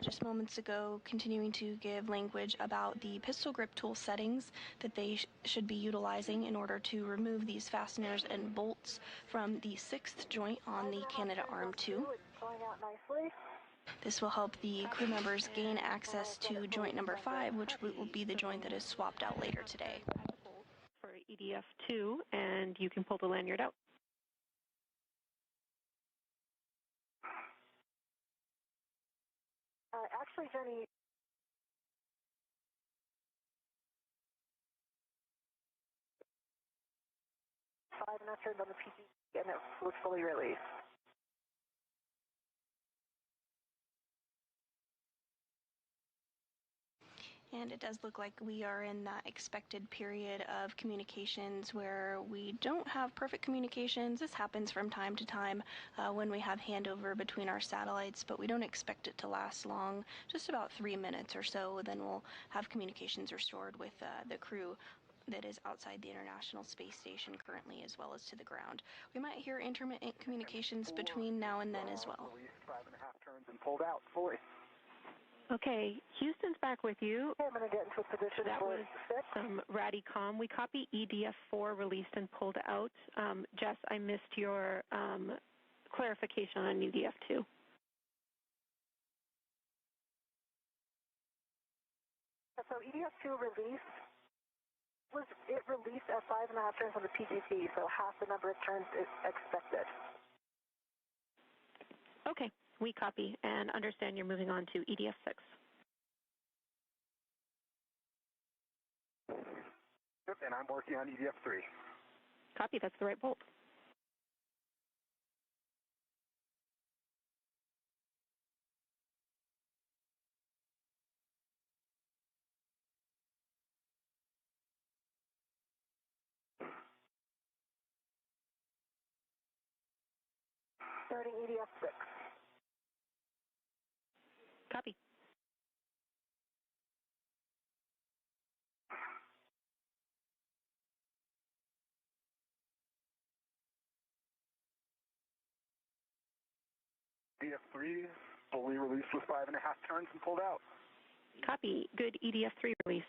Just moments ago, continuing to give language about the pistol grip tool settings that they should be utilizing in order to remove these fasteners and bolts from the 6th joint on the Canadarm 2. Going out nicely. This will help the crew members gain access to joint number 5, which will be the joint that is swapped out later today. For EDF2, and you can pull the lanyard out. Actually, Jenny, five and I turned on the PG and it was fully released. And it does look like we are in that expected period of communications where we don't have perfect communications. This happens from time to time when we have handover between our satellites, but we don't expect it to last long, just about 3 minutes or so. Then we'll have communications restored with the crew that is outside the International Space Station currently, as well as to the ground. We might hear intermittent communications between now and then as well. Released 5.5 turns and pulled out fully. Okay, Houston's back with you. Okay, I'm going to get into a position That for was 6. Radicom. We copy EDF4 released and pulled out. Jess, I missed your clarification on EDF2. So EDF2 released, it released at 5.5 turns on the PGT, so half the number of turns is expected. Okay, we copy and understand you're moving on to EDF6. Yep, and I'm working on EDF3. Copy, that's the right bolt. Starting EDF6. Copy. EDF3 fully released with 5.5 turns and pulled out. Copy. Good EDF3 release.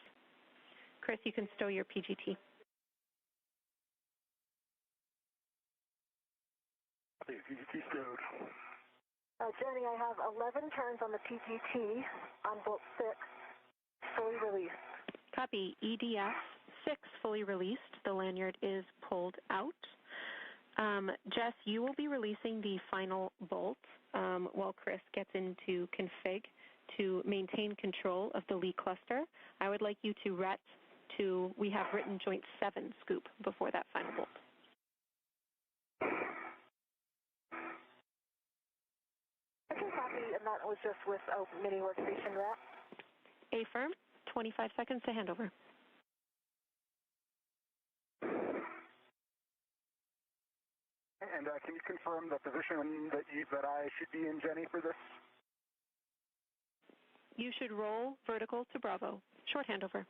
Chris, you can stow your PGT. Copy, PGT stowed. Jenny, I have 11 turns on the PGT on bolt 6, fully released. Copy. EDF6 fully released. The lanyard is pulled out. Jess, you will be releasing the final bolt while Chris gets into config to maintain control of the lead cluster. I would like you to ret to, we have written joint 7 scoop before that final bolt. I can copy, and that was just with a mini workstation wrap. Affirm. 25 seconds to handover. And can you confirm the position that I should be in, Jenny, for this? You should roll vertical to Bravo. Short handover.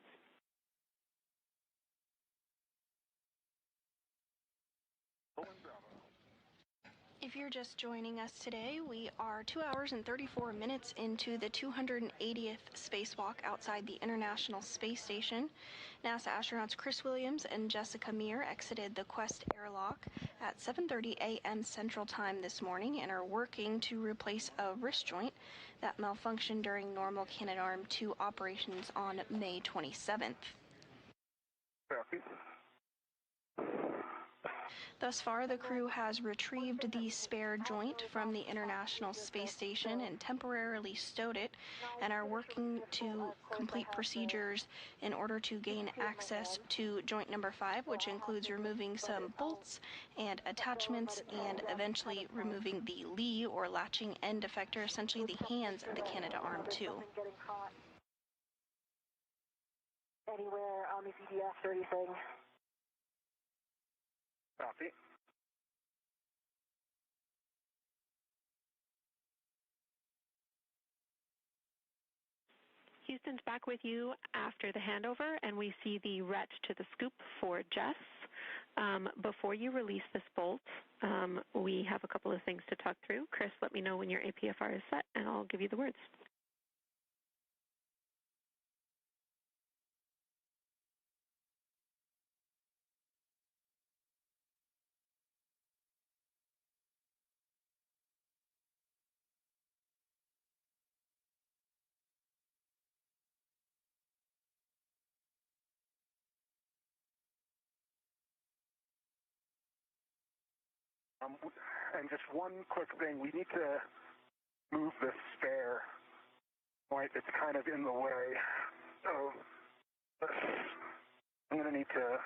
If you're just joining us today, we are 2 hours and 34 minutes into the 280th spacewalk outside the International Space Station. NASA astronauts Chris Williams and Jessica Meir exited the Quest airlock at 7:30 a.m. Central Time this morning and are working to replace a wrist joint that malfunctioned during normal Canadarm2 operations on May 27th. Copy. Thus far, the crew has retrieved the spare joint from the International Space Station and temporarily stowed it, and are working to complete procedures in order to gain access to joint number 5, which includes removing some bolts and attachments and eventually removing the lee or latching end effector, essentially the hands of the Canadarm2. Anywhere on the PDF or anything. Copy. Houston's back with you after the handover, and we see the ret to the scoop for Jess. Before you release this bolt, we have a couple of things to talk through. Chris, let me know when your APFR is set, and I'll give you the words. And just one quick thing, we need to move the spare point. It's kind of in the way. So I'm going to need to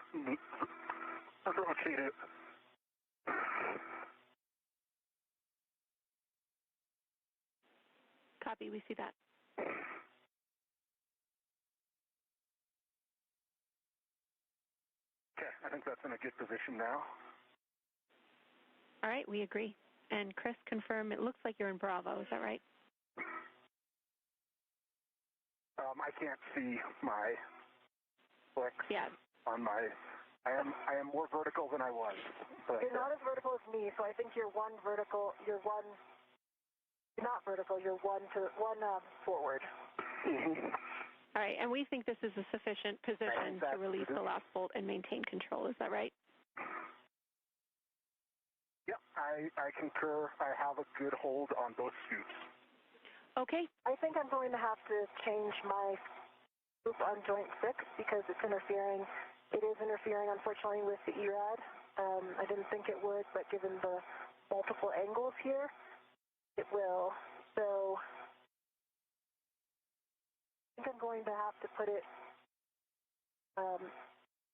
rotate it. Copy, we see that. Okay, I think that's in a good position now. All right, we agree. And Chris, confirm, it looks like you're in Bravo, is that right? I can't see my flicks on my... I am more vertical than I was. You're not as vertical as me, so I think you're one vertical, you're not vertical, you're one forward. Mm-hmm. All right, and we think this is a sufficient position to release the last bolt and maintain control, is that right? Yep, I concur. I have a good hold on both scoops. Okay. I think I'm going to have to change my scoop on joint 6 because it's interfering. It is interfering, unfortunately, with the ERAD. I didn't think it would, but given the multiple angles here, it will. So I think I'm going to have to put it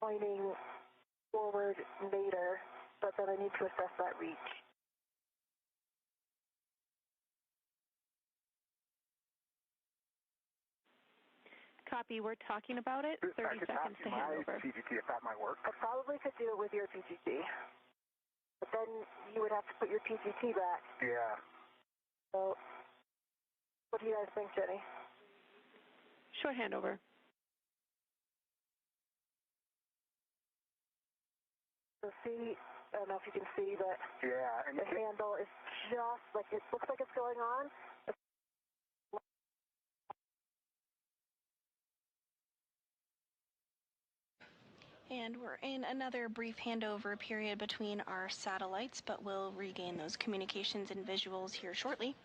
pointing forward later, but then I need to assess that reach. Copy, we're talking about it. 30 seconds to hand over. PGT if that might work. I probably could do it with your PGT, but then you would have to put your PGT back. Yeah. So, what do you guys think, Jenny? Short handover. So see, I don't know if you can see, but and the handle is just like, it looks like it's going on. And we're in another brief handover period between our satellites, but we'll regain those communications and visuals here shortly.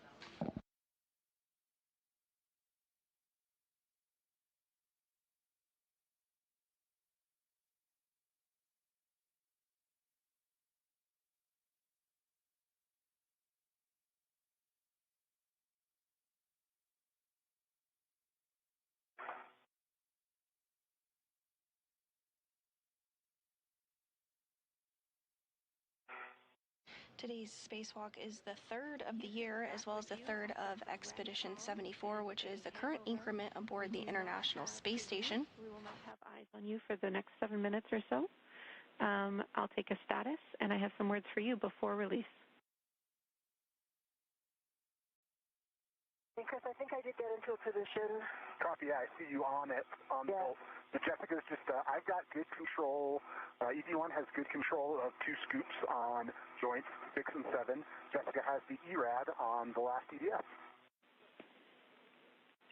Today's spacewalk is the third of the year, as well as the third of Expedition 74, which is the current increment aboard the International Space Station. We will not have eyes on you for the next 7 minutes or so. I'll take a status, and I have some words for you before release. Hey, Chris, I think I did get into a position. Copy, yeah, I see you on it. Yeah. So Jessica's just, I've got good control. EV1 has good control of 2 scoops on joints 6 and 7. Jessica has the ERAD on the last EDF.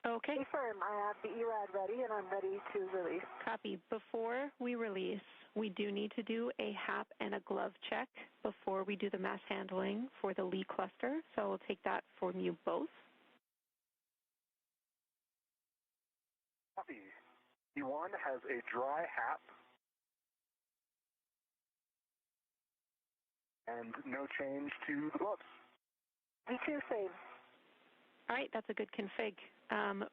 Okay. Confirm, I have the ERAD ready, and I'm ready to release. Copy. Before we release, we do need to do a HAP and a glove check before we do the mass handling for the Lee cluster, so I'll take that from you both. Copy. E1 has a dry HAP and no change to the gloves. V2, same. All right, that's a good config.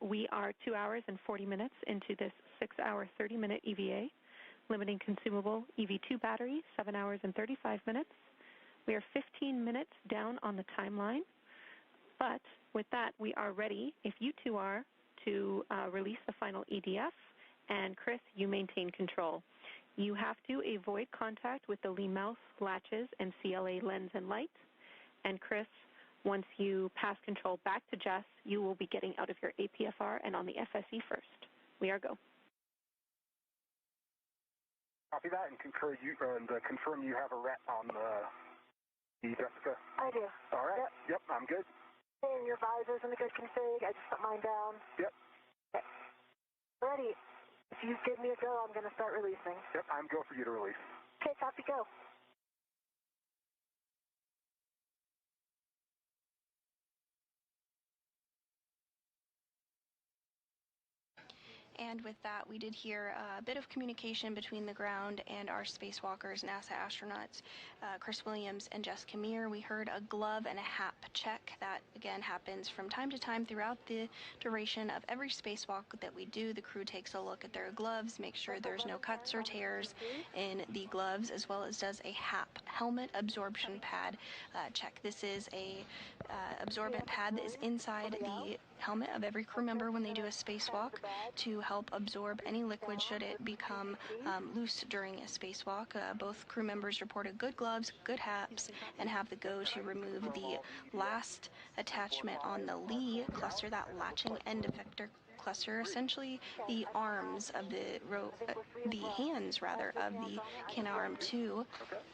We are 2 hours and 40 minutes into this 6-hour, 30-minute EVA, limiting consumable EV2 battery, 7 hours and 35 minutes. We are 15 minutes down on the timeline, but with that, we are ready, if you two are, to release the final EDF, and Chris, you maintain control. You have to avoid contact with the Lee mouth, latches, and CLA lens and light, and Chris, once you pass control back to Jess, you will be getting out of your APFR and on the FSE first. We are go. Copy that and confirm you have a ret on the Jessica. I do. All right. Yep, I'm good. And your visor's in a good config. I just put mine down. Yep. Okay. Ready. If you give me a go, I'm going to start releasing. Yep, I'm go for you to release. Okay, copy, go. And with that, we did hear a bit of communication between the ground and our spacewalkers, NASA astronauts, Chris Williams and Jessica Meir. We heard a glove and a HAP check. That, again, happens from time to time throughout the duration of every spacewalk that we do. The crew takes a look at their gloves, makes sure there's no cuts or tears in the gloves, as well as does a HAP, helmet absorption pad check. This is a absorbent pad that is inside the helmet of every crew member when they do a spacewalk to help absorb any liquid should it become loose during a spacewalk. Both crew members reported good gloves, good HAPs, and have the go to remove the last attachment on the Lee cluster, that latching end effector cluster, essentially the arms of the hands rather of the Canadarm2.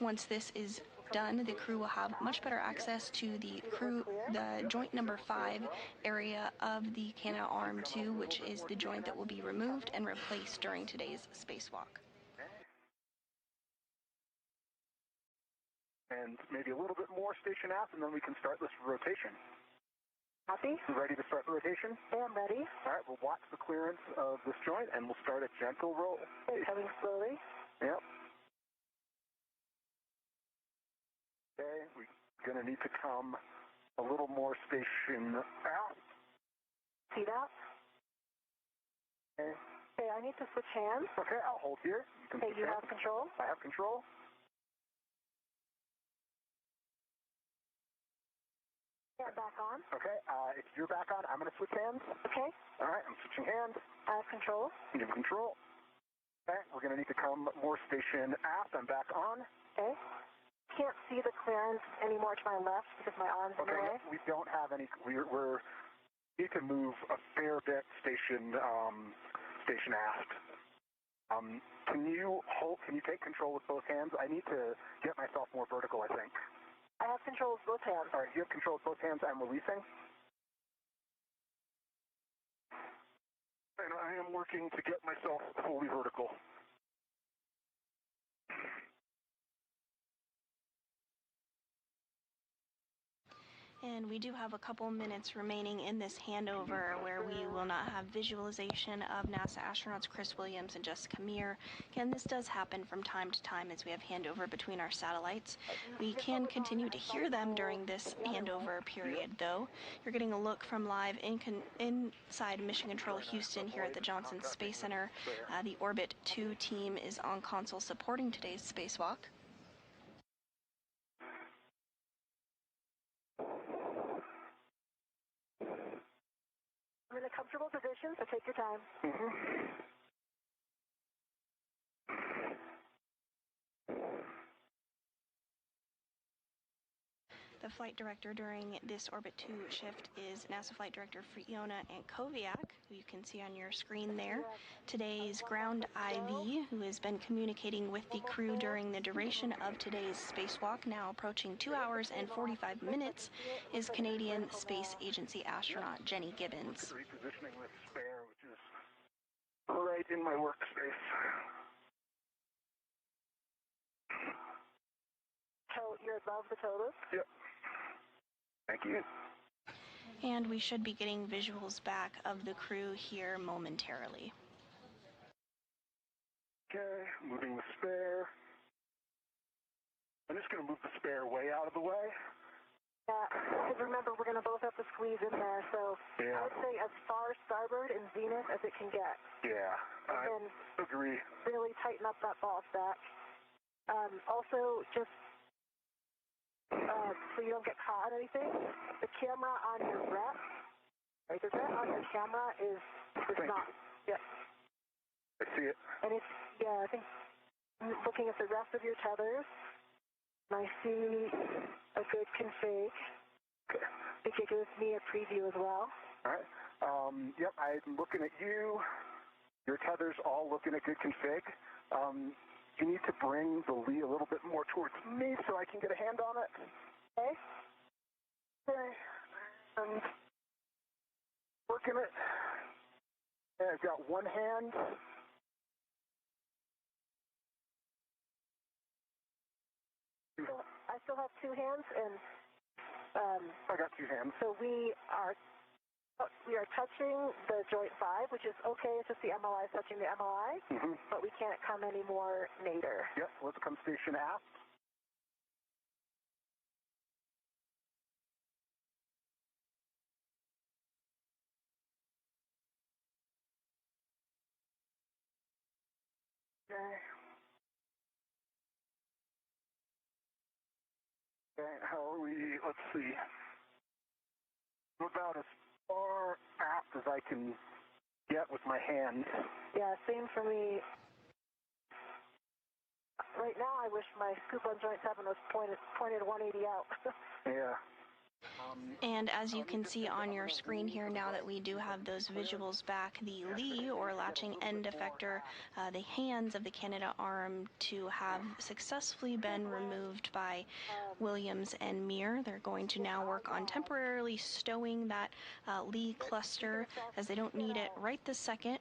Once this is done, the crew will have much better access to the joint number 5 area of the Canadarm2, which is the joint that will be removed and replaced during today's spacewalk. And maybe a little bit more station aft, and then we can start this rotation. Copy. Ready to start the rotation? Yeah, I'm ready. All right, we'll watch the clearance of this joint, and we'll start a gentle roll. Okay, coming slowly. Yep. Okay, we're going to need to come a little more station out. See that? Okay. Okay, I need to switch hands. Okay, I'll hold here. Okay, you have control? I have control. Yeah, back on. Okay, if you're back on, I'm going to switch hands. Okay. All right, I'm switching hands. I have control. You have control. Okay, we're going to need to come more station aft. I'm back on. Okay. Can't see the clearance anymore to my left because my arm's in the way. We don't have any. We need to move a fair bit station aft. Can you take control with both hands? I need to get myself more vertical, I think. I have control with both hands. All right, you have control with both hands. I'm releasing. And I am working to get myself fully vertical. And we do have a couple minutes remaining in this handover where we will not have visualization of NASA astronauts Chris Williams and Jessica Meir. Again, this does happen from time to time as we have handover between our satellites. We can continue to hear them during this handover period, though. You're getting a look from live inside Mission Control Houston here at the Johnson Space Center. The Orbit 2 team is on console supporting today's spacewalk. comfortable position, so take your time. The flight director during this Orbit 2 shift is NASA Flight Director Fiona Ankoviak, who you can see on your screen there. Today's ground IV, who has been communicating with the crew during the duration of today's spacewalk, now approaching 2 hours and 45 minutes, is Canadian Space Agency astronaut Jenny Gibbons. Repositioning this spare, which is right in my workspace. So you're above the total? Yep. Thank you. And we should be getting visuals back of the crew here momentarily. Okay, moving the spare. I'm just going to move the spare way out of the way. Yeah, because remember, we're going to both have to squeeze in there, so yeah. I would say as far starboard and zenith as it can get. Yeah, and I agree. Really tighten up that ball stack. Also, just so you don't get caught on anything, the camera on your rep, right, the rep on your camera is not, yeah. I see it. And it's, yeah, I think I'm looking at the rest of your tethers, and I see a good config. Okay. It gives me a preview as well. All right. Yep, I'm looking at you. Your tethers all looking at good config. You need to bring the Lee a little bit more towards me so I can get a hand on it. Okay. Okay. Working it. And I've got one hand. I still have two hands, and I got two hands. so we are touching the joint 5, which is okay. It's just the MLI is touching the MLI, but we can't come any more nader. Yep, let's come station aft. Okay. Okay, how are we? Let's see. About as far aft as I can get with my hand. Yeah, same for me. Right now, I wish my scoop on joint 7 was pointed 180 out. Yeah. And as you can see on your screen here, now that we do have those visuals back, the Lee, or latching end effector, the hands of the Canadarm2 have successfully been removed by Williams and Meir. They're going to now work on temporarily stowing that Lee cluster, as they don't need it right this second.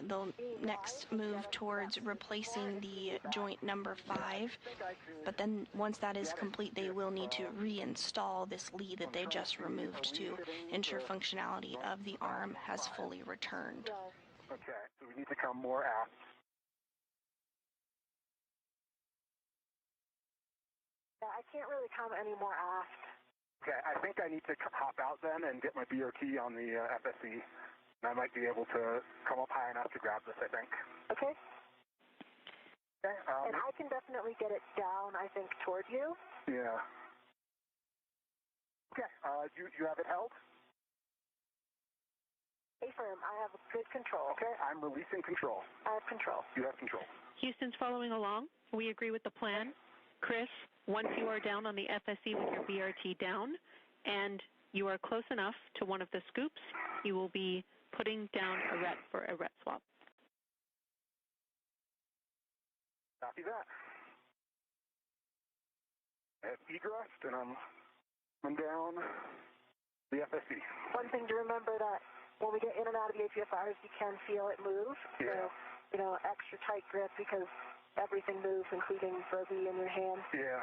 They'll next move towards replacing the joint number 5, but then once that is complete, they will need to reinstall this Lee that they just removed to ensure functionality of the arm has fully returned. Okay, so we need to come more aft. Yeah, I can't really come any more aft. Okay, I think I need to hop out then and get my BRT on the FSE. And I might be able to come up high enough to grab this, I think. Okay. Okay. And I can definitely get it down, I think, toward you. Yeah. Okay, you have it held? Stay firm. I have good control. Okay, I'm releasing control. I have control. You have control. Houston's following along. We agree with the plan. Chris, once you are down on the FSE with your BRT down, and you are close enough to one of the scoops, you will be putting down a ret for a ret swap. Copy that. I have egressed, and I'm down the FSE. One thing to remember that when we get in and out of the APFRs, you can feel it move. Yeah. So, extra tight grip because everything moves, including Fuzzy in your hand. Yeah.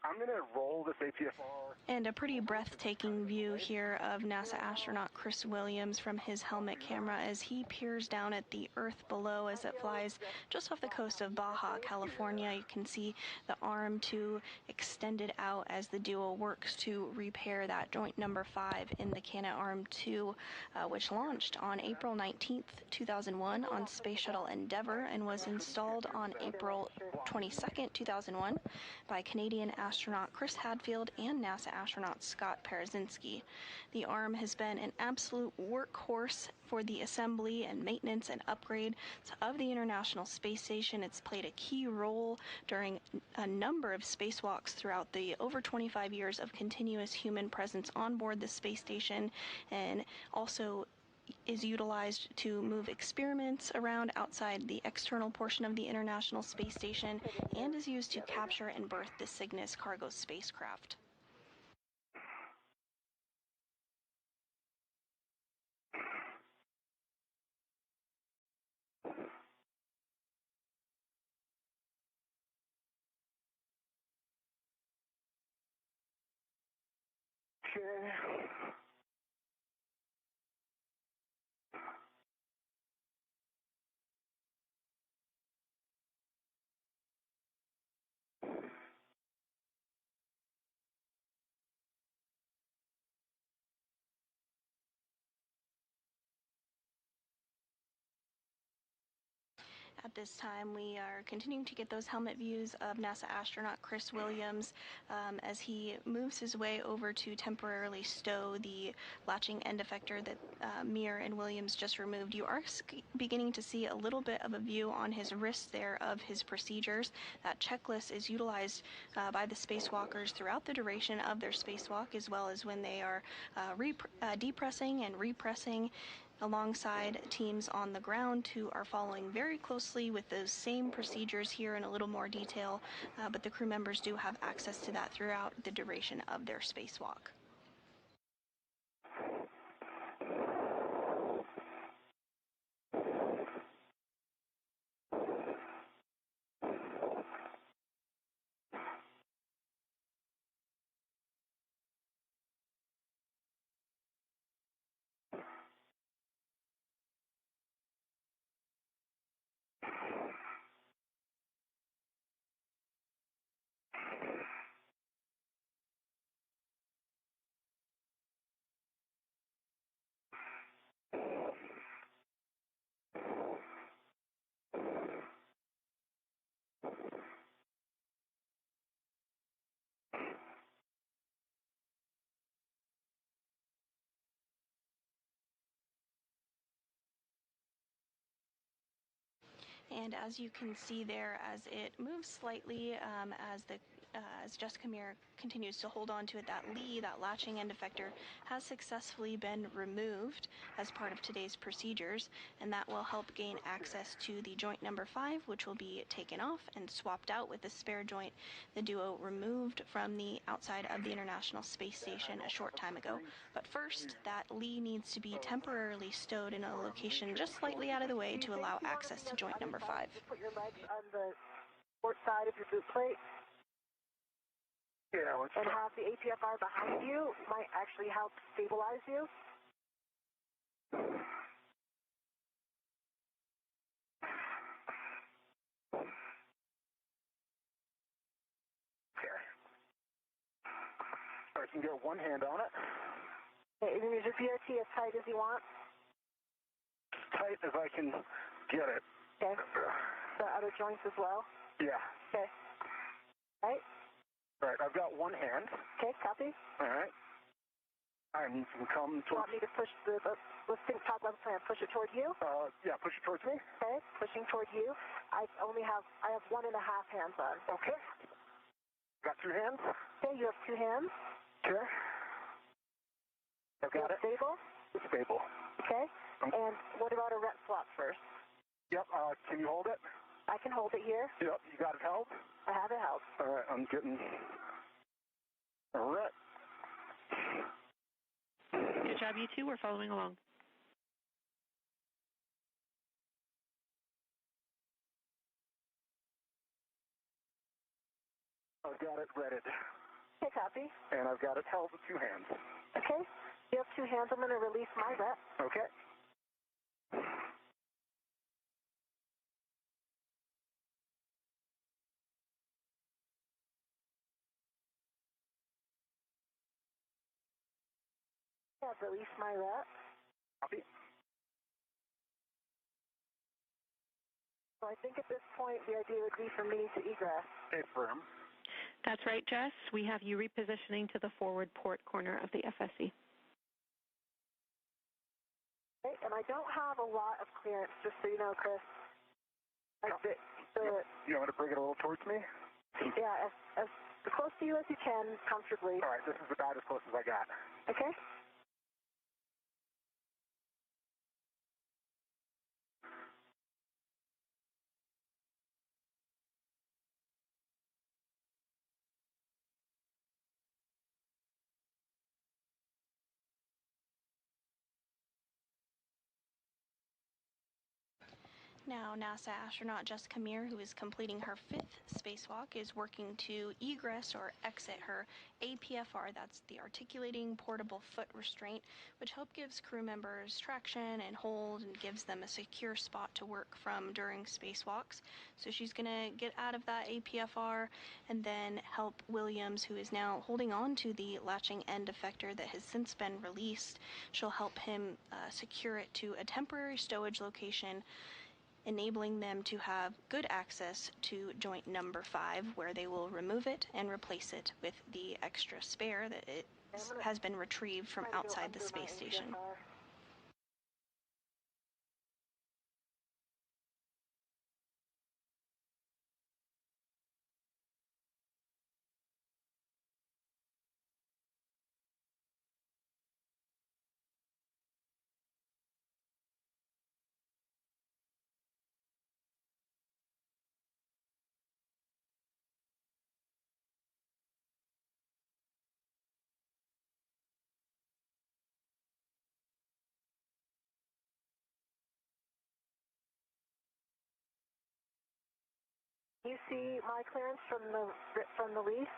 I'm going to roll this APFR. And a pretty breathtaking view here of NASA astronaut Chris Williams from his helmet camera as he peers down at the Earth below as it flies just off the coast of Baja, California. You can see the arm 2 extended out as the duo works to repair that joint number 5 in the Canadarm2, which launched on April 19th, 2001 on Space Shuttle Endeavour and was installed on April April 22nd, 2001 by Canadian astronaut Chris Hadfield and NASA astronaut Scott Parazynski. The arm has been an absolute workhorse for the assembly and maintenance and upgrade of the International Space Station. It's played a key role during a number of spacewalks throughout the over 25 years of continuous human presence on board the space station, and also is utilized to move experiments around outside the external portion of the International Space Station, and is used to capture and berth the Cygnus cargo spacecraft. Okay. At this time, we are continuing to get those helmet views of NASA astronaut Chris Williams as he moves his way over to temporarily stow the latching end effector that Meir and Williams just removed. You are beginning to see a little bit of a view on his wrist there of his procedures. That checklist is utilized by the spacewalkers throughout the duration of their spacewalk, as well as when they are depressing and repressing, alongside teams on the ground who are following very closely with those same procedures here in a little more detail, but the crew members do have access to that throughout the duration of their spacewalk. And as you can see there, as it moves slightly, as Jessica Meir continues to hold on to it, that latching end effector has successfully been removed as part of today's procedures, and that will help gain access to the joint number 5, which will be taken off and swapped out with the spare joint the duo removed from the outside of the International Space Station a short time ago. But first, that Lee needs to be temporarily stowed in a location just slightly out of the way to allow access to joint number 5. Put your legs on the port side of your boot plate. Yeah, and have the APFR behind you might actually help stabilize you. Okay. All right, you can get one hand on it. Okay, and use your BRT as tight as you want. Tight as I can get it. Okay. The other joints as well? Yeah. Okay. Right. All right, I've got one hand. Okay, copy. All right. I need to come towards... You want me to push let's talk about the plan. Push it toward you? Yeah, push it towards me. Okay, pushing toward you. I have 1.5 hands on. Okay. Got 2 hands? Okay, you have 2 hands. Okay. I've got it. Stable? It's stable. Okay. And what about a rep swap first? Yep, can you hold it? I can hold it here. Yep, you got it held? I have it held. All right, I'm getting a rep. Good job, you two. We're following along. I've got it redded. Okay, copy. And I've got it held with 2 hands. Okay. You have 2 hands. I'm going to release my rep. Okay. I've released my rep. Copy. So I think at this point the idea would be for me to egress. Affirm. That's right, Jess. We have you repositioning to the forward port corner of the FSE. Okay, and I don't have a lot of clearance, just so you know, Chris. Like You want me to bring it a little towards me? Yeah, as close to you as you can, comfortably. All right, this is about as close as I got. Okay. Now, NASA astronaut Jessica Meir, who is completing her 5th spacewalk, is working to egress or exit her APFR, that's the Articulating Portable Foot Restraint, which gives crew members traction and hold and gives them a secure spot to work from during spacewalks. So she's going to get out of that APFR and then help Williams, who is now holding on to the latching end effector that has since been released. She'll help him secure it to a temporary stowage location, enabling them to have good access to joint number 5, where they will remove it and replace it with the extra spare that has been retrieved from outside the space station. You see my clearance from the lease?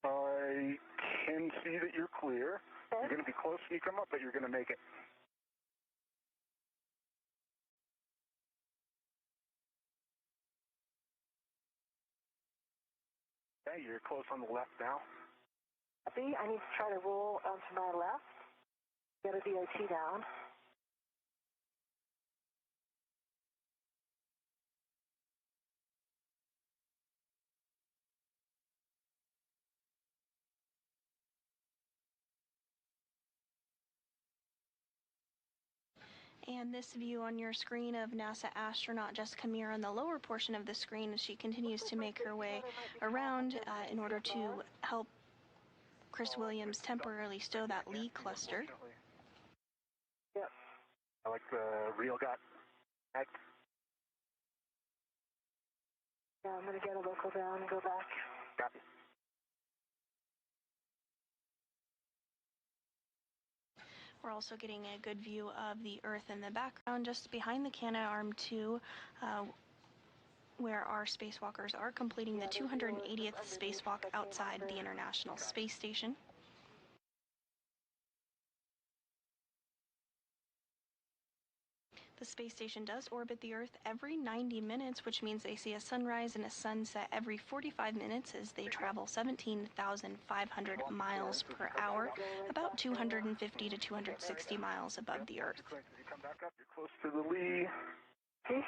I can see that you're clear. Okay. You're going to be close when you come up, but you're going to make it. Okay, you're close on the left now. Copy. I need to try to roll onto my left. Get a DOT down. And this view on your screen of NASA astronaut Jessica Meir on the lower portion of the screen as she continues to make her way around in order to help Chris Williams temporarily stow that Lee cluster. Yep. I like the reel got back. Yeah, I'm going to get a local down and go back. Copy. We're also getting a good view of the Earth in the background just behind the Canadarm2, where our spacewalkers are completing the 280th spacewalk outside the International Space Station. The space station does orbit the Earth every 90 minutes, which means they see a sunrise and a sunset every 45 minutes as they travel 17,500 miles per hour, about 250 to 260 miles above the Earth. You come back up, you're close to the Lee. Okay.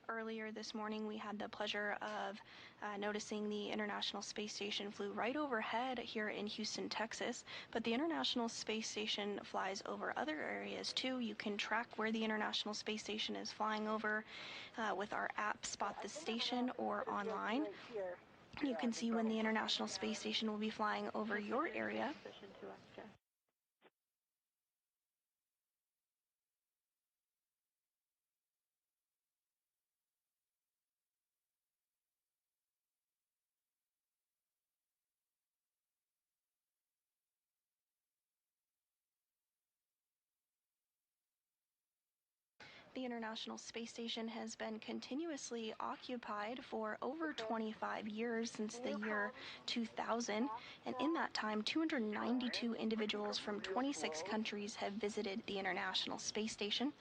Earlier this morning, we had the pleasure of noticing the International Space Station flew right overhead here in Houston, Texas. But the International Space Station flies over other areas too. You can track where the International Space Station is flying over with our app Spot the Station or online. You can see when the International Space Station will be flying over your area. The International Space Station has been continuously occupied for over 25 years, since the year 2000, and in that time 292 individuals from 26 countries have visited the International Space Station.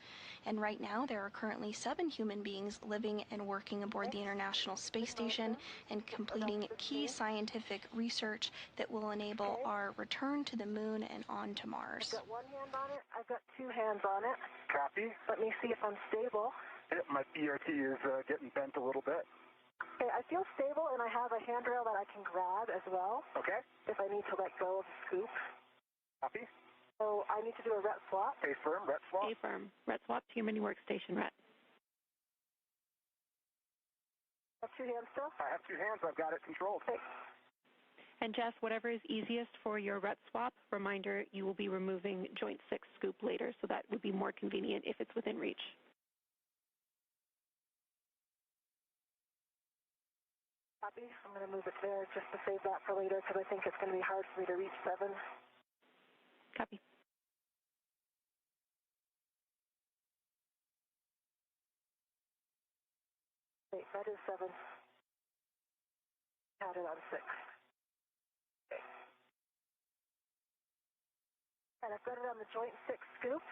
And right now, there are currently 7 human beings living and working aboard the International Space Station and completing key scientific research that will enable our return to the moon and on to Mars. I've got one hand on it. I've got 2 hands on it. Copy. Let me see if I'm stable. Yep, my BRT is getting bent a little bit. Okay, I feel stable, and I have a handrail that I can grab as well. Okay. If I need to let go of the scoop. Copy. So I need to do a ret swap. A-firm, ret swap. A-firm. Ret swap to your mini workstation, Ret. I have 2 hands still? I have 2 hands. I've got it controlled. Okay. And Jess, whatever is easiest for your ret swap, reminder, you will be removing joint 6 scoop later, so that would be more convenient if it's within reach. Copy. I'm going to move it there just to save that for later because I think it's going to be hard for me to reach 7. Copy. Wait, that is 7. Had it on 6. Okay. And I've got it on the joint 6 scoop.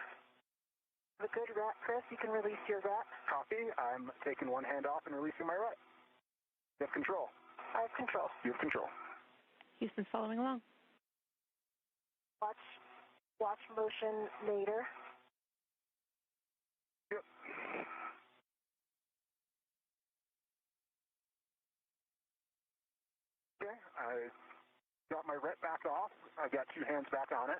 The good rat, Chris, you can release your rat. Copy. I'm taking one hand off and releasing my rat. You have control. I have control. You have control. Houston following along. Watch motion later. Yep. Okay, I got my ret back off. I've got 2 hands back on it.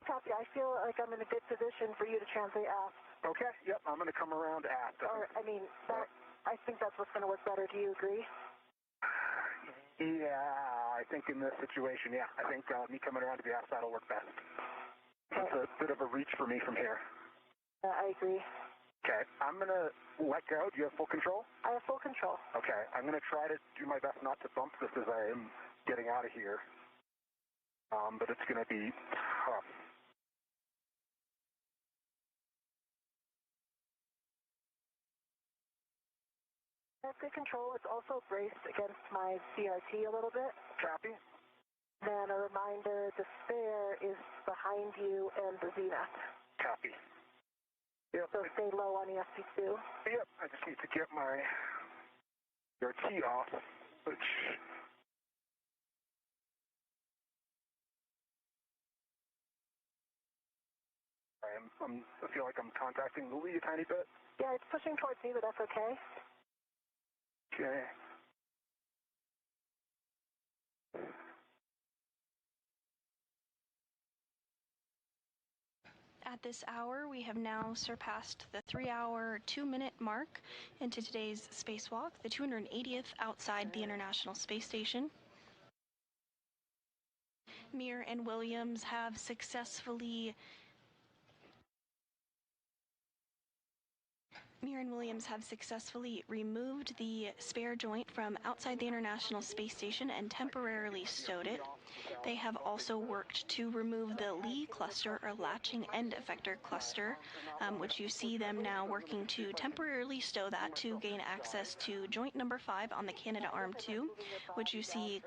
Copy. I feel like I'm in a good position for you to translate aft. Okay, yep, I'm going to come around aft. I think that's what's going to work better. Do you agree? Yeah, I think in this situation, yeah. I think me coming around to the aft side will work best. It's a bit of a reach for me from here. I agree. Okay, I'm going to let go. Do you have full control? I have full control. Okay, I'm going to try to do my best not to bump this as I am getting out of here. But it's going to be tough. I have good control. It's also braced against my CRT a little bit. Copy. Then a reminder, the spare is behind you and the zenith. Copy. Yep. So stay low on ESP2. Yep, I just need to get my RT off, which... I feel like I'm contacting the lead a tiny bit. Yeah, it's pushing towards me, but that's okay. Okay. At this hour, we have now surpassed the 3-hour, 2-minute mark into today's spacewalk, the 280th outside the International Space Station. Meir and Williams have successfully removed the spare joint from outside the International Space Station and temporarily stowed it. They have also worked to remove the Lee cluster, or latching end effector cluster, which you see them now working to temporarily stow that to gain access to joint number 5 on the Canadarm2, which you see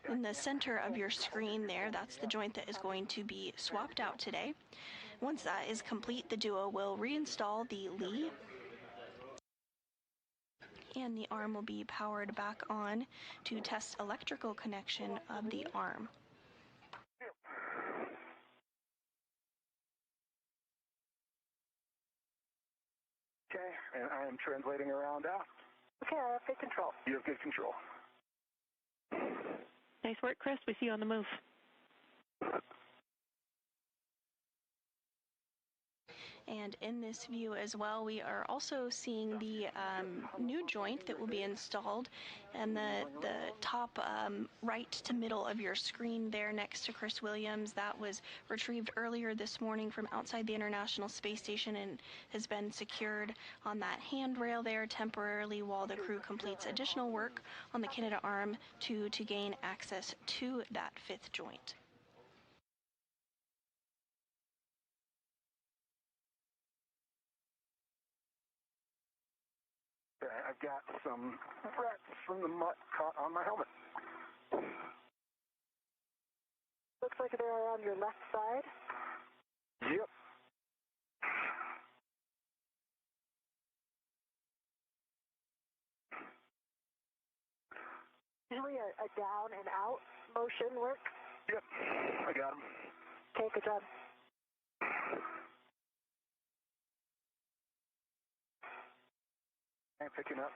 in the center of your screen there. That's the joint that is going to be swapped out today. Once that is complete, the duo will reinstall the Lee, and the arm will be powered back on to test electrical connection of the arm. Okay, and I am translating around aft. Okay, I have good control. You have good control. Nice work, Chris. We see you on the move. And in this view as well, we are also seeing the new joint that will be installed, and the top right to middle of your screen there next to Chris Williams. That was retrieved earlier this morning from outside the International Space Station and has been secured on that handrail there temporarily while the crew completes additional work on the Canadarm to gain access to that 5th joint. I've got some rats from the mutt caught on my helmet. Looks like they're on your left side. Yep. Usually a down and out motion work. Yep, I got him. Okay, good job. I'm picking up.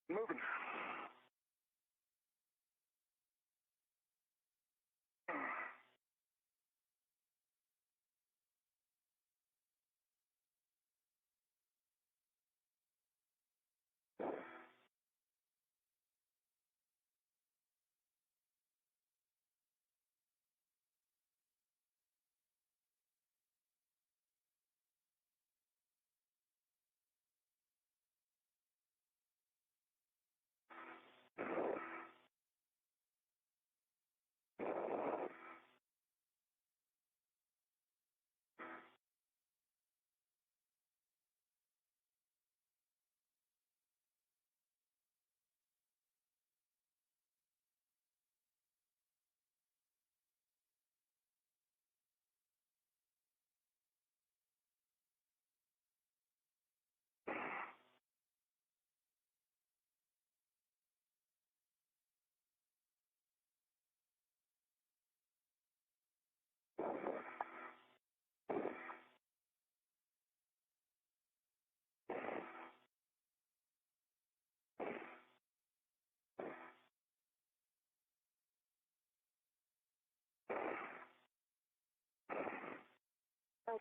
Moving.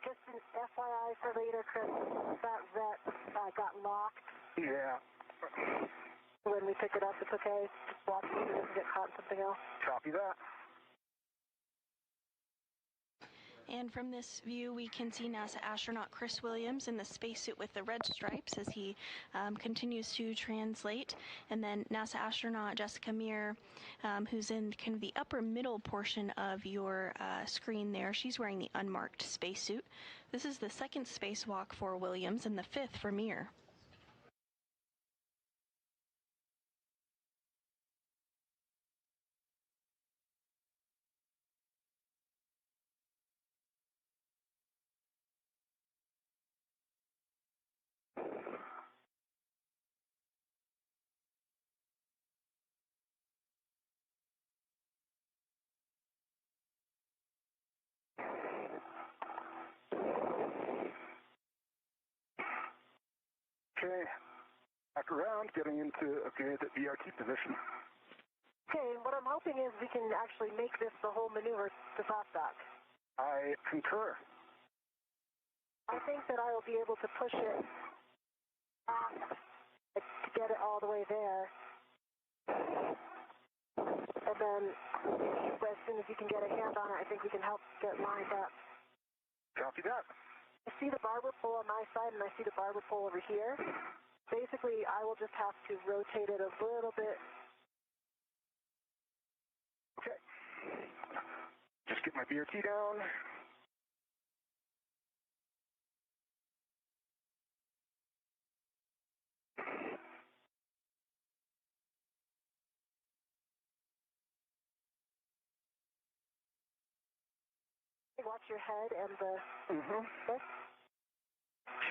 Just an FYI for later, Chris, that vet got locked. Yeah. When we pick it up, it's okay. Just watch it so it doesn't get caught in something else. Copy that. And from this view, we can see NASA astronaut Chris Williams in the spacesuit with the red stripes as he continues to translate. And then NASA astronaut Jessica Meir, who's in kind of the upper middle portion of your screen there. She's wearing the unmarked spacesuit. This is the second spacewalk for Williams and the fifth for Meir. Okay. Back around, getting into a good BRT position. Okay, and what I'm hoping is we can actually make this the whole maneuver to soft dock. I concur. I think that I will be able to push it to get it all the way there. And then as soon as you can get a hand on it, I think we can help get lined up. Copy that. I see the barber pole on my side and I see the barber pole over here. Basically, I will just have to rotate it a little bit. Okay. Just get my BRT down. Watch your head and the...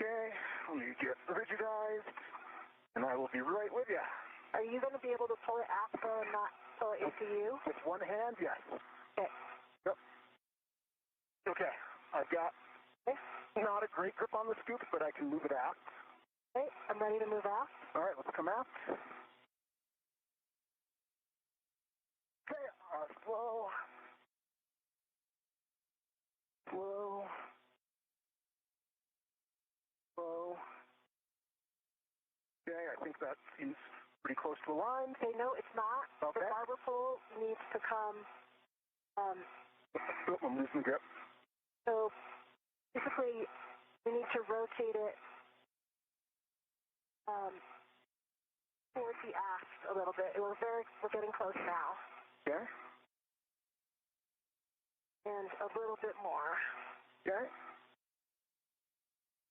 Okay, let me get rigidized, and I will be right with you. Are you going to be able to pull it after and not pull it into you? With one hand, yes. Okay. Yep. Okay, I've got not a great grip on the scoop, but I can move it out. Okay, I'm ready to move out. All right, let's come out. Okay, slow. Slow. Slow. Okay, I think that seems pretty close to a line. Okay, no, it's not. Okay. The barber pole needs to come... Oh, I'm losing grip. So, basically, we need to rotate it towards the aft a little bit. We're getting close now. Okay. And a little bit more. Okay.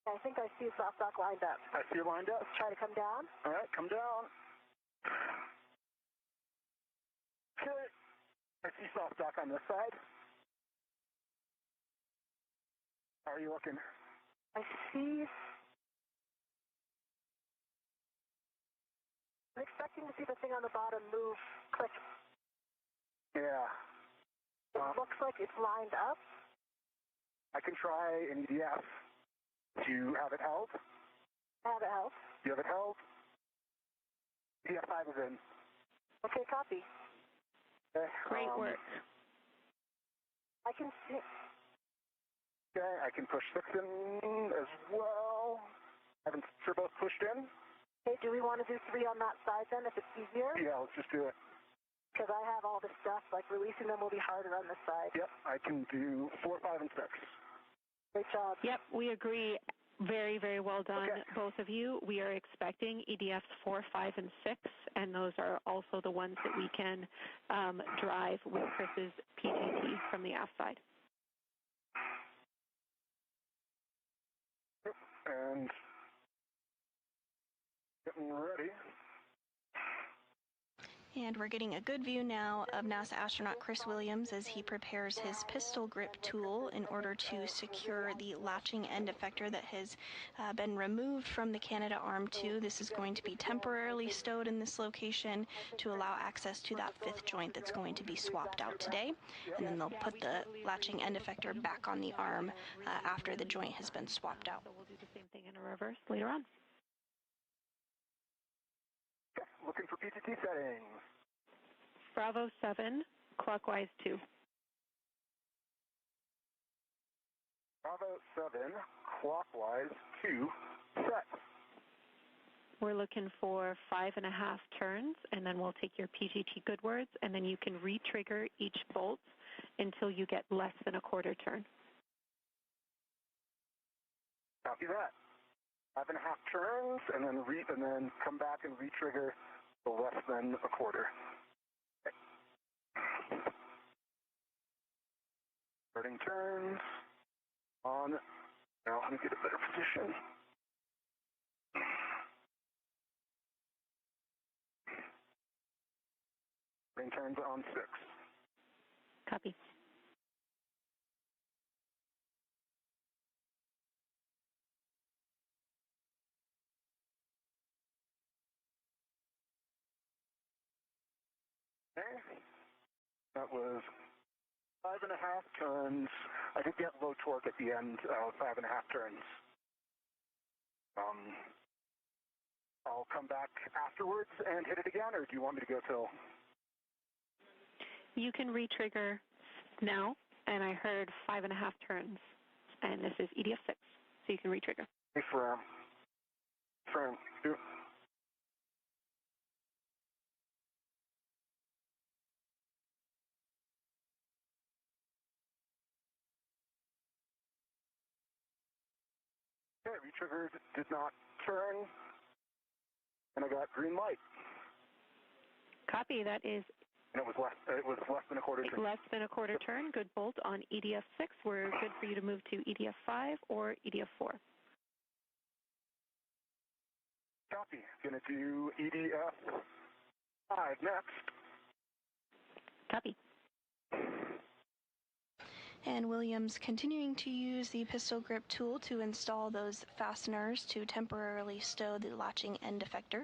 I think I see a soft dock lined up. I see you lined up. Let's try to come down. All right, come down. Okay. I see soft dock on this side. How are you looking? I see... I'm expecting checking to see the thing on the bottom move, click. Yeah. It looks like it's lined up. I can try an EDF. Do you have it held? I have it held. Do you have it held? EDF 5 is in. Okay, copy. Okay, Great work. I can see. Okay, I can push 6 in as well. Haven't sure both pushed in. Hey, do we want to do 3 on that side then, if it's easier? Yeah, let's just do it. Because I have all this stuff, like releasing them will be harder on this side. Yep, I can do 4, 5, and 6. Great job. Yep, we agree. Very, very well done, Okay. both of you. We are expecting EDFs 4, 5, and 6, and those are also the ones that we can drive with Chris's PTT from the aft side. Yep, and getting ready. And we're getting a good view now of NASA astronaut Chris Williams as he prepares his pistol grip tool in order to secure the latching end effector that has been removed from the Canadarm2. This is going to be temporarily stowed in this location to allow access to that 5th joint that's going to be swapped out today. And then they'll put the latching end effector back on the arm after the joint has been swapped out. So we'll do the same thing in a reverse later on. Okay, looking for PTT settings. Bravo 7, clockwise 2. Bravo 7, clockwise 2, set. We're looking for 5.5 turns, and then we'll take your PTT good words, and then you can re-trigger each bolt until you get less than a quarter turn. Copy that. 5.5 turns, and then come back and re-trigger the less than a quarter. Okay. Starting turns on. Now let me get a better position. Starting turns on 6. Copy. Okay. That was 5.5 turns. I did get low torque at the end of 5.5 turns. I'll come back afterwards and hit it again, or do you want me to go till? You can re-trigger now, and I heard 5.5 turns, and this is EDF 6, so you can re-trigger. Firm. Do. Okay, re-triggered, did not turn, and I got green light. Copy. That is And it was less than a quarter turn. less than a quarter turn. Good bolt on EDF 6. We're good for you to move to EDF 5 or EDF 4. Copy. Gonna do EDF 5 next. Copy. And Williams continuing to use the pistol grip tool to install those fasteners to temporarily stow the latching end effector.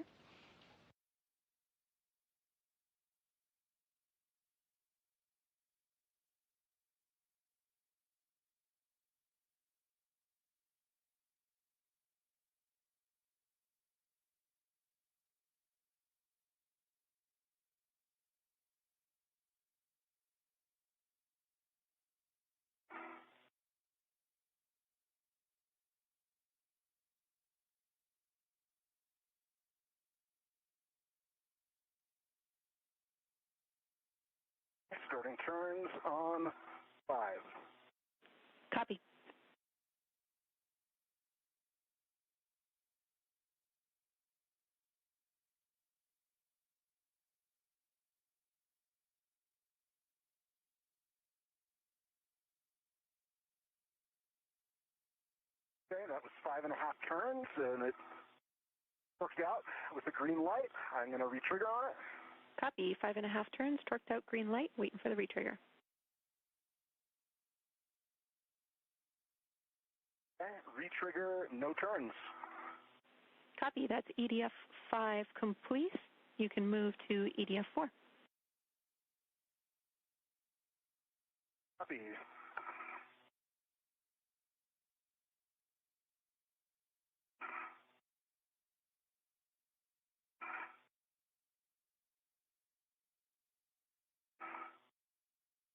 Starting turns on 5. Copy. Okay, that was 5.5 turns, and it worked out with a green light. I'm gonna re-trigger on it. Copy. 5.5 turns, torqued out, green light, waiting for the re-trigger. Okay, re-trigger, no turns. Copy. That's EDF 5 complete. You can move to EDF4. Copy.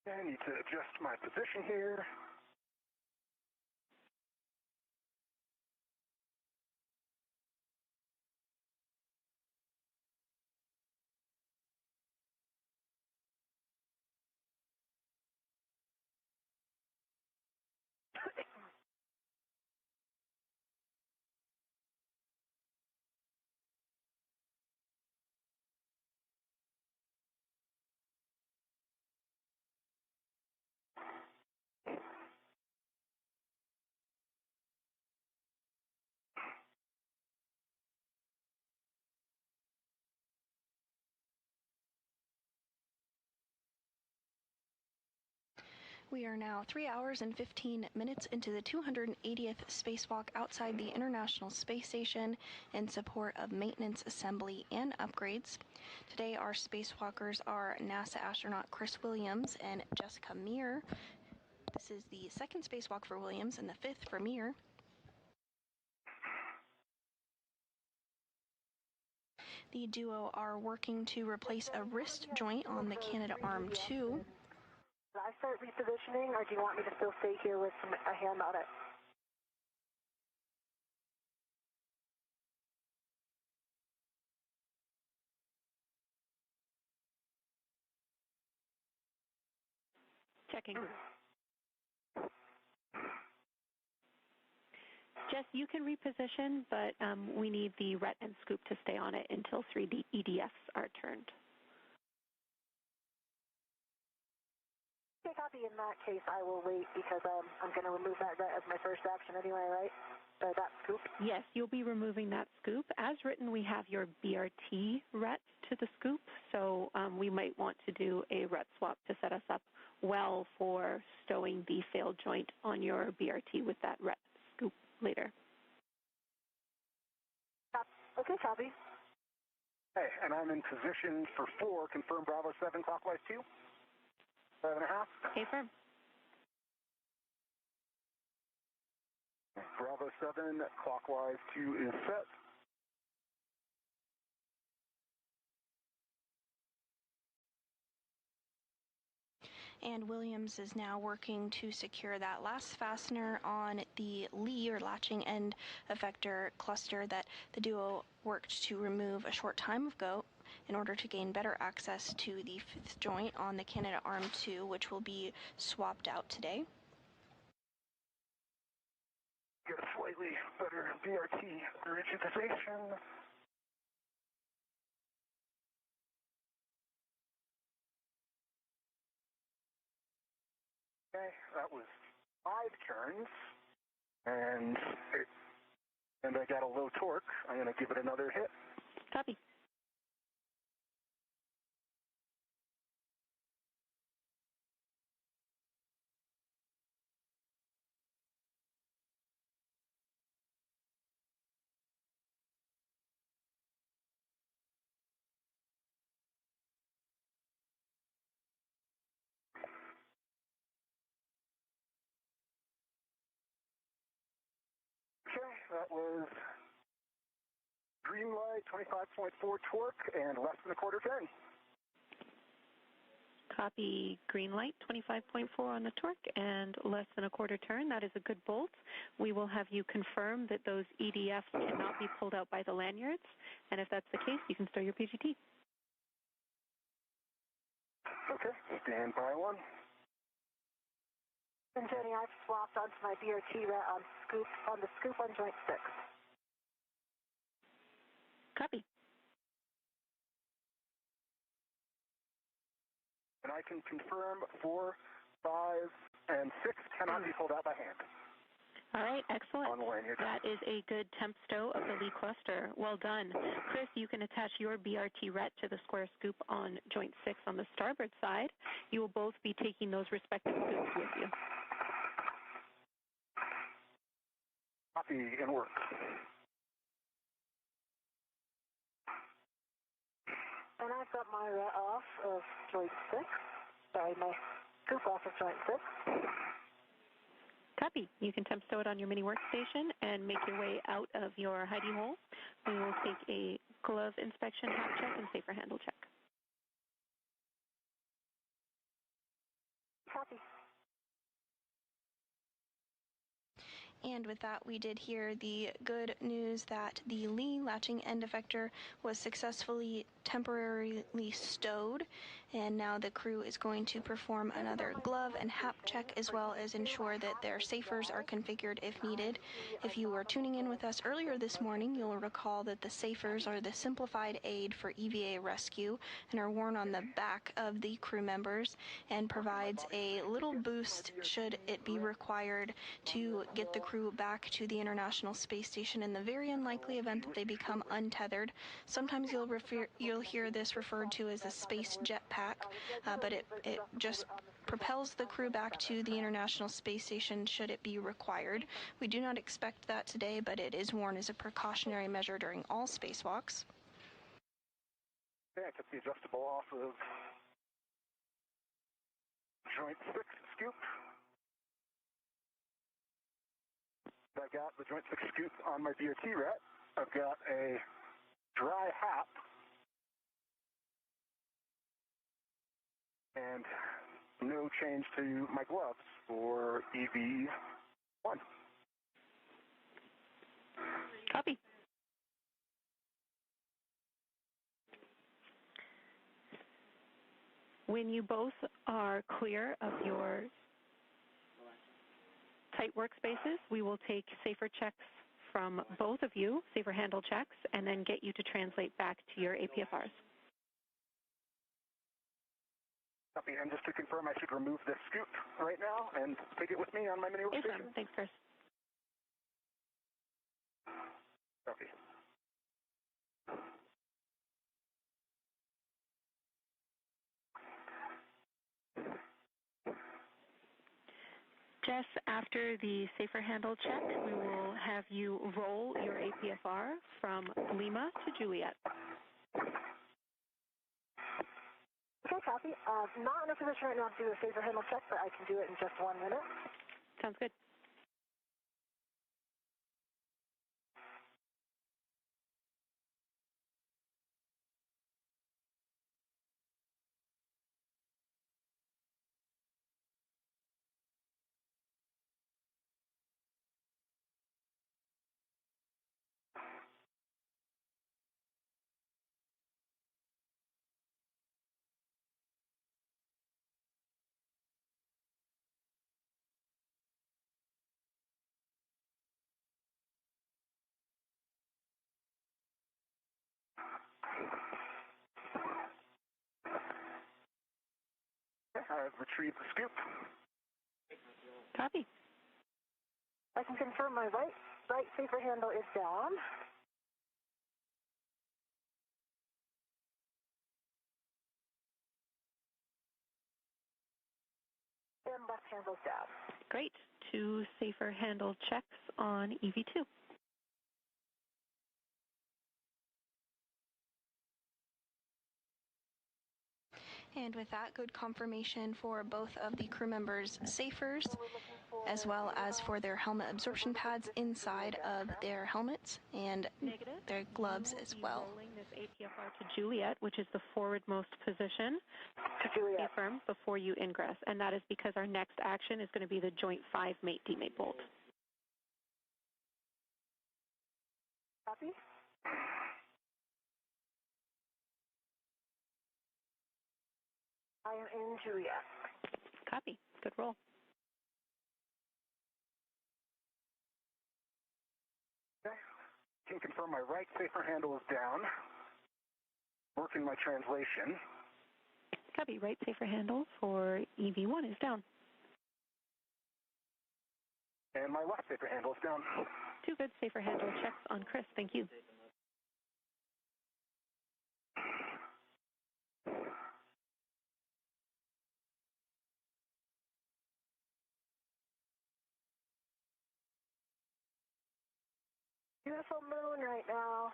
I need to adjust my position here. We are now 3 hours and 15 minutes into the 280th spacewalk outside the International Space Station in support of maintenance, assembly, and upgrades. Today our spacewalkers are NASA astronaut Chris Williams and Jessica Meir. This is the second spacewalk for Williams and the fifth for Meir. The duo are working to replace a wrist joint on the Canadarm2. Should I start repositioning, or do you want me to still stay here with a hand on it? Checking. Jess, you can reposition, but we need the RET and scoop to stay on it until 3D EDFs are turned. Okay, copy. In that case, I will wait because I'm going to remove that RET as my first action anyway, right? That scoop? Yes, you'll be removing that scoop. As written, we have your BRT RET to the scoop, so we might want to do a RET swap to set us up well for stowing the failed joint on your BRT with that RET scoop later. Okay, copy. Hey, and I'm in position for 4. Confirm Bravo 7 clockwise 2. 7.5. Okay, firm. Bravo 7 clockwise 2 is set. And Williams is now working to secure that last fastener on the lee or latching end effector cluster that the duo worked to remove a short time ago in order to gain better access to the fifth joint on the Canadarm2, which will be swapped out today. Get a slightly better BRT rigidization. Okay, that was 5 turns, and I got a low torque. I'm going to give it another hit. Copy. Okay, that was green light, 25.4 torque, and less than a quarter turn. Copy. Green light, 25.4 on the torque and less than a quarter turn. That is a good bolt. We will have you confirm that those EDFs cannot be pulled out by the lanyards, and if that's the case, you can start your PGT. Okay, stand by 1. And Jenny, I've swapped onto my BRT RET on the scoop on joint 6. Copy. And I can confirm 4, 5, and 6 cannot be pulled out by hand. All right, excellent. On the lanyard. That is a good temp stow of the lee cluster. Well done. Chris, you can attach your BRT RET to the square scoop on joint 6 on the starboard side. You will both be taking those respective scoops with you. Copy and work. And I've got Myra off of joint 6. Sorry, my scoop off of joint 6. Copy. You can temp stow it on your mini workstation and make your way out of your hidey hole. We will take a glove inspection, hap check, and safer handle check. Copy. And with that, we did hear the good news that the Lee latching end effector was successfully temporarily stowed, and now the crew is going to perform another glove and hap check as well as ensure that their safers are configured if needed. If you were tuning in with us earlier this morning, you'll recall that the safers are the simplified aid for EVA rescue and are worn on the back of the crew members and provides a little boost should it be required to get the crew back to the International Space Station in the very unlikely event that they become untethered. Sometimes you'll hear this referred to as a space jetpack, but it just propels the crew back to the International Space Station should it be required. We do not expect that today, but it is worn as a precautionary measure during all spacewalks. Okay, I took the adjustable off of joint 6 scoop. I've got the joint 6 scoop on my DOT rat. I've got a dry hap and no change to my gloves for EV1. Copy. When you both are clear of your tight workspaces, we will take safer checks from both of you, safer handle checks, and then get you to translate back to your APFRs. Copy, and just to confirm, I should remove this scoop right now and take it with me on my mini Yes, workstation? thanks, Chris. Copy. Jess, after the safer handle check, we will have you roll your APFR from Lima to Juliet. Okay, copy. Not in a position right now to do a safer handle check, but I can do it in just 1 minute. Sounds good. I've retrieved the scoop. Copy. I can confirm my right safer handle is down. And left handle's down. Great. 2 safer handle checks on EV2. And with that, good confirmation for both of the crew members' safers, as well as for their helmet absorption pads inside of their helmets and their gloves as well. Rolling this APFR to Juliet, which is the forwardmost position, To Juliet. affirm before you ingress, and that is because our next action is going to be the joint 5 mate-demate bolt. Copy. I am in Juliet. Copy. Good roll. Okay. Can confirm my right safer handle is down. Working my translation. Copy. Right safer handle for EV1 is down. And my left safer handle is down. 2 good safer handle checks on Chris. Thank you. Beautiful moon right now.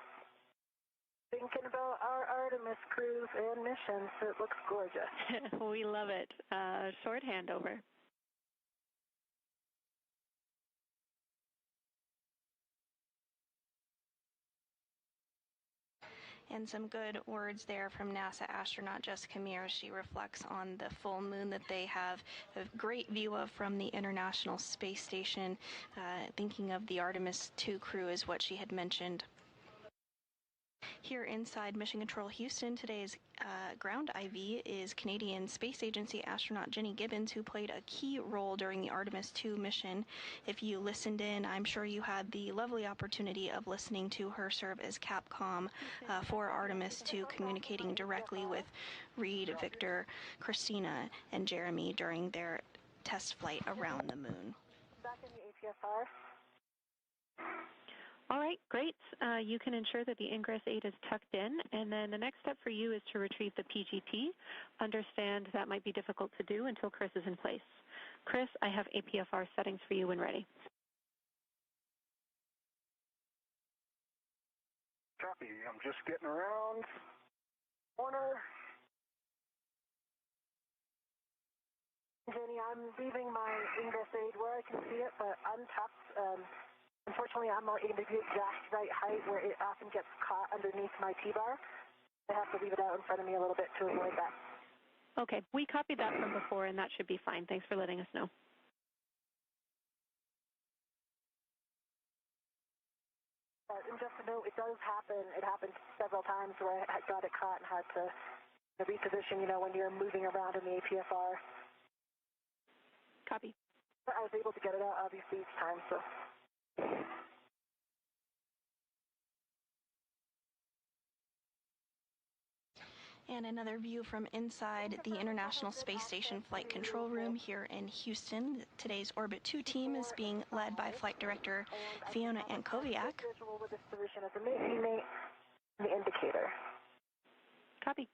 thinking about our Artemis cruise and missions. It looks gorgeous. We love it. Short handover. And some good words there from NASA astronaut Jessica Meir. She reflects on the full moon that they have a great view of from the International Space Station. Thinking of the Artemis II crew is what she had mentioned. Here inside Mission Control Houston, today's ground IV is Canadian Space Agency astronaut Jenny Gibbons, who played a key role during the Artemis II mission. If you listened in, I'm sure you had the lovely opportunity of listening to her serve as Capcom for Artemis II, communicating directly with Reed, Victor, Christina, and Jeremy during their test flight around the moon. Back in the APSR. All right, great. You can ensure that the ingress aid is tucked in, and then the next step for you is to retrieve the PGT. Understand that might be difficult to do until Chris is in place. Chris, I have APFR settings for you when ready. Copy. I'm just getting around. Corner. Jenny, I'm leaving my ingress aid where I can see it, but untucked. Unfortunately, I'm not able to be exact right height where it often gets caught underneath my T-bar. I have to leave it out in front of me a little bit to avoid that. Okay, we copied that from before, and that should be fine. Thanks for letting us know. And just to note, it does happen. It happened several times where I got it caught and had to reposition, when you're moving around in the APFR. Copy. But I was able to get it out, obviously, each time, so... And another view from inside the International Space Station Flight Control Room here in Houston. Today's Orbit 2 team is being led by Flight Director Fiona Ankoviak. With this position as a mate, the indicator. Copy.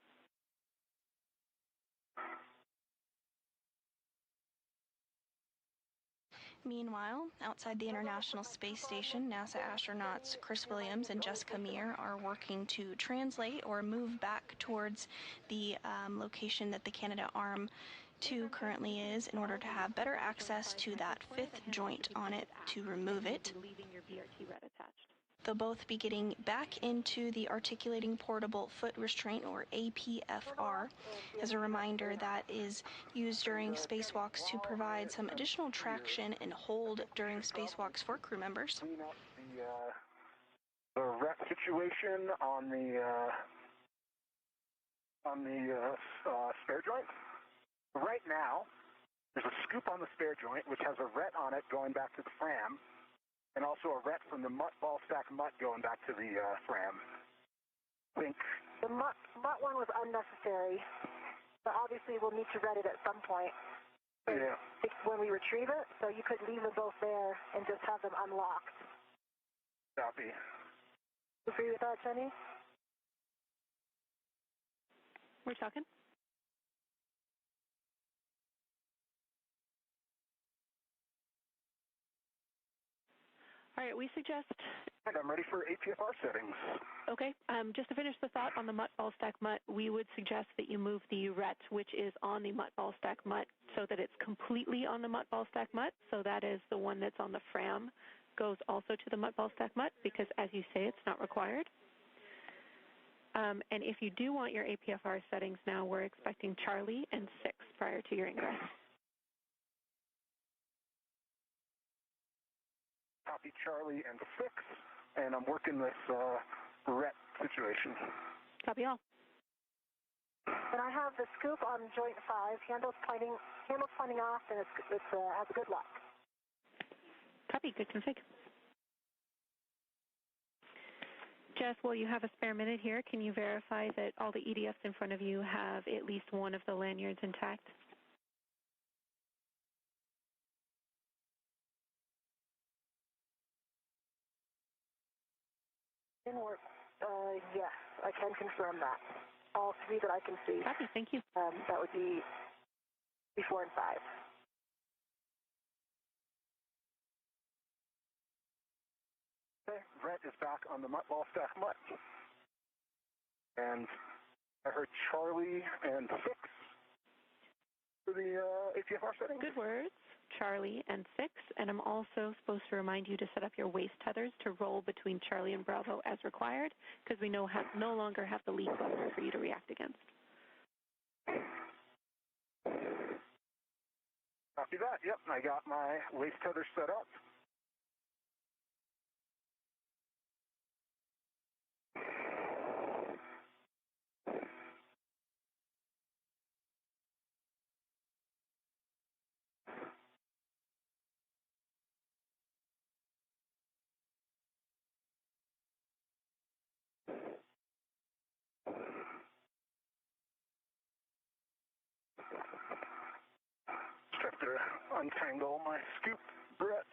Meanwhile, outside the International Space Station, NASA astronauts Chris Williams and Jessica Meir are working to translate or move back towards the location that the Canadarm2 currently is in order to have better access to that fifth joint on it to remove it. They'll both be getting back into the Articulating Portable Foot Restraint, or APFR. As a reminder, that is used during spacewalks to provide some additional traction and hold during spacewalks for crew members. Clean up the wreck situation on the spare joint. Right now, there's a scoop on the spare joint which has a ret on it going back to the fram, and also a ret from the ball stack mutt going back to the fram. Think. The mutt one was unnecessary, but obviously we'll need to ret it at some point. Yeah. When we retrieve it, so you could leave them both there and just have them unlocked. Copy. Agree with that, Jenny? We're talking. All right, we suggest... And I'm ready for APFR settings. Okay, just to finish the thought on the mutt ball stack mutt, we would suggest that you move the ret, which is on the mutt ball stack mutt, so that it's completely on the mutt ball stack mutt. So that is the one that's on the fram, goes also to the mutt ball stack mutt, because as you say, it's not required. And if you do want your APFR settings now, we're expecting Charlie and 6 prior to your ingress. Copy Charlie and 6, and I'm working this ret situation. Copy all. And I have the scoop on joint 5, handles pointing off, and it has a good lock. Copy, good config. Jess, while you have a spare minute here, can you verify that all the EDFs in front of you have at least one of the lanyards intact? Yes, I can confirm that. All 3 that I can see. Copy, thank you. That would be 3, 4, and 5. Okay, ret is back on the mutt ball stack mutt. And I heard Charlie and 6 for the APFR setting. Good words, Charlie and 6. And I'm also supposed to remind you to set up your waist tethers to roll between Charlie and Bravo as required, because we no longer have the lead cluster for you to react against. Copy that. Yep, I got my waist tether set up. Just have to untangle my scoop Brett.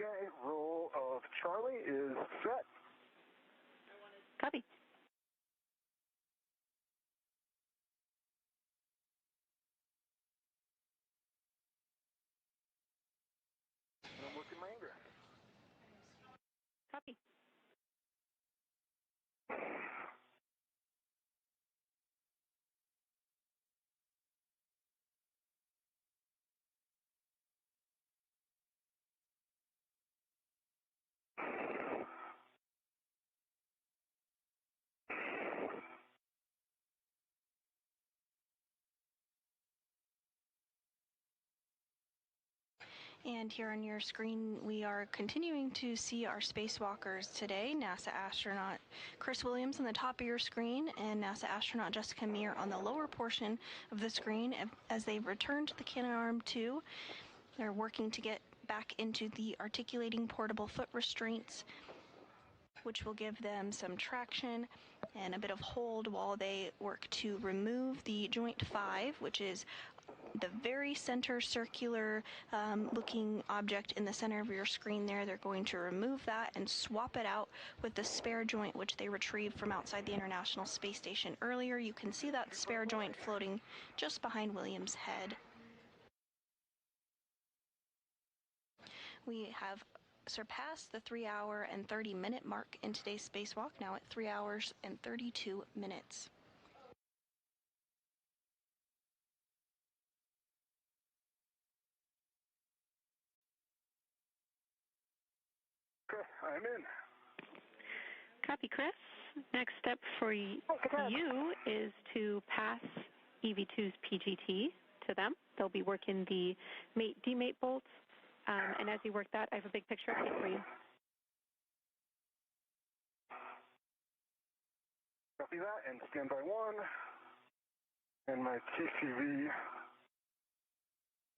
Okay, roll of Charlie is set. Copy. And I'm working my ingress. Copy. And here on your screen, we are continuing to see our spacewalkers today. NASA astronaut Chris Williams on the top of your screen and NASA astronaut Jessica Meir on the lower portion of the screen as they return to the Canadarm2. They're working to get back into the articulating portable foot restraints, which will give them some traction and a bit of hold while they work to remove the joint 5, which is the very center circular looking object in the center of your screen there. They're going to remove that and swap it out with the spare joint, which they retrieved from outside the International Space Station earlier. You can see that spare joint floating just behind Williams' head. We have surpassed the 3-hour and 30-minute mark in today's spacewalk, now at 3 hours and 32 minutes. Okay, I'm in. Copy, Chris. Next step for you is to pass EV2's PGT to them. They'll be working the mate-demate bolts, and as you work that, I have a big picture update for you. Copy that, and standby 1. And my TCV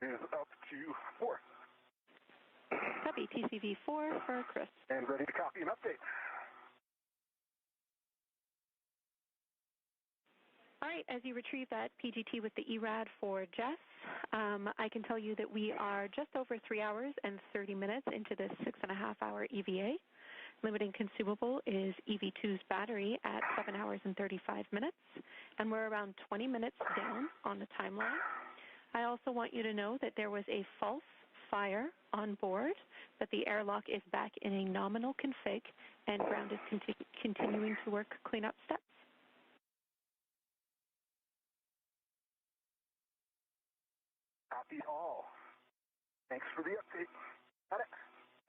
is up to 4. Copy, TCV 4 for Chris. And ready to copy an update. All right, as you retrieve that PGT with the ERAD for Jess, I can tell you that we are just over 3 hours and 30 minutes into this 6.5-hour EVA. Limiting consumable is EV2's battery at 7 hours and 35 minutes, and we're around 20 minutes down on the timeline. I also want you to know that there was a false fire on board, but the airlock is back in a nominal config, and ground is continuing to work cleanup steps. Copy all. Thanks for the update. Got it.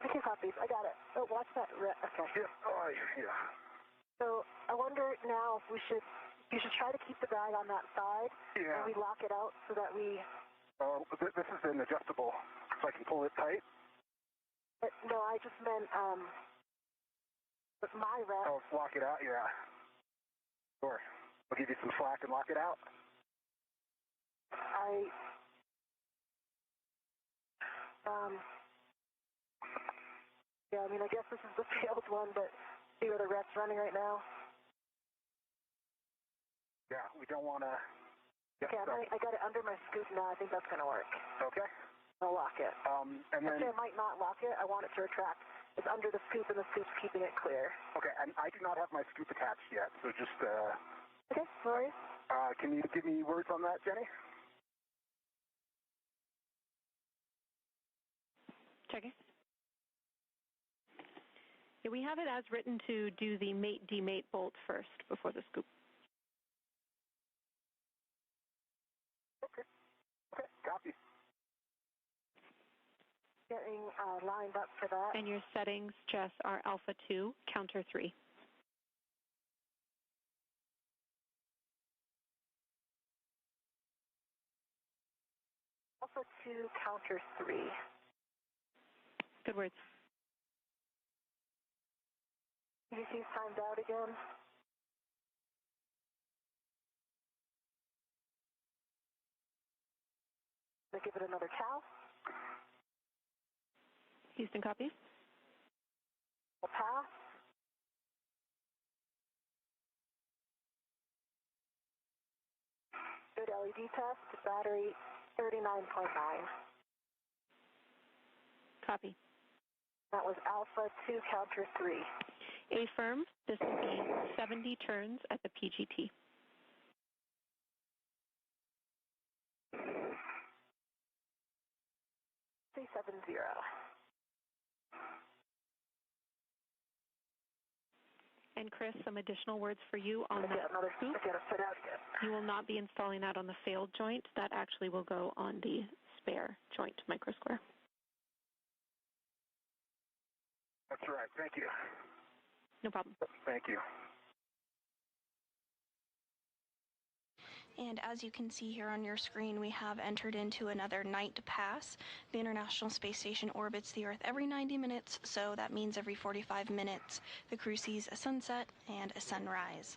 Okay, copies. I got it. Oh, watch that. Okay. Yeah. Oh, yeah. So I wonder now if you should try to keep the bag on that side. Yeah. And we lock it out so that we... This is an adjustable, so I can pull it tight. No, I just meant with my rep. Oh, lock it out? Yeah. Sure. I'll give you some slack and lock it out. Yeah, I mean, I guess this is the failed one, but see where the rep's running right now? Yeah, we don't want to... Okay, I got it under my scoop now. I think that's going to work. Okay. I'll lock it. And then... Actually, I might not lock it. I want it to retract. It's under the scoop, and the scoop's keeping it clear. Okay, and I do not have my scoop attached yet, so just... Okay, no worries. Can you give me words on that, Jenny? Checking. Yeah, we have it as written to do the mate-demate bolt first before the scoop. Okay, copy. Getting lined up for that. And your settings, Jess, are Alpha 2, Counter 3. Alpha 2, Counter 3. Good words. PGT's timed out again. I'll give it another cow. Houston, copy. A pass. Good LED test. Battery 39.9. Copy. That was Alpha 2, Counter 3. Affirm, this will be 70 turns at the PGT. C70. And Chris, some additional words for you on that scoop. I gotta sit out again. You will not be installing that on the failed joint. That actually will go on the spare joint microsquare. That's right. Thank you. No problem. Thank you. And as you can see here on your screen, we have entered into another night pass. The International Space Station orbits the Earth every 90 minutes, so that means every 45 minutes the crew sees a sunset and a sunrise.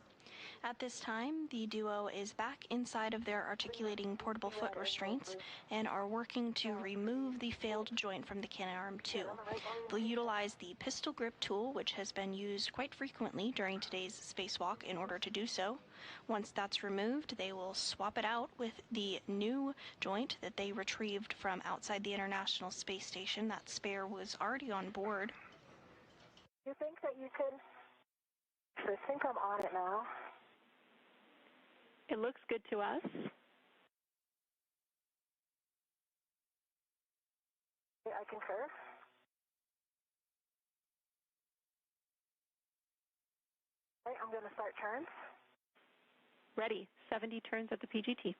At this time, the duo is back inside of their articulating portable foot restraints and are working to remove the failed joint from the Canadarm2. They'll utilize the pistol grip tool, which has been used quite frequently during today's spacewalk, in order to do so. Once that's removed, they will swap it out with the new joint that they retrieved from outside the International Space Station. That spare was already on board. You think that you could... I think I'm on it now. It looks good to us. I concur. Okay, I'm going to start turns. Ready. 70 turns at the PGT.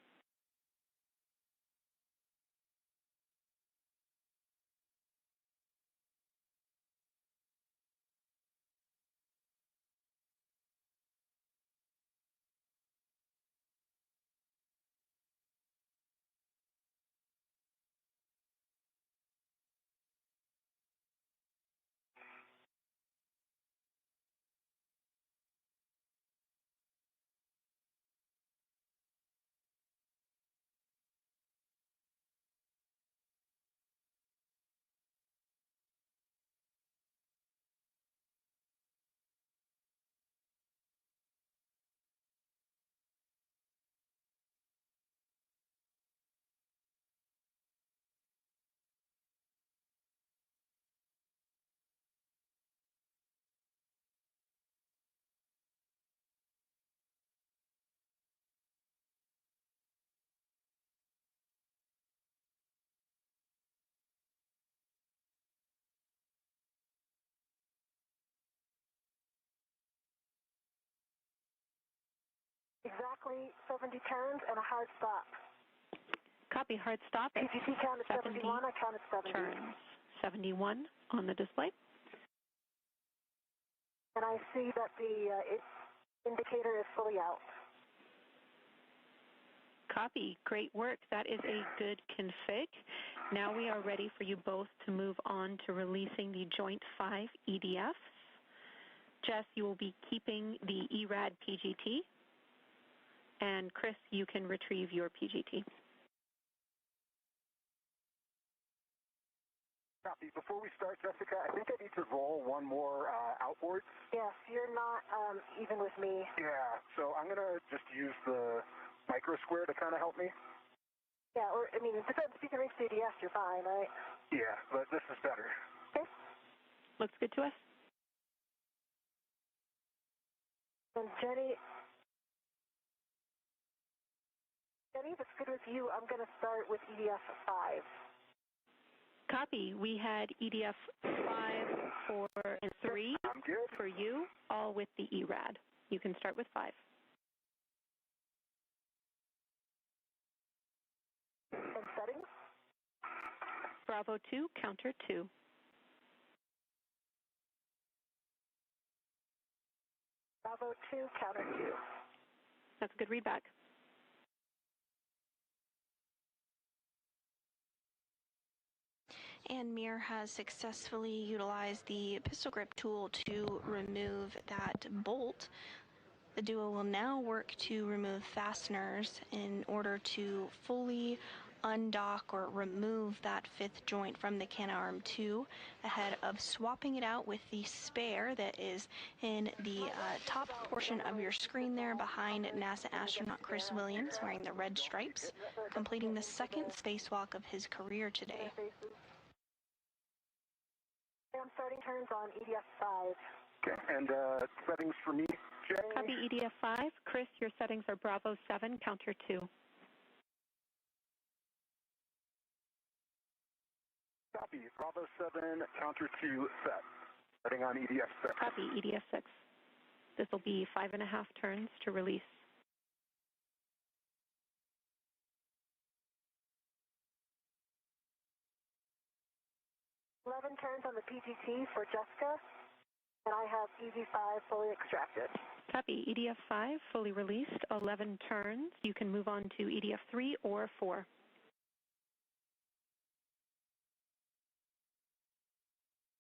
Exactly 70 turns and a hard stop. Copy. Hard stop. PGT counted 71, I counted 70. Turns. 71 on the display. And I see that the indicator is fully out. Copy. Great work. That is a good config. Now we are ready for you both to move on to releasing the Joint 5 EDFs. Jess, you will be keeping the ERAD PGT. And Chris, you can retrieve your PGT. Copy. Before we start, Jessica, I think I need to roll one more outboards. Yes, you're not even with me. Yeah, so I'm going to just use the micro square to kind of help me. Yeah, or, I mean, it depends. If you can reach the EDS, you're fine, right? Yeah, but this is better. Okay. Looks good to us. And Jenny, if it's good with you, I'm going to start with EDF 5. Copy. We had EDF 5, 4, and 3 I'm good. for you, all with the ERAD. You can start with 5. And settings? Bravo 2, counter 2. Bravo 2, counter 2. That's a good readback. And Meir has successfully utilized the pistol grip tool to remove that bolt. The duo will now work to remove fasteners in order to fully undock or remove that fifth joint from the Canadarm 2 ahead of swapping it out with the spare that is in the top portion of your screen there behind NASA astronaut Chris Williams wearing the red stripes, completing the second spacewalk of his career today. I'm starting turns on EDF 5. Okay, and settings for me, Jenny? Copy EDF 5. Chris, your settings are Bravo 7, counter 2. Copy, Bravo 7, counter 2 set. Setting on EDF 6. Copy EDF 6. This will be 5.5 turns to release. Turns on the PGT for Jessica, and I have EV5 fully extracted. Copy. EDF 5 fully released, 11 turns. You can move on to EDF 3 or 4.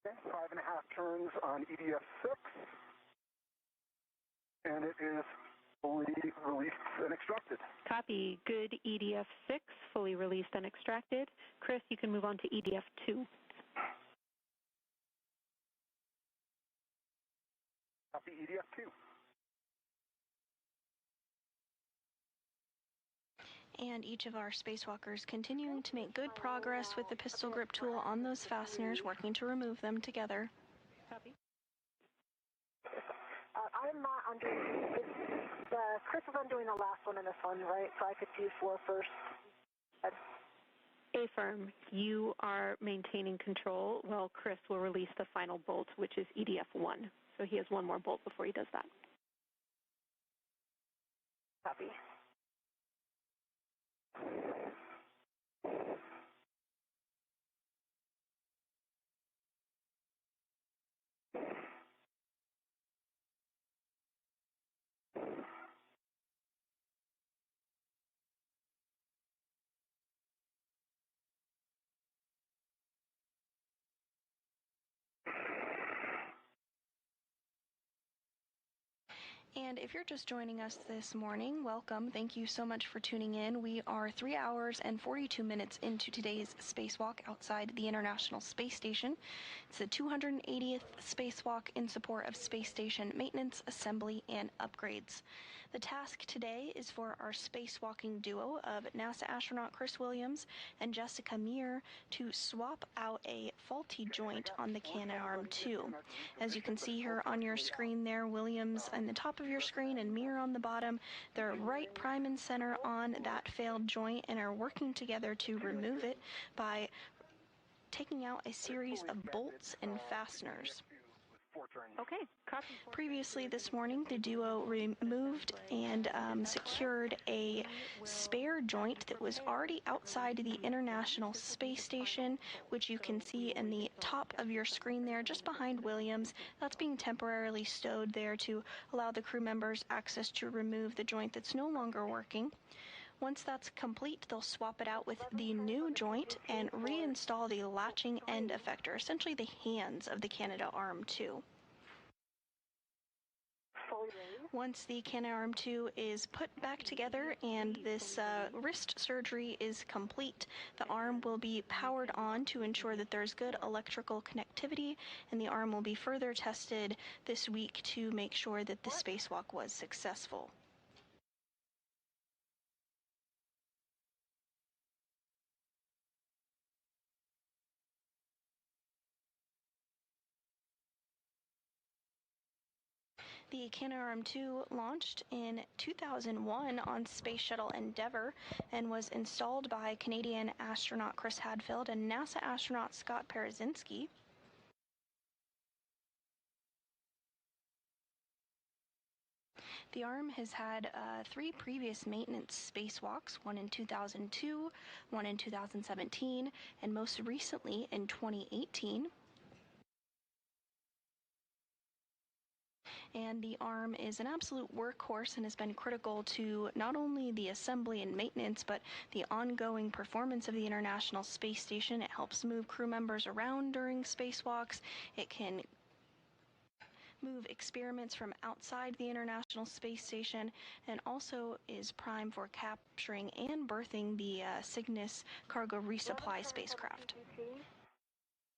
Okay, 5.5 turns on EDF 6, and it is fully released and extracted. Copy. Good. EDF 6 fully released and extracted. Chris, you can move on to EDF 2. Copy EDF 2. And each of our spacewalkers continuing to make good progress with the pistol grip tool on those fasteners, working to remove them together. Copy. I'm not undoing Chris is undoing the last one in this one, right? So I could do 4 first. Affirm. You are maintaining control while Chris will release the final bolt, which is EDF 1. So he has one more bolt before he does that. Copy. And if you're just joining us this morning, welcome. Thank you so much for tuning in. We are 3 hours and 42 minutes into today's spacewalk outside the International Space Station. It's the 280th spacewalk in support of space station maintenance, assembly, and upgrades. The task today is for our spacewalking duo of NASA astronaut Chris Williams and Jessica Meir to swap out a faulty joint on the Canadarm 2. As you can see here on your screen there, Williams on the top of your screen and Meir on the bottom, they're right prime and center on that failed joint and are working together to remove it by taking out a series of bolts and fasteners. Okay. Copy. Previously this morning, the duo removed and secured a spare joint that was already outside the International Space Station, which you can see in the top of your screen there, just behind Williams. That's being temporarily stowed there to allow the crew members access to remove the joint that's no longer working. Once that's complete, they'll swap it out with the new joint and reinstall the latching end effector, essentially the hands of the Canadarm2. Once the Canadarm2 is put back together and this wrist surgery is complete, the arm will be powered on to ensure that there's good electrical connectivity, and the arm will be further tested this week to make sure that the spacewalk was successful. The Canadarm2 launched in 2001 on Space Shuttle Endeavour and was installed by Canadian astronaut Chris Hadfield and NASA astronaut Scott Parazynski. The arm has had 3 previous maintenance spacewalks, one in 2002, one in 2017, and most recently in 2018. And the arm is an absolute workhorse and has been critical to not only the assembly and maintenance, but the ongoing performance of the International Space Station. It helps move crew members around during spacewalks. It can move experiments from outside the International Space Station, and also is prime for capturing and berthing the Cygnus cargo resupply spacecraft.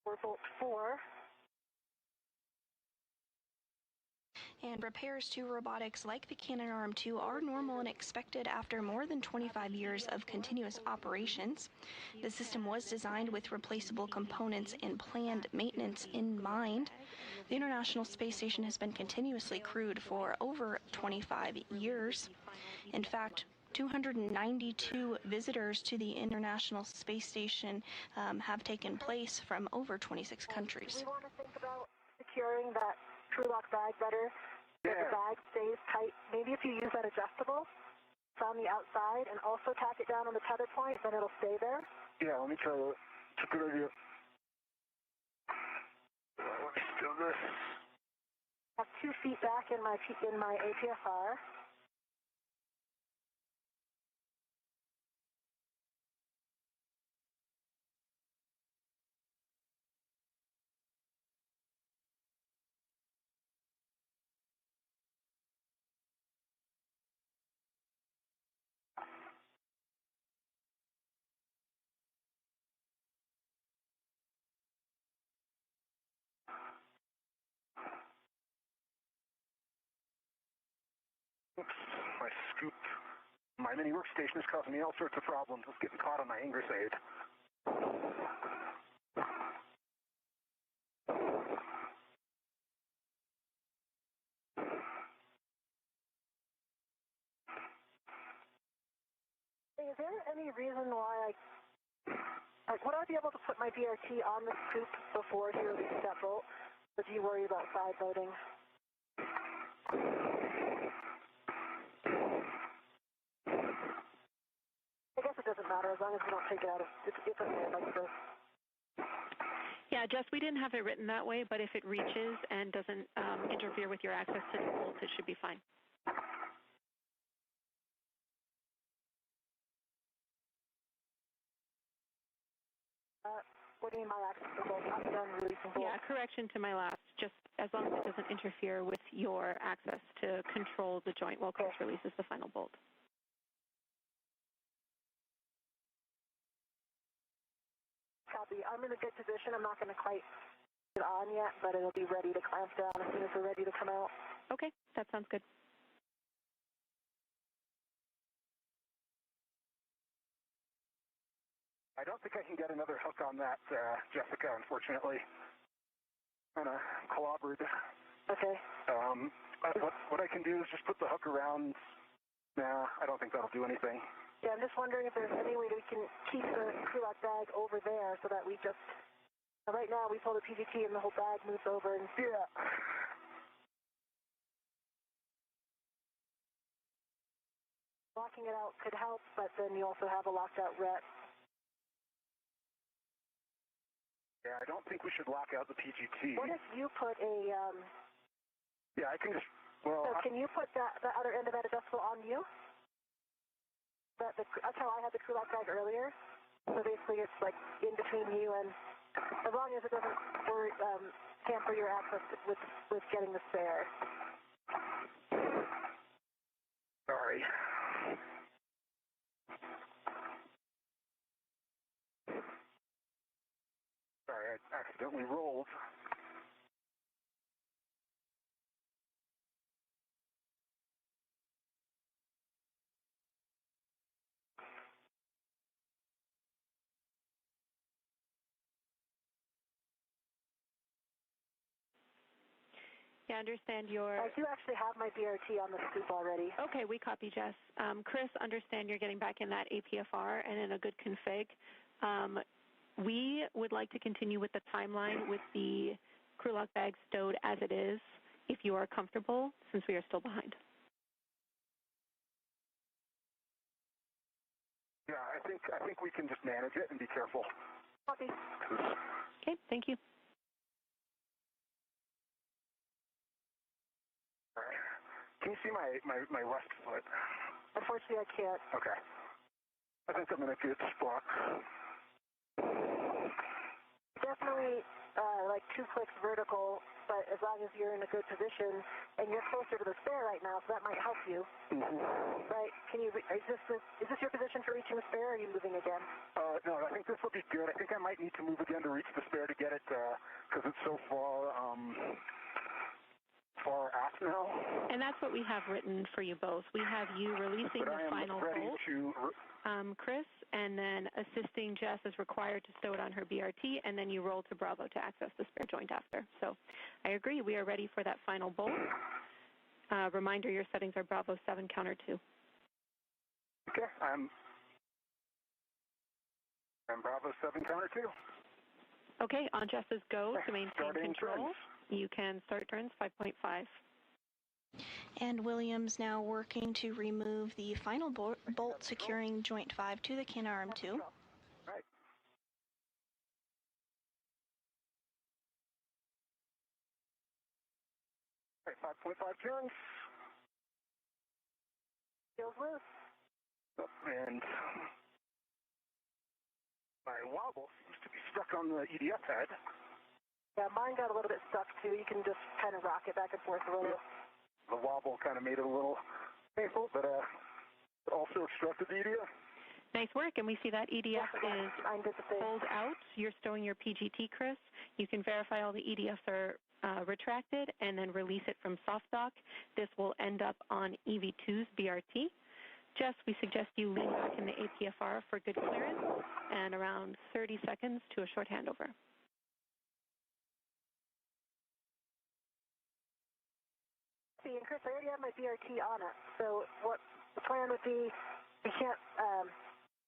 Bolt 4. And repairs to robotics like the Canadarm2 are normal and expected after more than 25 years of continuous operations. The system was designed with replaceable components and planned maintenance in mind. The International Space Station has been continuously crewed for over 25 years. In fact, 292 visitors to the International Space Station have taken place from over 26 countries. We want to think about securing that crew lock bag better. Yeah. The bag stays tight. Maybe if you use that adjustable, it's on the outside, and also tack it down on the tether point, then it'll stay there. Yeah, let me try that. It's a good idea. Let me do this. I have 2 feet back in my APFR. Oops, my scoop. My mini workstation is causing me all sorts of problems. It's getting caught on my Ingress aid. Is there any reason why would I be able to put my DRT on the scoop before he releases that bolt? Or do you worry about side loading? I guess it doesn't matter as long as we don't take it out of it's okay like this. Yeah, Jess, we didn't have it written that way, but if it reaches and doesn't interfere with your access to the bolt, it should be fine. What do you mean my access to the bolt? I'm done releasing bolt. Yeah, correction to my last. Just as long as it doesn't interfere with your access to control the joint while Chris releases the final bolt. Copy. I'm in a good position. I'm not going to quite get on yet, but it'll be ready to clamp down as soon as we're ready to come out. Okay, that sounds good. I don't think I can get another hook on that, Jessica, unfortunately. Kind of clobbered. Okay. What I can do is just put the hook around. Nah, I don't think that'll do anything. Yeah, I'm just wondering if there's any way that we can keep the crew lock bag over there so that we just... Right now, we pull the PGT and the whole bag moves over. And yeah. Locking it out could help, but then you also have a locked out ret. Yeah, I don't think we should lock out the PGT. What if you put a... Yeah, I can just... Well, so can you put the other end of that adjustable on you? That's how I had the crew lock bag earlier. So basically, it's like in between you and, as long as it doesn't hamper your access with getting the spare. Sorry. Sorry, I accidentally rolled. Yeah, I understand your... I do actually have my BRT on the scoop already. Okay, we copy, Jess. Chris, understand you're getting back in that APFR and in a good config. We would like to continue with the timeline with the crew lock bag stowed as it is, if you are comfortable, since we are still behind. Yeah, I think we can just manage it and be careful. Copy. Okay, thank you. All right. Can you see my left foot? Unfortunately, I can't. Okay. I think I'm in a good spot. Definitely like 2 clicks vertical, but as long as you're in a good position, and you're closer to the spare right now, so that might help you. Mm-hmm. Right? Is this your position for reaching the spare, or are you moving again? No, I think this will be good. I think I might need to move again to reach the spare to get it, because it's so far aft now. And that's what we have written for you both. We have you releasing the final bolt, Chris, and then assisting Jess as required to stow it on her BRT, and then you roll to Bravo to access the spare joint after. So I agree. We are ready for that final bolt. Reminder, your settings are Bravo 7, counter 2. Okay, I'm Bravo 7, counter 2. Okay, on Jess's go to maintain Starting control, turns. you can start turns 5.5. And Williams now working to remove the final bolt securing joint 5 to the Canarum 2. Right. Right, 5.5 turns. Feels loose. And my wobble seems to be stuck on the EDF head. Yeah, mine got a little bit stuck too. You can just kind of rock it back and forth a little. The wobble kind of made it a little painful, but it also obstructed the EDF. Nice work, and we see that EDF is pulled out. You're stowing your PGT, Chris. You can verify all the EDFs are retracted and then release it from soft dock. This will end up on EV2's BRT. Jess, we suggest you lean back in the APFR for good clearance and around 30 seconds to a short handover. See, and Chris, I already have my BRT on it. So what the plan would be, you can't,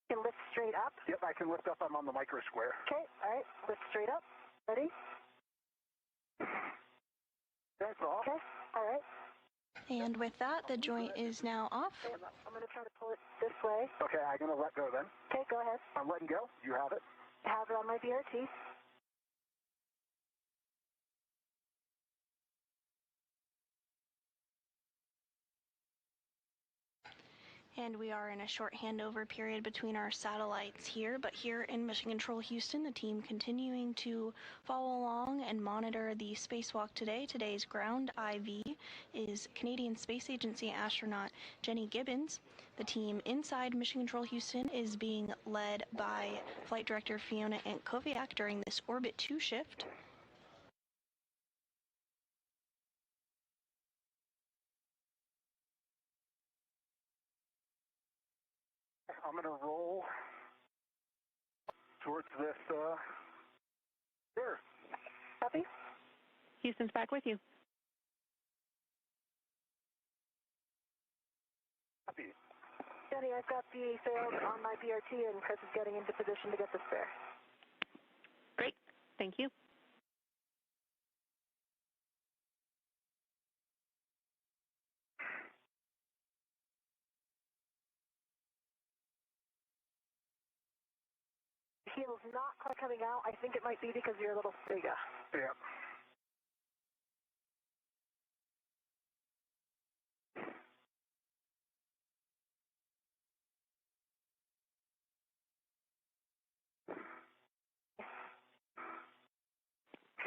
you can lift straight up. Yep, I can lift up. I'm on the micro square. Okay, all right, lift straight up. Ready? That's all. Okay, all right. And with that, the joint is now off. Okay, I'm going to try to pull it this way. Okay, I'm going to let go then. Okay, go ahead. I'm letting go. You have it. I have it on my BRT. And we are in a short handover period between our satellites here, but here in Mission Control Houston, the team continuing to follow along and monitor the spacewalk today. Today's ground IV is Canadian Space Agency astronaut Jenny Gibbons. The team inside Mission Control Houston is being led by Flight Director Fiona Antkowiak during this Orbit 2 shift. I'm going to roll towards this, there. Copy? Houston's back with you. Copy. Jenny, I've got the sails on my BRT, and Chris is getting into position to get the spare. Great. Thank you. Heel's not quite coming out. I think it might be because you're a little bigger. Yeah.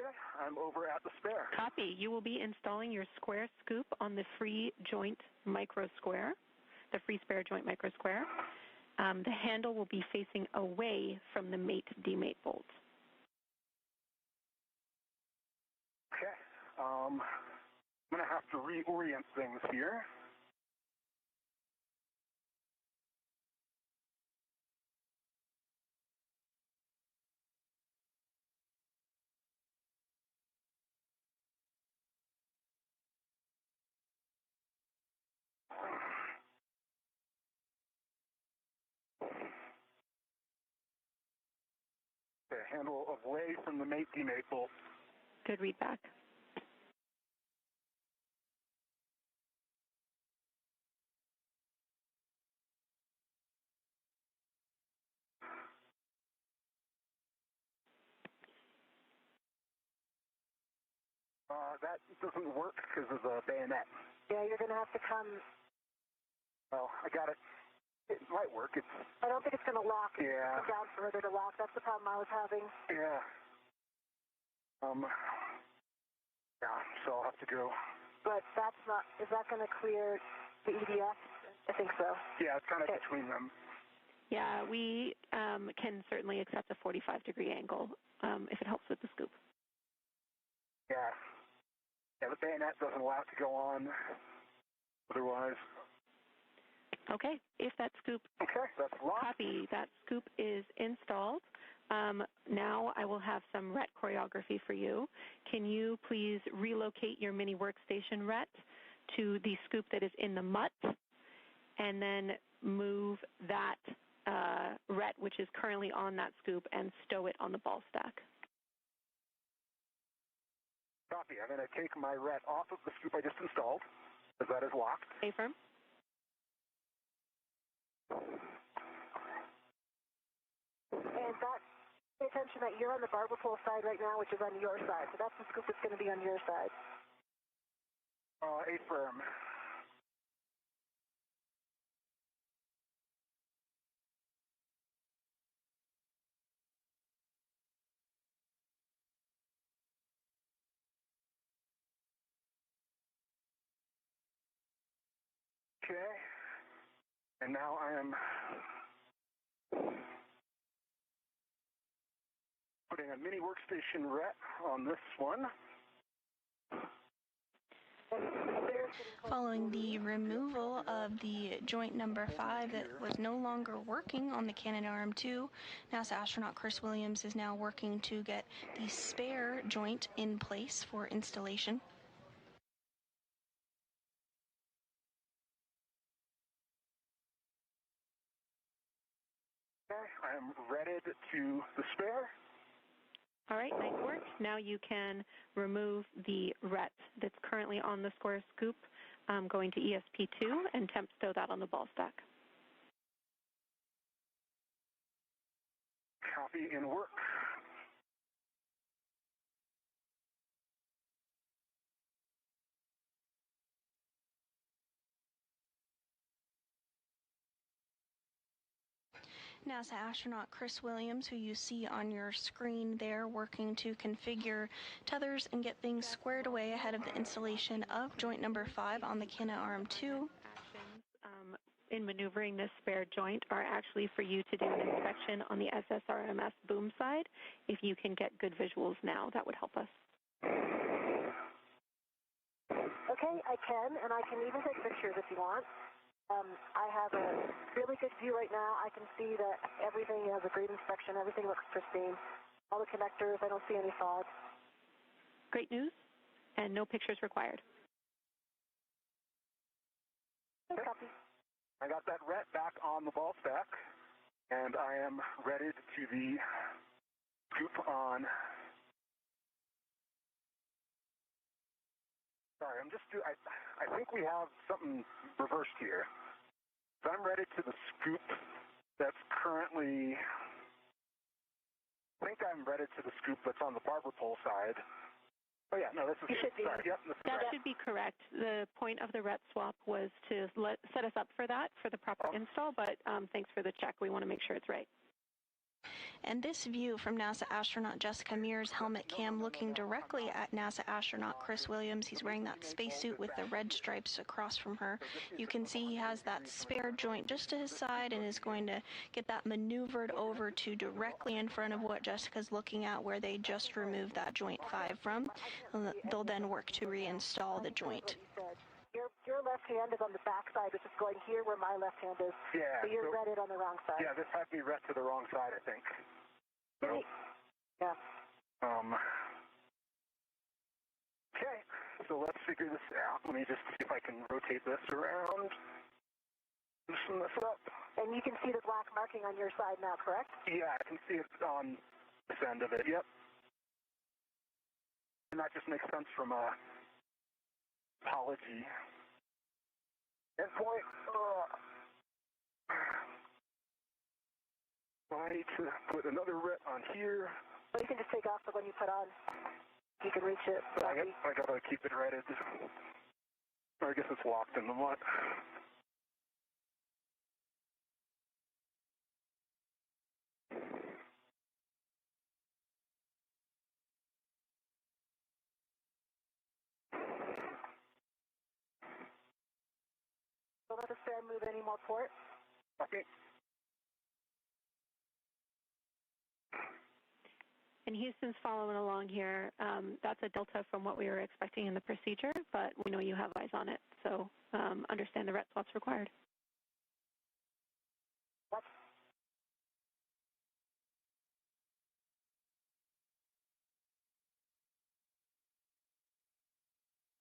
Okay, I'm over at the spare. Copy. You will be installing your square scoop on the free joint micro square, the free spare joint micro square. The handle will be facing away from the mate-demate bolt. Okay, I'm going to have to reorient things here. Okay, handle away from the mate-demate bolt. Good read back. That doesn't work because of the bayonet. Yeah, you're going to have to come. Well, I got it. It might work. I don't think it's going to lock. Yeah. Come down further to lock. That's the problem I was having. Yeah. Yeah, so I'll have to go. But that's not, is that going to clear the EDS? I think so. Yeah, it's kind of between them. Yeah, we can certainly accept a 45-degree angle if it helps with the scoop. Yeah. Yeah, the bayonet doesn't allow it to go on otherwise. Okay, if that scoop... Okay, that's locked. Copy. That scoop is installed. Now I will have some RET choreography for you. Can you please relocate your mini workstation RET to the scoop that is in the mutt, and then move that RET, which is currently on that scoop, and stow it on the ball stack. Copy. I'm going to take my RET off of the scoop I just installed, because that is locked. Stay firm. And that, pay attention that you're on the barber pole side right now, which is on your side. So that's the scoop that's going to be on your side. A-firm. Okay. And now I am putting a mini workstation RET on this one. Following the removal of the joint number 5 that was no longer working on the Canadarm2, NASA astronaut Chris Williams is now working to get the spare joint in place for installation. Okay, I am readied to the spare. All right, nice work. Now you can remove the RET that's currently on the square scoop, going to ESP2, and temp stow that on the ball stack. Copy and work. NASA astronaut Chris Williams, who you see on your screen there, working to configure tethers and get things squared away ahead of the installation of joint number 5 on the Canadarm2. Actions in maneuvering this spare joint are actually for you to do an inspection on the SSRMS boom side. If you can get good visuals now, that would help us. Okay, I can, and I can even take pictures if you want. I have a really good view right now. I can see that everything has a great inspection. Everything looks pristine. All the connectors, I don't see any fog. Great news, and no pictures required. Okay. Copy. I got that RET back on the ball stack, and I am ready to the scoop on. Sorry, I think we have something reversed here. So I'm ready to the scoop that's currently, I think I'm ready to the scoop that's on the barber pole side. Oh yeah, no, this is good. Sorry. Yep, this is That right. should be correct. The point of the RET swap was to set us up for that, for the proper install, but thanks for the check. We want to make sure it's right. And this view from NASA astronaut Jessica Meir's helmet cam looking directly at NASA astronaut Chris Williams. He's wearing that spacesuit with the red stripes across from her. You can see he has that spare joint just to his side and is going to get that maneuvered over to directly in front of what Jessica's looking at, where they just removed that joint 5 from. They'll then work to reinstall the joint. Your left hand is on the back side, which is going here where my left hand is. Yeah. So you're read it on the wrong side. Yeah, this had me read to the wrong side, I think. So, yeah. Okay, so let's figure this out. Let me just see if I can rotate this around. Loosen this up. And you can see the black marking on your side now, correct? Yeah, I can see it on this end of it, yep. And that just makes sense from a topology endpoint. I need to put another ret on here. Well, you can just take off the one you put on. You can reach it. I gotta keep it redded. Or I guess it's locked in the mud. Don't let the spare move any more port. Okay. And Houston's following along here. That's a delta from what we were expecting in the procedure, but we know you have eyes on it, so understand the ret swaps required. What?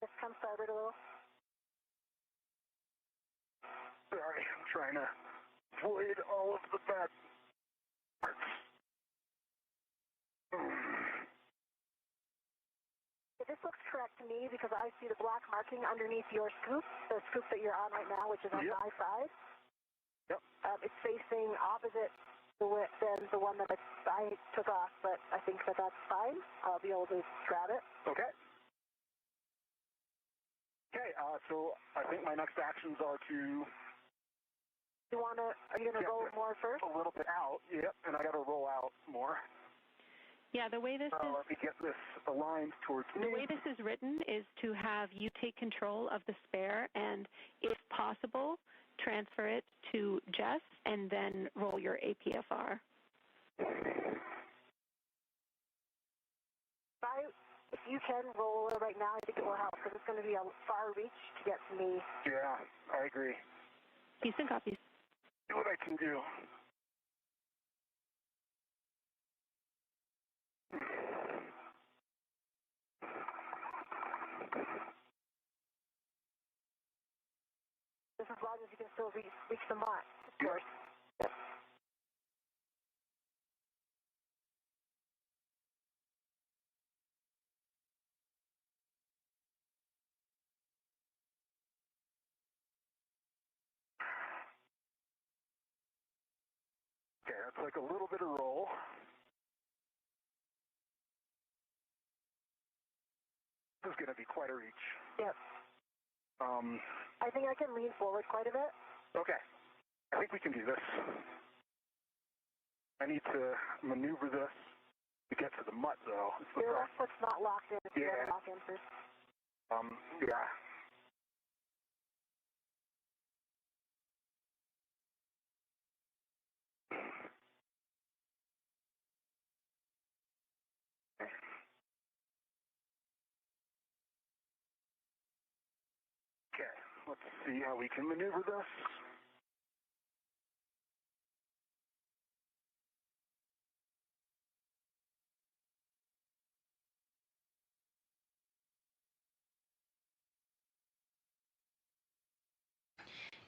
Just come starboard a little. Sorry, I'm trying to avoid all of the bad parts. This looks correct to me because I see the black marking underneath your scoop, the scoop that you're on right now, which is on my side. Yep. It's facing opposite than the one that I took off, but I think that that's fine. I'll be able to grab it. Okay. Okay, so I think my next actions are to... Are you going to roll more first? A little bit out, yep, and I got to roll out more. Yeah, the way this is... Let me get this aligned towards me. The way this is written is to have you take control of the spare and, if possible, transfer it to Jess and then roll your APFR. If you can roll it right now, I think it will help because it's going to be a far reach to get to me. Yeah, I agree. Houston copies. See what I can do. Just as long as you can still reach the mark, of course. Yep. Okay, that's like a little bit of roll. This is going to be quite a reach. Yep. I think I can lean forward quite a bit. Okay. I think we can do this. I need to maneuver this to get to the mutt, though. Your left foot's not locked in. Yeah. You gotta lock in first. Yeah. Okay, let's see how we can maneuver this.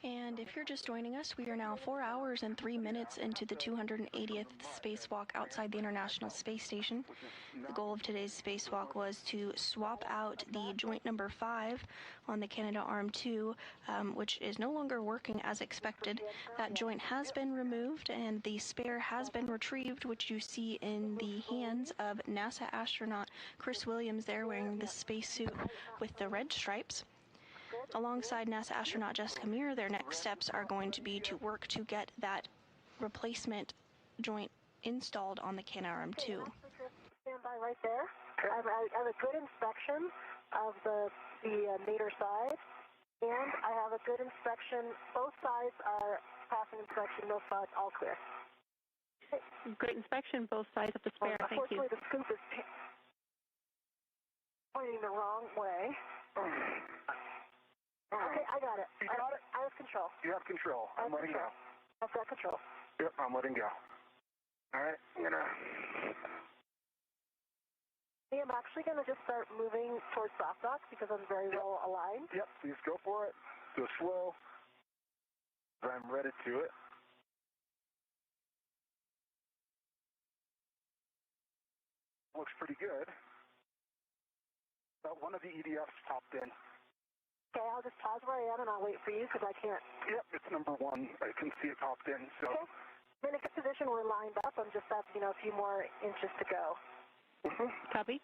And if you're just joining us, we are now 4 hours and 3 minutes into the 280th spacewalk outside the International Space Station. The goal of today's spacewalk was to swap out the joint number 5 on the Canadarm2, which is no longer working as expected. That joint has been removed and the spare has been retrieved, which you see in the hands of NASA astronaut Chris Williams there wearing the spacesuit with the red stripes. Alongside NASA astronaut Jessica Meir, their next steps are going to be to work to get that replacement joint installed on the Canadarm2. Stand by right there. I have a good inspection of the mater side, and I have a good inspection. Both sides are passing inspection. No sides, all clear. Great inspection, both sides of the spare. Thank you. Unfortunately, the scoop is pointing the wrong way. Okay, I got it. You got it? I have control. You have control. I'm letting go. I've got control. Yep, I'm letting go. All right, I'm actually going to just start moving towards soft dock because I'm very well aligned. Yep, please go for it. Go slow. I'm ready to it. Looks pretty good. One of the EDFs popped in. Okay, I'll just pause where I am and I'll wait for you because I can't. Yep, it's number 1. I can see it popped in. So. Okay. I'm in a good position. We're lined up. I'm just at, a few more inches to go. Copy.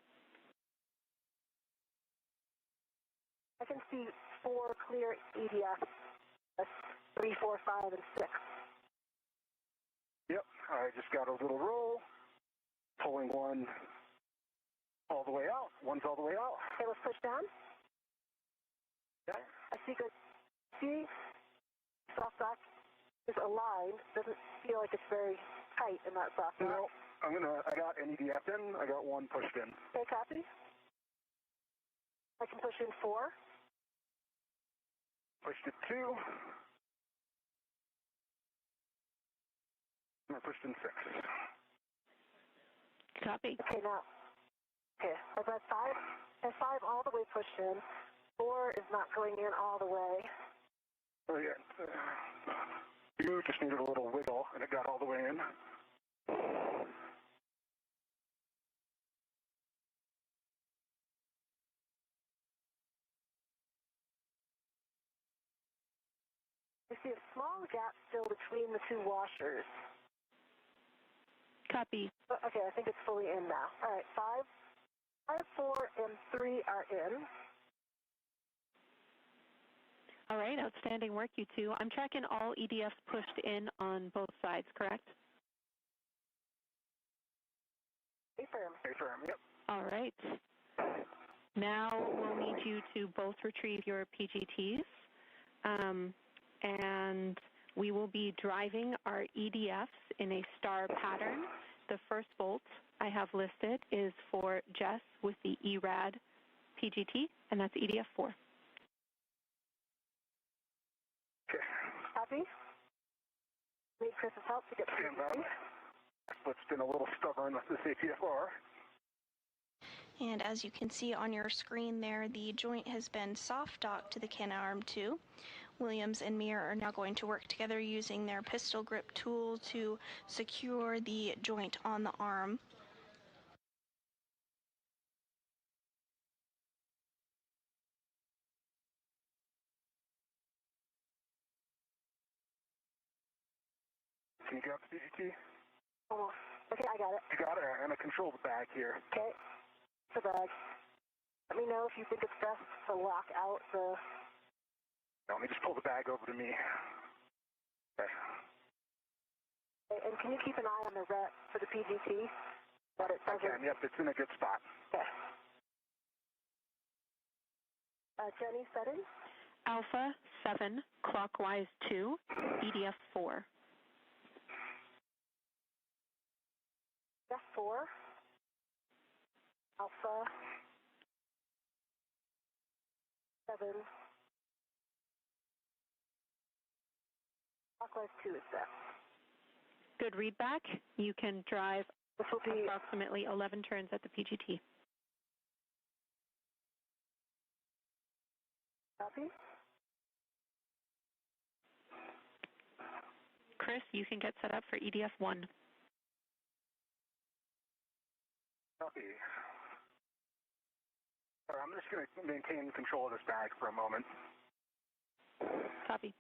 I can see 4 clear EDFs. That's 3, 4, 5, and 6. Yep, I just got a little roll. Pulling one all the way out. One's all the way out. Okay, let's push down. Yeah. I see good. See, soft dock is aligned. Doesn't feel like it's very tight in that soft dock. No, I got an EDF in. I got one pushed in. Okay, copy. I can push in 4. Pushed it 2. And I pushed in 6. Copy. Okay, now. Okay, I've got 5. And 5 all the way pushed in. 4 is not going in all the way. Oh, yeah. You just needed a little wiggle, and it got all the way in. I see a small gap still between the 2 washers. Copy. Okay, I think it's fully in now. All right, 5, 4, and 3 are in. All right, outstanding work, you two. I'm tracking all EDFs pushed in on both sides, correct? Stay firm. Stay firm, yep. All right. Now we'll need you to both retrieve your PGTs, and we will be driving our EDFs in a star pattern. The first bolt I have listed is for Jess with the ERAD PGT, and that's EDF 4. Okay. Copy. Need Chris's help to get Stand by. PGT. But it's been a little stubborn with this APFR. And as you can see on your screen there, the joint has been soft docked to the Canadarm2. Williams and Meir are now going to work together using their pistol grip tool to secure the joint on the arm. Can you grab the PGT? Almost. Okay, I got it. You got it. I'm going to control the bag here. Okay. The bag. Let me know if you think it's best to lock out the... No, let me just pull the bag over to me. Okay. And can you keep an eye on the ret for the PGT? That it doesn't... I can, yep, it's in a good spot. Okay. Jenny, setting? Alpha 7, clockwise 2, EDF 4. F4. Alpha 7. Clockwise 2 is set. Good readback. You can drive This will be approximately 11 turns at the PGT. copy. Chris, you can get set up for EDF 1. Copy. All right, I'm just going to maintain control of this bag for a moment. Copy.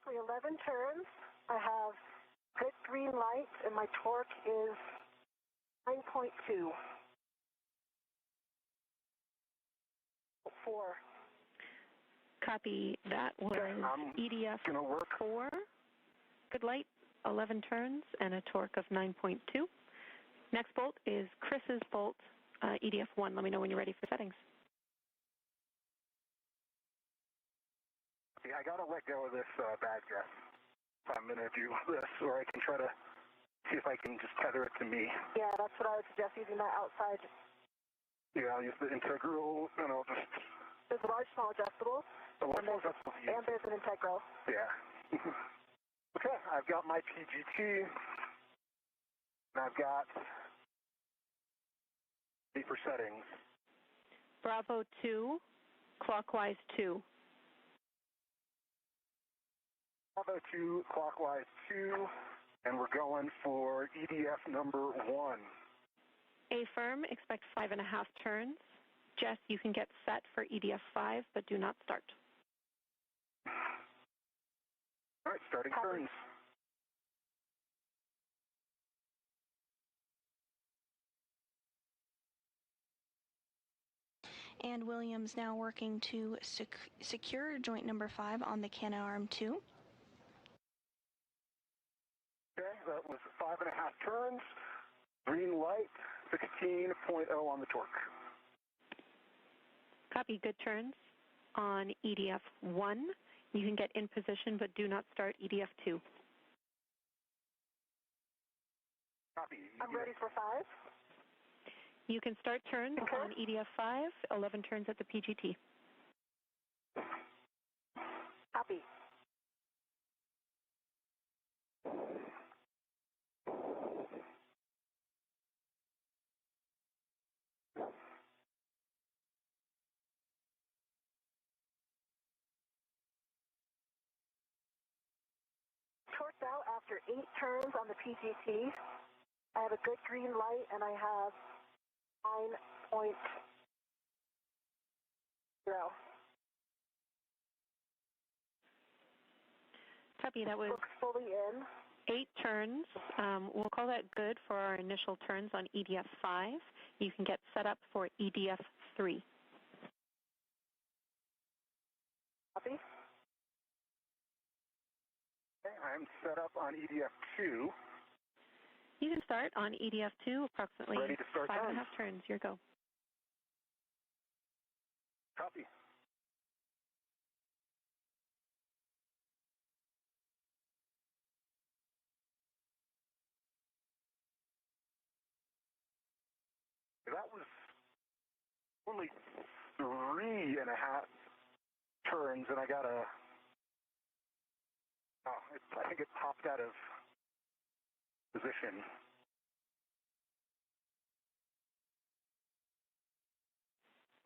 exactly 11 turns. I have good green light, and my torque is 9.2. 4. Copy. That was EDF 4. Good light, 11 turns, and a torque of 9.2. Next bolt is Chris's bolt, EDF 1. Let me know when you're ready for settings. Yeah, I got to let go of this bad guess. I'm going to do this, or I can try to see if I can just tether it to me. Yeah, that's what I would suggest, using that outside. Yeah, I'll use the integral, and I'll just... There's a large, small adjustable. And there's an integral. Yeah. Okay, I've got my PGT, and I've got deeper settings. Bravo 2, clockwise 2. Bravo 2, clockwise 2, and we're going for EDF number 1. A-firm, expect 5.5 turns. Jess, you can get set for EDF 5, but do not start. All right, starting turns. And Williams now working to secure joint number 5 on the Canadarm 2. Okay, that was 5.5 turns. Green light, 16.0 on the torque. Copy. Good turns on EDF 1. You can get in position, but do not start EDF 2. Copy. I'm ready for 5. You can start turns on EDF 5, 11 turns at the PGT. Copy. Torqued out after 8 turns on the PGT. I have a good green light, and I have 9.0. Copy. That was Looks fully in. 8 turns. We'll call that good for our initial turns on EDF 5. You can get set up for EDF 3. Copy. Okay, I'm set up on EDF 2. You can start on EDF 2, approximately Ready to start 5.5 turns. Your go. Copy. That was only 3.5 turns, and I got a... I think it popped out of position.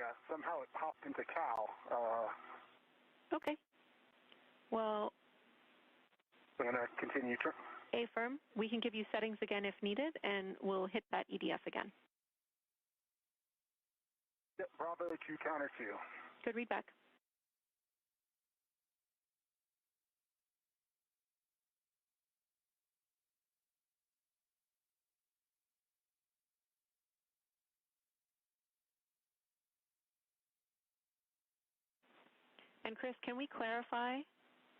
Yeah, somehow it popped into cow. Okay. Well, I'm going to continue. A-firm, we can give you settings again if needed, and we'll hit that EDF again. Yep, Bravo 2, counter 2. Good read back. And Chris, can we clarify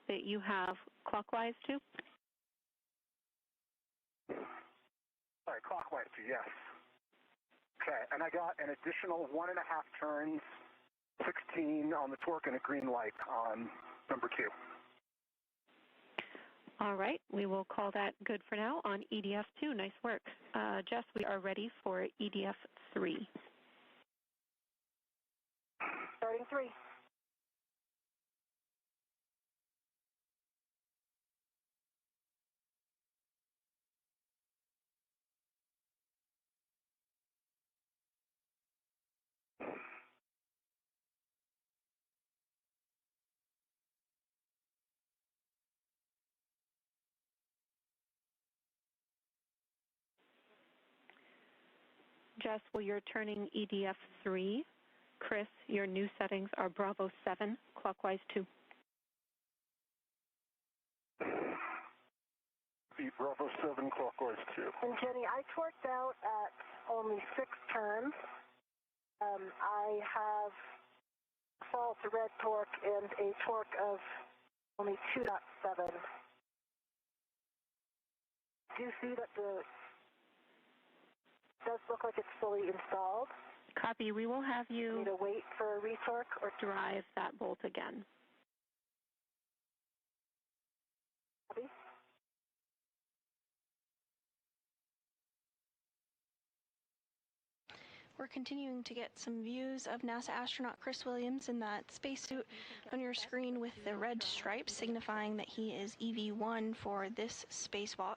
that you have clockwise 2? Sorry, clockwise 2, yes. Okay, and I got an additional 1.5 turns, 16 on the torque, and a green light on number 2. All right, we will call that good for now on EDF 2. Nice work. Jess, we are ready for EDF 3. Starting 3. Jess, well, you're turning EDF 3. Chris, your new settings are Bravo 7, clockwise 2. Bravo 7 clockwise 2. And Jenny, I torqued out at only 6 turns. I have false red torque and a torque of only 2.7. Do you see that does look like it's fully installed? Copy. We will have you Need to wait for a retorque or drive that bolt again. copy? We're continuing to get some views of NASA astronaut Chris Williams in that spacesuit on your screen with the red stripes signifying that he is EV1 for this spacewalk.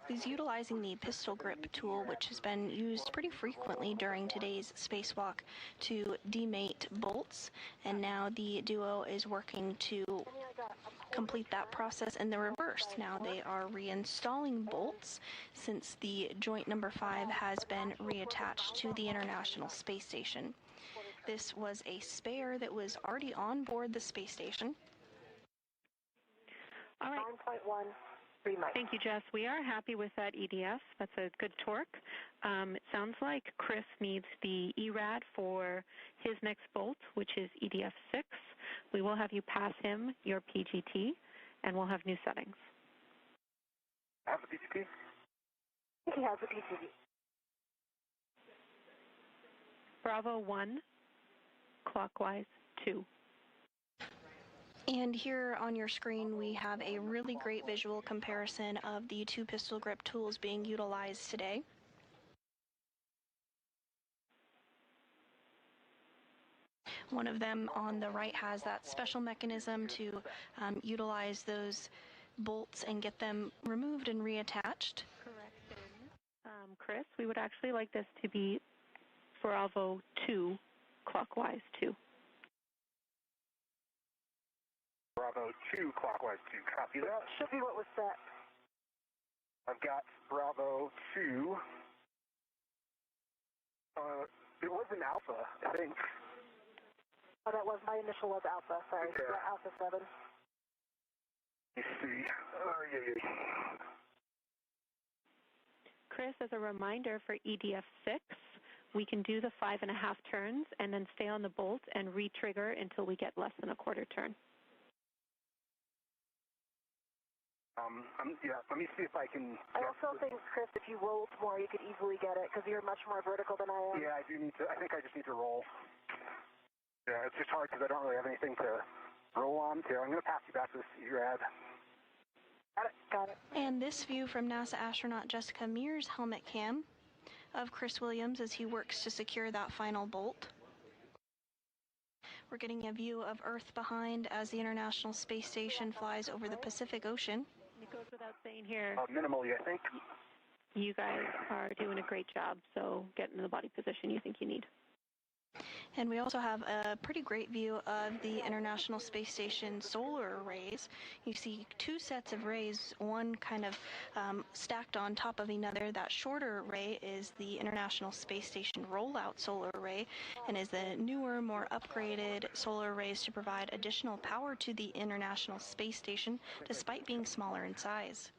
He's utilizing the pistol grip tool, which has been used pretty frequently during today's spacewalk to demate bolts, and now the duo is working to complete that process in the reverse. Now they are reinstalling bolts since the joint number 5 has been reattached to the International Space Station. This was a spare that was already on board the space station. All right. 9.1. 3 miles. Thank you, Jess. We are happy with that EDF. That's a good torque. It sounds like Chris needs the ERAD for his next bolt, which is EDF 6. We will have you pass him your PGT, and we'll have new settings. Have the PGT? He has a PGT. Bravo 1, clockwise 2. And here on your screen we have a really great visual comparison of the 2 pistol grip tools being utilized today. One of them on the right has that special mechanism to utilize those bolts and get them removed and reattached. Correction. Chris, we would actually like this to be Bravo 2, clockwise 2. Bravo 2 clockwise 2. Copy that. Should be what was set. I've got Bravo 2. It was an Alpha, I think. Oh, that was, my initial was Alpha, sorry. Okay. Yeah, Alpha 7. Let me see. Yeah. Chris, as a reminder for EDF 6, we can do the 5.5 turns and then stay on the bolt and re-trigger until we get less than a quarter turn. Yeah, let me see if I can... I also think, Chris, if you rolled more, you could easily get it, because you're much more vertical than I am. Yeah, I think I just need to roll. Yeah, it's just hard because I don't really have anything to roll on. So I'm going to pass you back to this ERAD. Got it. And this view from NASA astronaut Jessica Meir's helmet cam of Chris Williams as he works to secure that final bolt. We're getting a view of Earth behind as the International Space Station flies over the Pacific Ocean. It goes without saying here, Minimally, I think. you guys are doing a great job, so get in the body position you think you need. And we also have a pretty great view of the International Space Station solar arrays. You see 2 sets of rays, one kind of stacked on top of another. That shorter array is the International Space Station rollout solar array, and is the newer, more upgraded solar arrays to provide additional power to the International Space Station, despite being smaller in size.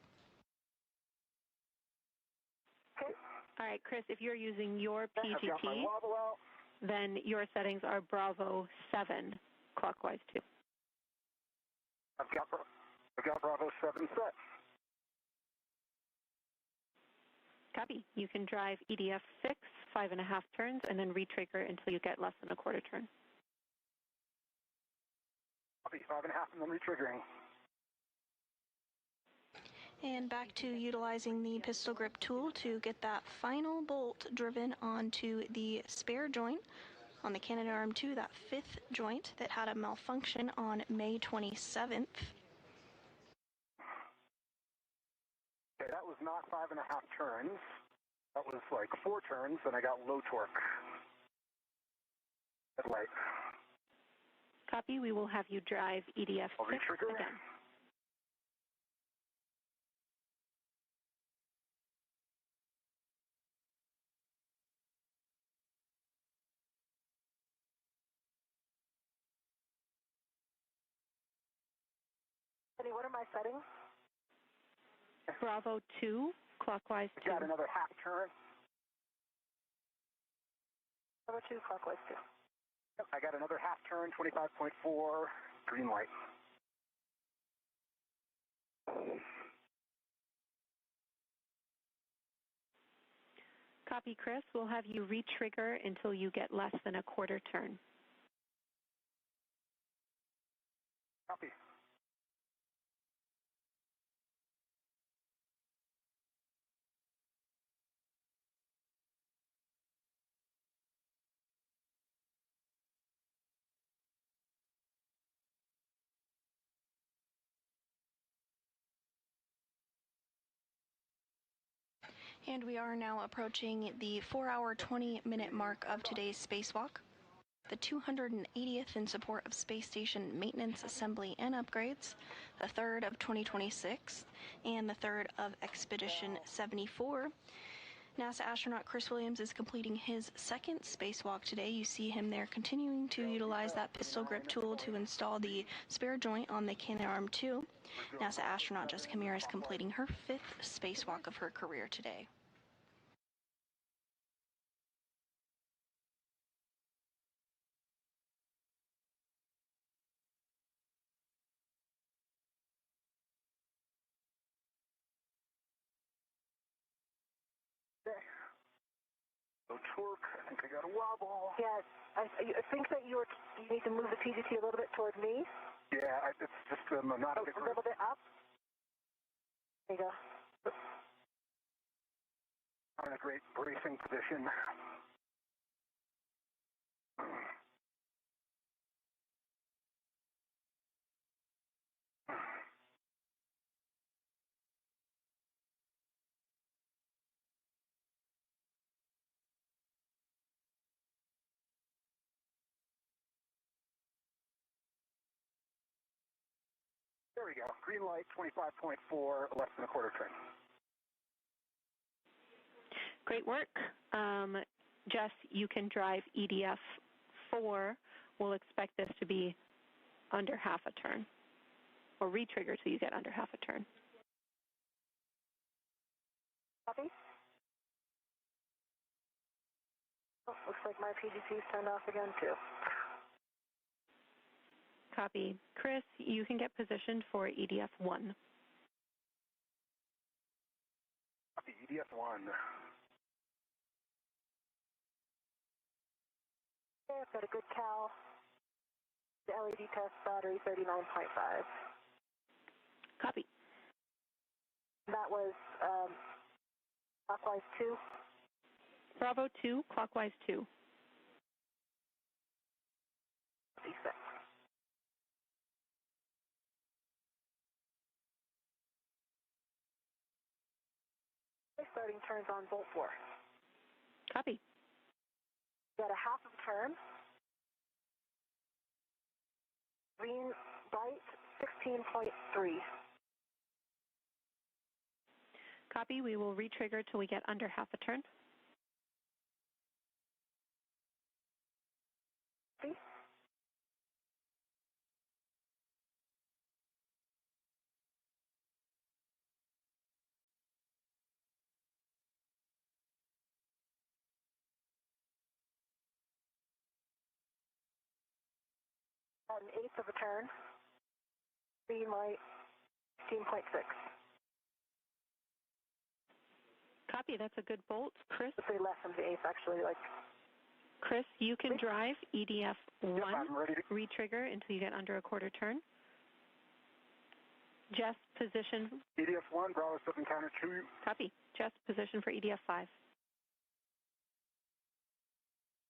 All right, Chris, if you're using your I've got my PGT, wobble out. then your settings are Bravo 7, clockwise 2. I've got Bravo 7 set. Copy. You can drive EDF 6, 5.5 turns, and then re-trigger until you get less than a quarter turn. Copy, 5.5 and then re-triggering. And back to utilizing the pistol grip tool to get that final bolt driven onto the spare joint on the Canadarm2, that 5th joint that had a malfunction on May 27th. Okay, that was not 5.5 turns. That was like 4 turns, and I got low torque. Headlight. Copy. We will have you drive EDF 6 re-trigger. again. What are my settings? Bravo 2, clockwise 2. Got another half turn. Bravo 2, clockwise 2. Yep, I got another half turn, 25.4, green light. Copy, Chris. We'll have you re-trigger until you get less than a quarter turn. Copy. And we are now approaching the 4-hour, 20-minute mark of today's spacewalk, the 280th in support of space station maintenance, assembly, and upgrades, the third of 2026, and the third of Expedition 74. NASA astronaut Chris Williams is completing his second spacewalk today. You see him there continuing to utilize that pistol grip tool to install the spare joint on the Canadarm2. NASA astronaut Jessica Meir is completing her 5th spacewalk of her career today. No torque. I think I got a wobble. Yeah, I think that you need to move the PGT a little bit toward me. Yeah, it's just not a little bit up. There you go. I'm in a great bracing position. There we go. Green light, 25.4, less than a quarter turn. Great work. Jess, you can drive EDF 4. We'll expect this to be under half a turn, or re-trigger till you get under half a turn. Copy. Oh, looks like my PGT's turned off again, too. Copy. Chris, you can get positioned for EDF 1. Copy, EDF 1. Okay, I've got a good cal. The LED test battery, 39.5. Copy. That was clockwise 2. Bravo 2, clockwise 2. D6. Okay, starting turns on volt 4. Copy. Got a half of a turn. Green light, 16.3. Copy. We will re-trigger till we get under half a turn. See? An eighth of a turn. Green light, 16.6. Copy. That's a good bolt. Chris? Let's say less than the eighth, actually. Like. Chris, you can drive EDF 1. Yep, I'm ready to Re-trigger until you get under a quarter turn. Jess, position. EDF 1, Bravo 7, counter 2. Copy. Jess, position for EDF 5.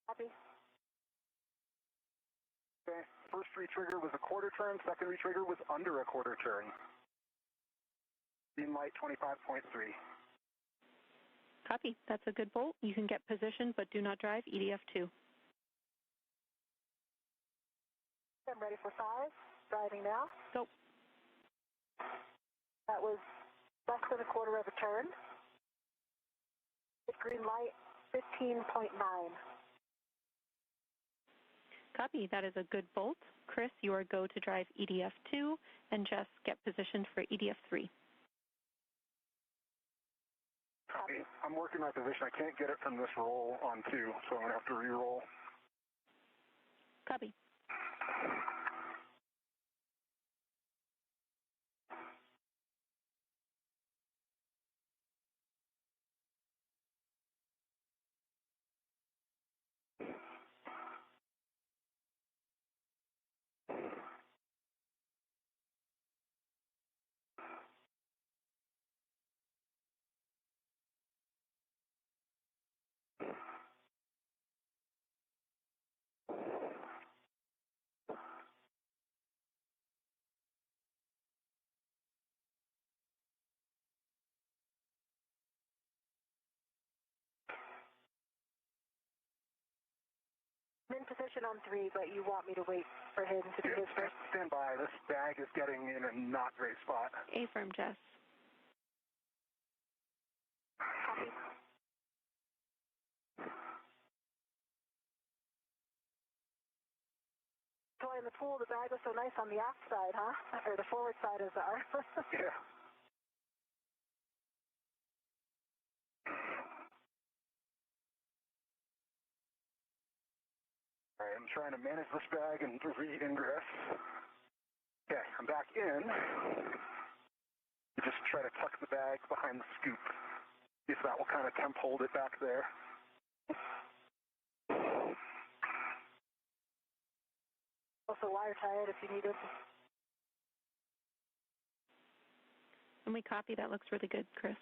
Copy. Okay, first re-trigger was a quarter turn, second re-trigger was under a quarter turn. Green light, 25.3. Copy. That's a good bolt. You can get positioned, but do not drive EDF 2. I'm ready for 5. Driving now. Go. That was less than a quarter of a turn. Green light, 15.9. Copy. That is a good bolt. Chris, you are go to drive EDF 2, and Jess, get positioned for EDF 3. Copy. I'm working my position. I can't get it from this roll on 2, so I'm going to have to re-roll. Copy. I'm in position on 3, but you want me to wait for him to do his first? Stand by. This bag is getting in a not great spot. Affirm, Jess. Copy. So in the pool, the bag was so nice on the aft side, huh? Or the forward side is our. Yeah. All right, I'm trying to manage this bag and re-ingress. Okay, I'm back in. Just try to tuck the bag behind the scoop. See if that will kind of temp hold it back there. Also wire tie it if you need it. And we copy. That looks really good, Chris.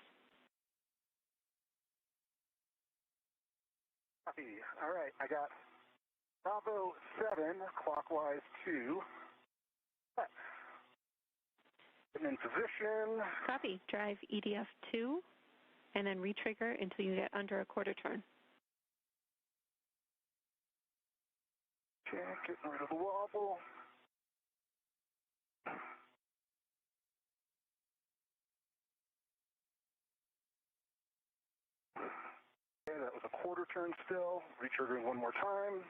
Copy. All right, I got Bravo 7, clockwise 2. Getting in position. Copy. Drive EDF 2, and then retrigger until you get under a quarter turn. Okay, getting rid of the wobble. Okay, that was a quarter turn still. Retriggering one more time.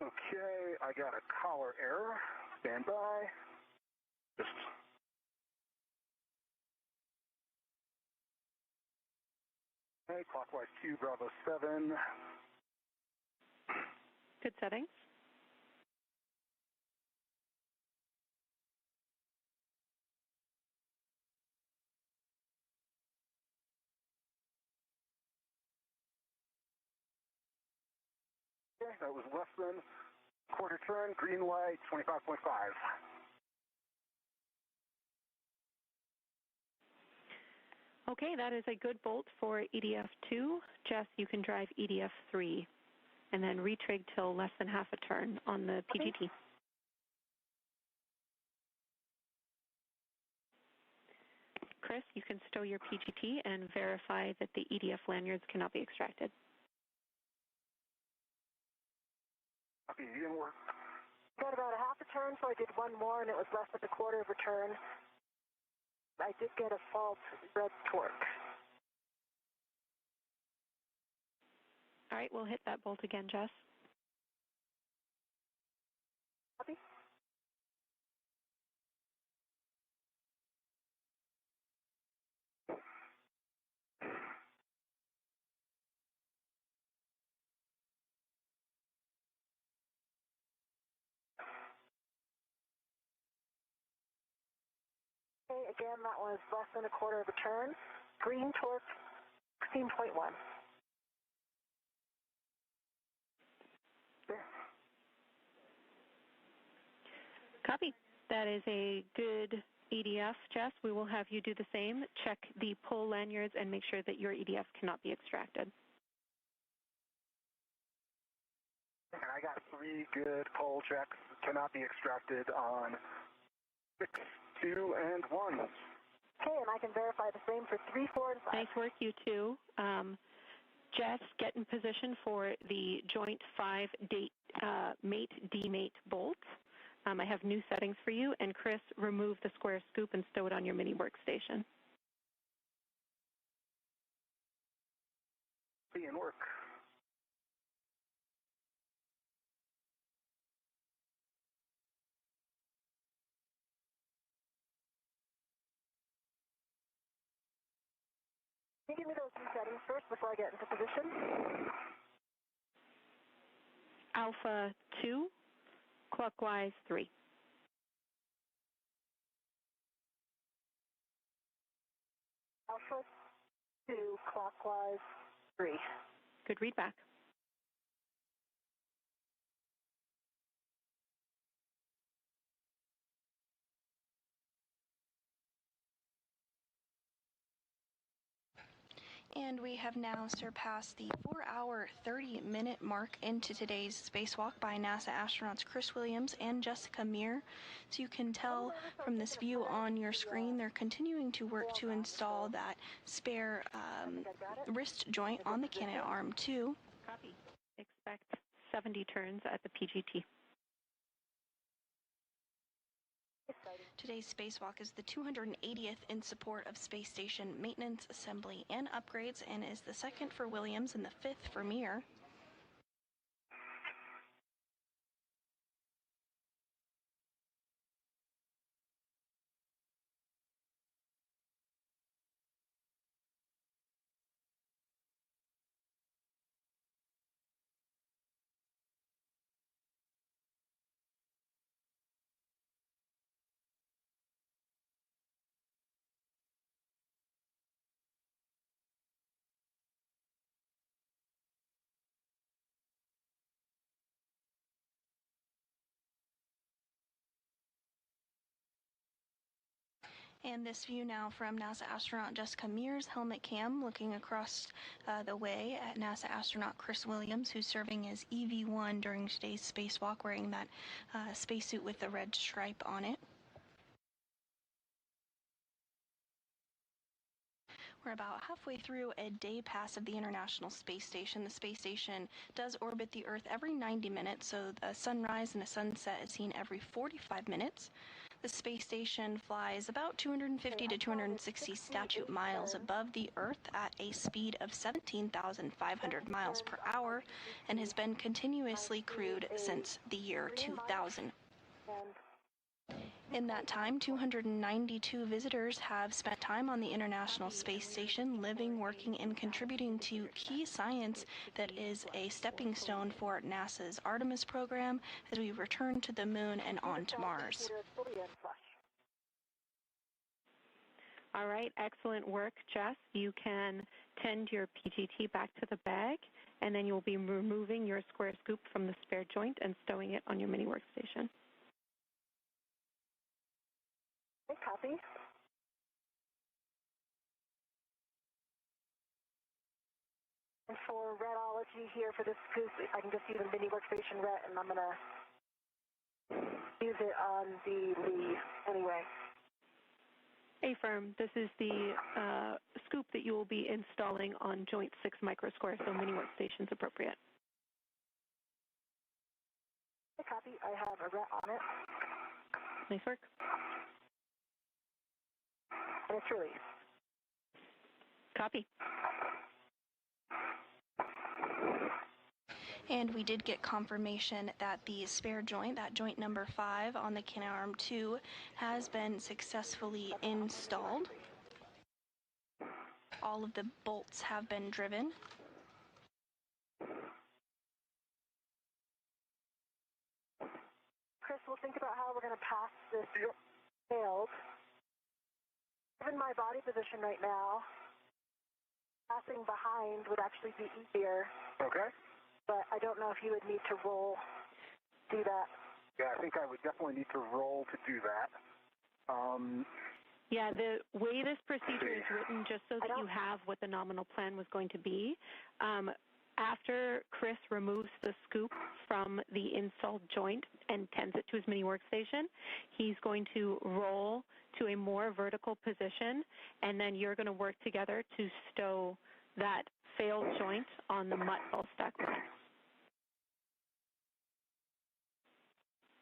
Okay, I got a collar error. Stand by. Just okay, clockwise 2, Bravo 7. Good settings. Okay, that was less than quarter turn, green light, 25.5. Okay, that is a good bolt for EDF 2. Jess, you can drive EDF 3, and then retrig till less than half a turn on the PGT. Chris, you can stow your PGT and verify that the EDF lanyards cannot be extracted. Copy, didn't work. Got about a half a turn, so I did one more, and it was less than a quarter of a turn. I did get a false red torque. All right, we'll hit that bolt again, Jess. Copy. Okay, again, that was less than a quarter of a turn. Green torque, 16.1. Copy. That is a good EDF, Jess. We will have you do the same. Check the pull lanyards and make sure that your EDF cannot be extracted. And I got 3 good pull checks. Cannot be extracted on 6, 2, and 1. Okay, and I can verify the same for 3, 4, and 5. Nice work, you two. Jess, get in position for the joint 5 mate demate bolts. I have new settings for you. And Chris, remove the square scoop and stow it on your mini workstation. Be in work. Can you give me those new settings first before I get into position? Alpha 2, clockwise 3. Alpha 2, clockwise 3. Good read back. And we have now surpassed the 4-hour, 30-minute mark into today's spacewalk by NASA astronauts Chris Williams and Jessica Meir. So you can tell from this view on your screen, they're continuing to work to install that spare wrist joint on the Canadarm2. Copy. Expect 70 turns at the PGT. Today's spacewalk is the 280th in support of space station maintenance, assembly, and upgrades, and is the second for Williams and the 5th for Meir. And this view now from NASA astronaut Jessica Meir's helmet cam, looking across the way at NASA astronaut Chris Williams, who's serving as EV1 during today's spacewalk, wearing that spacesuit with the red stripe on it. We're about halfway through a day pass of the International Space Station. The space station does orbit the Earth every 90 minutes, so a sunrise and a sunset is seen every 45 minutes. The space station flies about 250 to 260 statute miles above the Earth at a speed of 17,500 miles per hour and has been continuously crewed since the year 2000. In that time, 292 visitors have spent time on the International Space Station, living, working, and contributing to key science that is a stepping stone for NASA's Artemis program as we return to the Moon and on to Mars. All right, excellent work, Jess. You can tend your PGT back to the bag, and then you'll be removing your square scoop from the spare joint and stowing it on your mini workstation. Okay, copy. And for retology here for this scoop, I can just use a mini workstation ret, and I'm going to use it on the lead anyway. Affirm, this is the scoop that you will be installing on joint 6 microsquare, so mini workstation's appropriate. Okay, copy. I have a ret on it. Nice work. And it's released. Copy. And we did get confirmation that the spare joint, that joint number 5 on the Canadarm2, has been successfully installed. All of the bolts have been driven. Chris, we'll think about how we're going to pass this failed. Given my body position right now, passing behind would actually be easier. Okay. But I don't know if you would need to roll to do that. Yeah, I think I would definitely need to roll to do that. Yeah, the way this procedure is written, just so that you have what the nominal plan was going to be, after Chris removes the scoop from the installed joint and tends it to his mini workstation, he's going to roll to a more vertical position, and then you're going to work together to stow that failed joint on the mutt ball stack mutt.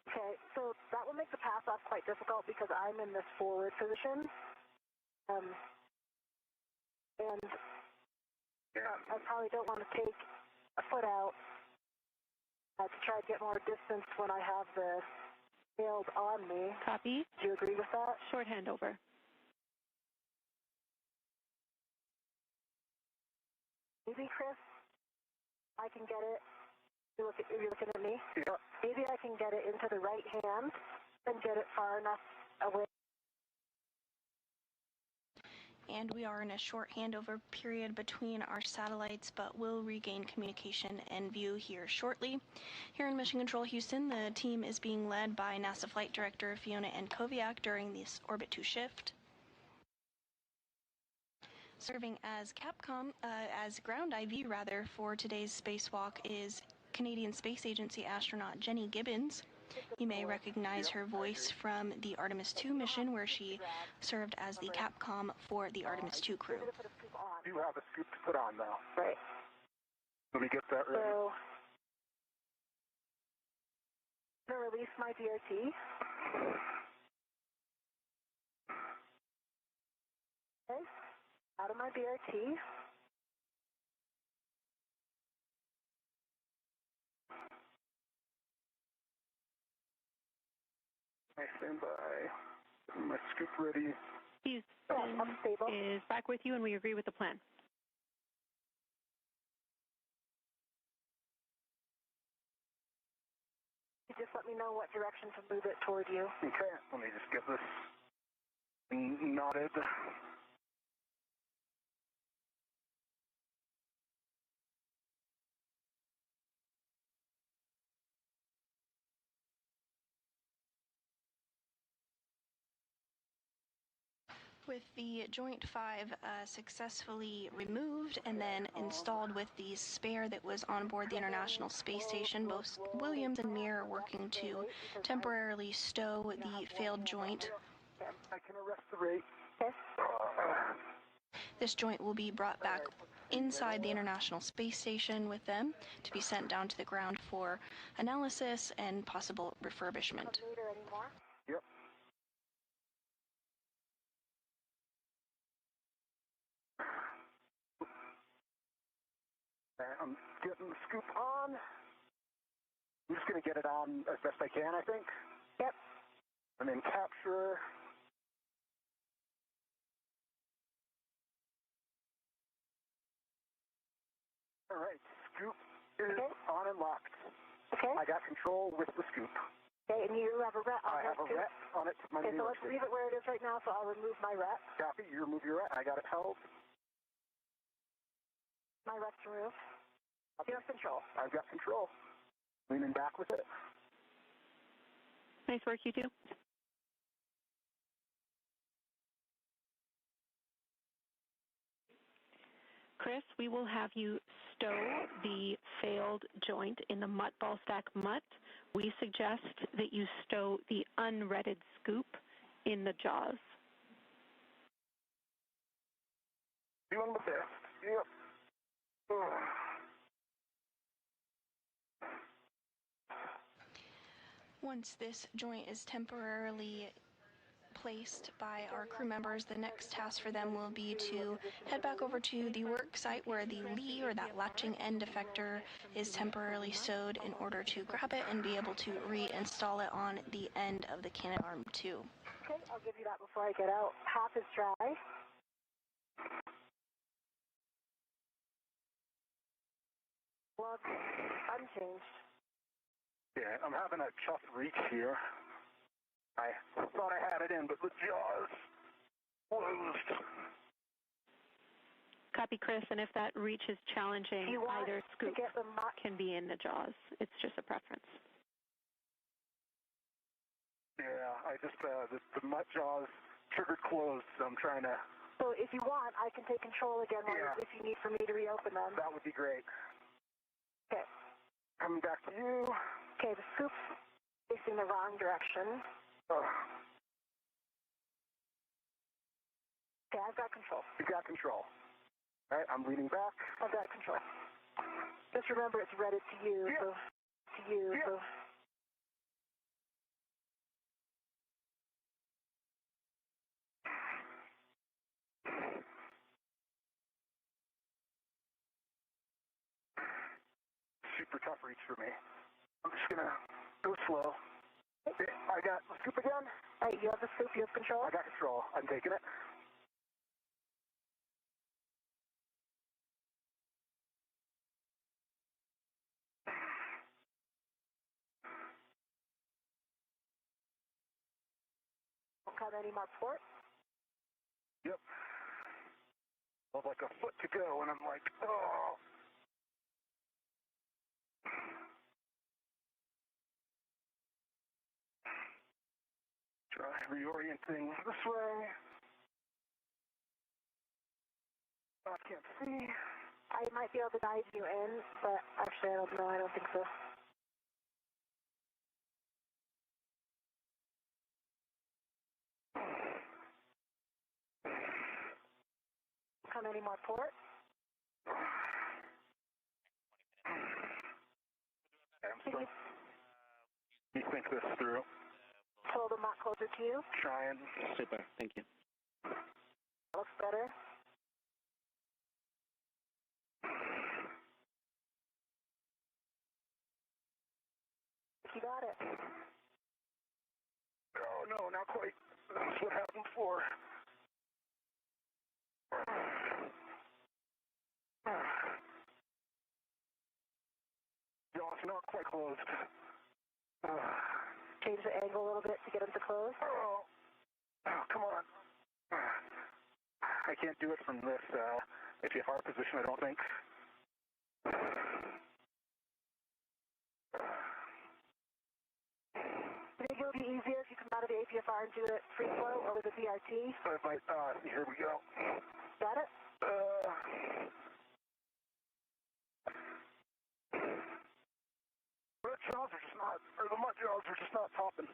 Okay, so that will make the pass-off quite difficult because I'm in this forward position. And I probably don't want to take a foot out to try to get more distance when I have the sails on me. Copy. Do you agree with that? Short handover. Maybe, Chris, I can get it. You're looking at me? Yeah. Maybe I can get it into the right hand and get it far enough away. And we are in a short handover period between our satellites, but will regain communication and view here shortly. Here in Mission Control Houston, the team is being led by NASA Flight Director Fiona Koviak during this Orbit 2 shift. Serving as ground IV for today's spacewalk is Canadian Space Agency astronaut Jenny Gibbons. You may recognize her voice from the Artemis 2 mission, where she served as the Capcom for the Artemis 2 crew. You have a scoop to put on, though. Right. Let me get that ready. So, I'm going to release my DRT. Okay. Out of my DRT. I stand by. My scoop ready. Houston I'm stable. is back with you, and we agree with the plan. You just let me know what direction to move it toward you. Okay, let me just get this knotted. With the Joint 5 successfully removed and then installed with the spare that was on board the International Space Station, both Williams and Meir are working to temporarily stow the failed joint. I can arrest the rate. This joint will be brought back inside the International Space Station with them to be sent down to the ground for analysis and possible refurbishment. Yep. I'm getting the scoop on. I'm just going to get it on as best I can, I think. Yep. And then capture. All right, scoop is on and locked. Okay. I got control with the scoop. Okay, and you have a ret on it. I have a ret on it. Okay, so let's leave it where it is right now, so I'll remove my ret. Copy, you remove your ret. I got it held. My ret's removed. You have control. I've got control. Leaning back with it. Nice work, you two. Chris, we will have you stow the failed joint in the mutt ball stack mutt. We suggest that you stow the unretted scoop in the jaws. Doing the best. Yep. Once this joint is temporarily placed by our crew members, the next task for them will be to head back over to the work site where the lee, or that latching end effector, is temporarily sewed in order to grab it and be able to reinstall it on the end of the cannon arm 2. Okay, I'll give you that before I get out. Half is dry. Plug unchanged. Yeah, I'm having a tough reach here. I thought I had it in, but the jaws closed. Copy, Chris, and if that reach is challenging, either scoop can be in the jaws. It's just a preference. Yeah, I just, the mutt jaws triggered closed, so I'm trying to... So if you want, I can take control again if you need for me to reopen them. That would be great. Okay. Coming back to you. Okay, the scoop's facing the wrong direction. Okay, I've got control. You've got control. All right, I'm leaning back. I've got control. Just remember it's read it to you, Yeah. so to you, Yeah. so. Super tough reach for me. I'm just gonna go slow. I got the scoop again. All right, you have the scoop, you have control? I got control. I'm taking it. Don't count any more port. Yep. I have like a foot to go, and I'm like, oh. Try reorienting this way. I can't see. I might be able to guide you in, but actually I don't know, I don't think so. Come any more port? Can you think this through? Pull the mach closer to you. Trying. Super, thank you. Looks better. You got it. Oh no, not quite. That's what happened before. No, it's not quite closed. Change the angle a little bit to get them to close. Oh, come on. I can't do it from this APFR position, I don't think. Do you think it would be easier if you come out of the APFR and do it free flow or with a VRT? Here we go. Got it? The jaws are just not, or the mud jaws are just not popping.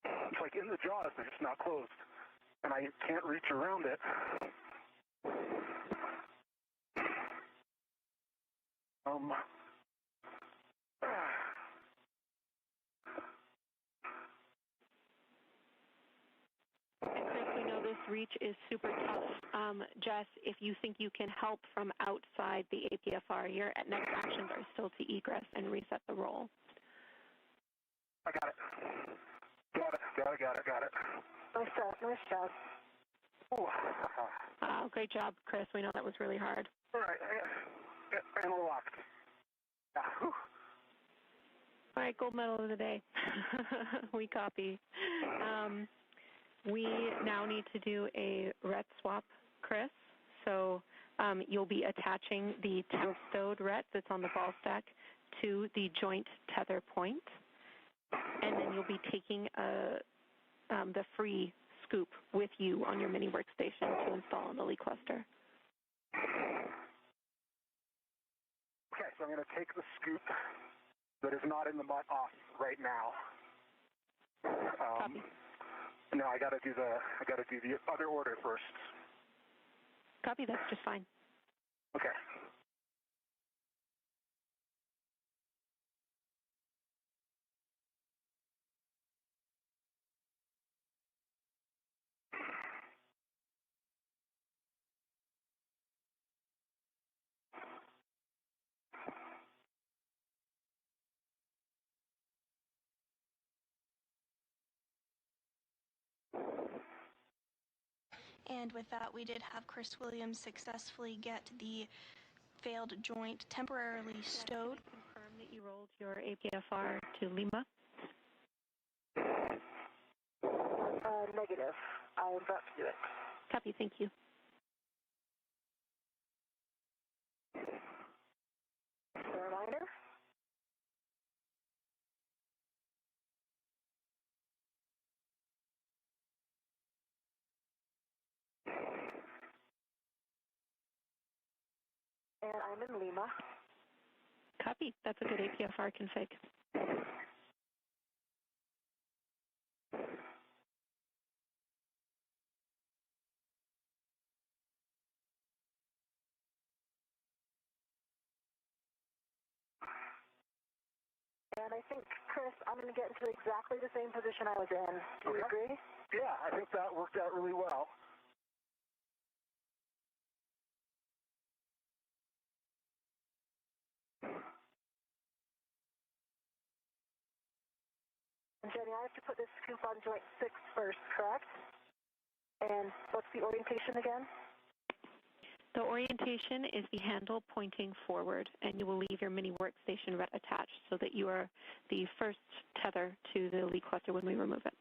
It's like in the jaws, they're just not closed. And I can't reach around it. And Chris, we know this reach is super tough. Jess, if you think you can help from outside the APFR, your next actions are still to egress and reset the roll. I got it. Got it. Nice job. Wow, great job, Chris. We know that was really hard. All right, and we're locked. All right, gold medal of the day. We copy. We now need to do a RET swap, Chris. So you'll be attaching the temp stowed RET that's on the ball stack to the joint tether point. And then you'll be taking the free scoop with you on your mini workstation to install on the Lee cluster. Okay, so I'm going to take the scoop that is not in the mutt off right now. Copy. No, I got to do the other order first. Copy. That's just fine. Okay. And with that, we did have Chris Williams successfully get the failed joint temporarily stowed. Confirm that you rolled your APFR to Lima. Negative. I am about to do it. Copy. Thank you. A reminder. And I'm in Lima. Copy. That's a good APFR config. And I think, Chris, I'm going to get into exactly the same position I was in. Do you agree? Yeah, I think that worked out really well. And Jenny, I have to put this scoop on joint 6 first, correct? And what's the orientation again? The orientation is the handle pointing forward, and you will leave your mini workstation red attached so that you are the first tether to the lead cluster when we remove it.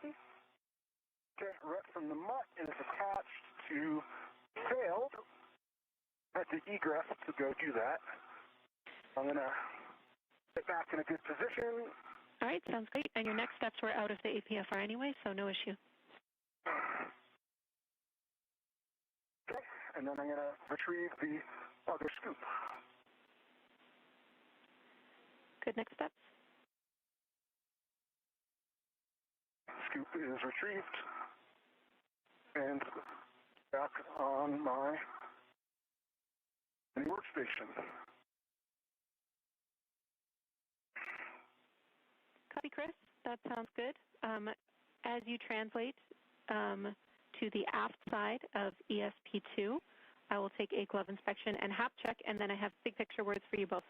Okay, ret from the mutt is attached to failed. At the egress to go do that. I'm going to get back in a good position. All right, sounds great. And your next steps were out of the APFR anyway, so no issue. Okay, and then I'm going to retrieve the other scoop. Good next steps. Scoop is retrieved. And back on my workstation. Copy, Chris. That sounds good. As you translate to the aft side of ESP2, I will take a glove inspection and HAP check, and then I have big picture words for you both.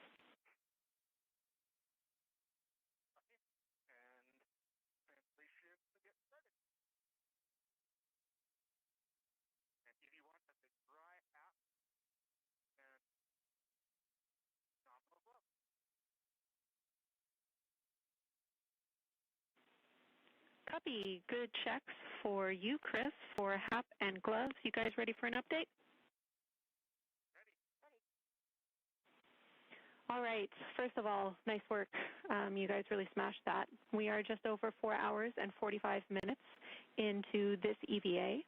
Copy. Good checks for you, Chris, for HAP and gloves. You guys ready for an update? All right. First of all, nice work. You guys really smashed that. We are just over 4 hours and 45 minutes into this EVA.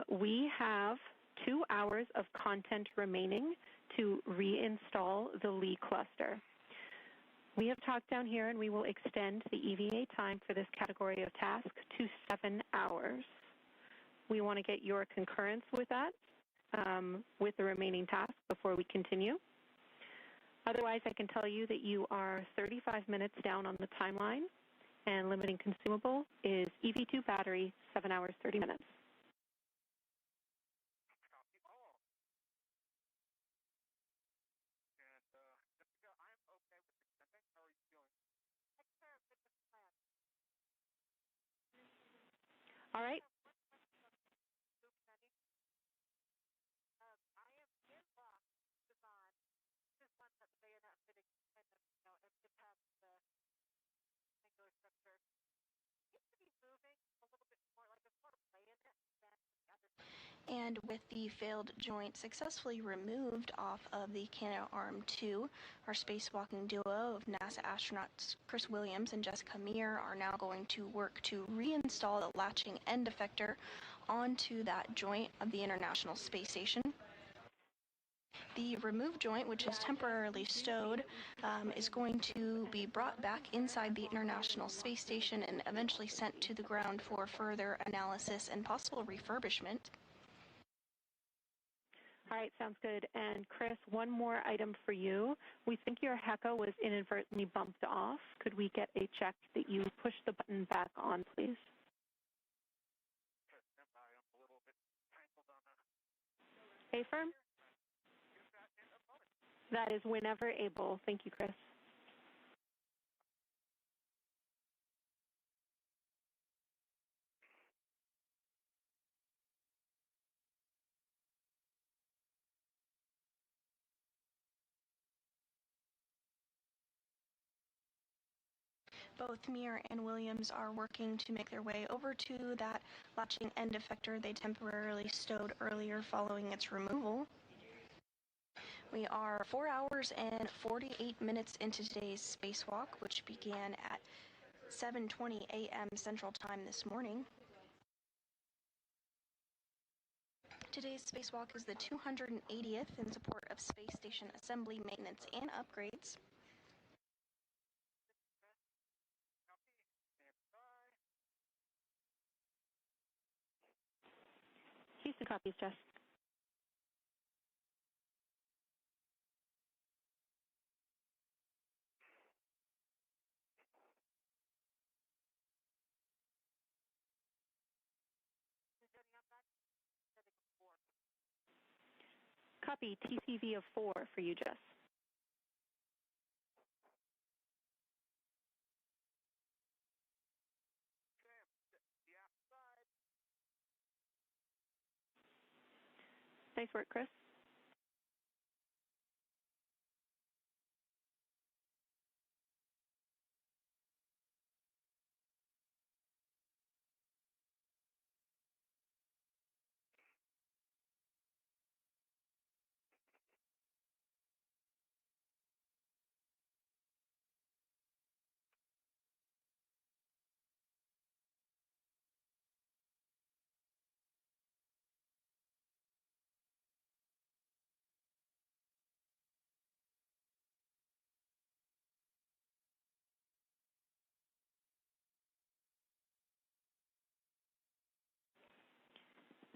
We have 2 hours of content remaining to reinstall the Lee cluster. We have talked down here, and we will extend the EVA time for this category of task to 7 hours. We want to get your concurrence with that, with the remaining tasks before we continue. Otherwise, I can tell you that you are 35 minutes down on the timeline, and limiting consumable is EV2 battery, 7 hours, 30 minutes. All right. And with the failed joint successfully removed off of the Canadarm2, our spacewalking duo of NASA astronauts Chris Williams and Jessica Meir are now going to work to reinstall the latching end effector onto that joint of the International Space Station. The removed joint, which is temporarily stowed, is going to be brought back inside the International Space Station and eventually sent to the ground for further analysis and possible refurbishment. All right, sounds good. And Chris, one more item for you. We think your HECA was inadvertently bumped off. Could we get a check that you push the button back on, please? A-firm? That is whenever able. Thank you, Chris. Both Meir and Williams are working to make their way over to that latching end effector they temporarily stowed earlier following its removal. We are 4 hours and 48 minutes into today's spacewalk, which began at 7:20 a.m. Central Time this morning. Today's spacewalk is the 280th in support of space station assembly, maintenance, and upgrades. Houston copies, Jess. Copy. TCV of 4 for you, Jess. Nice work, Chris.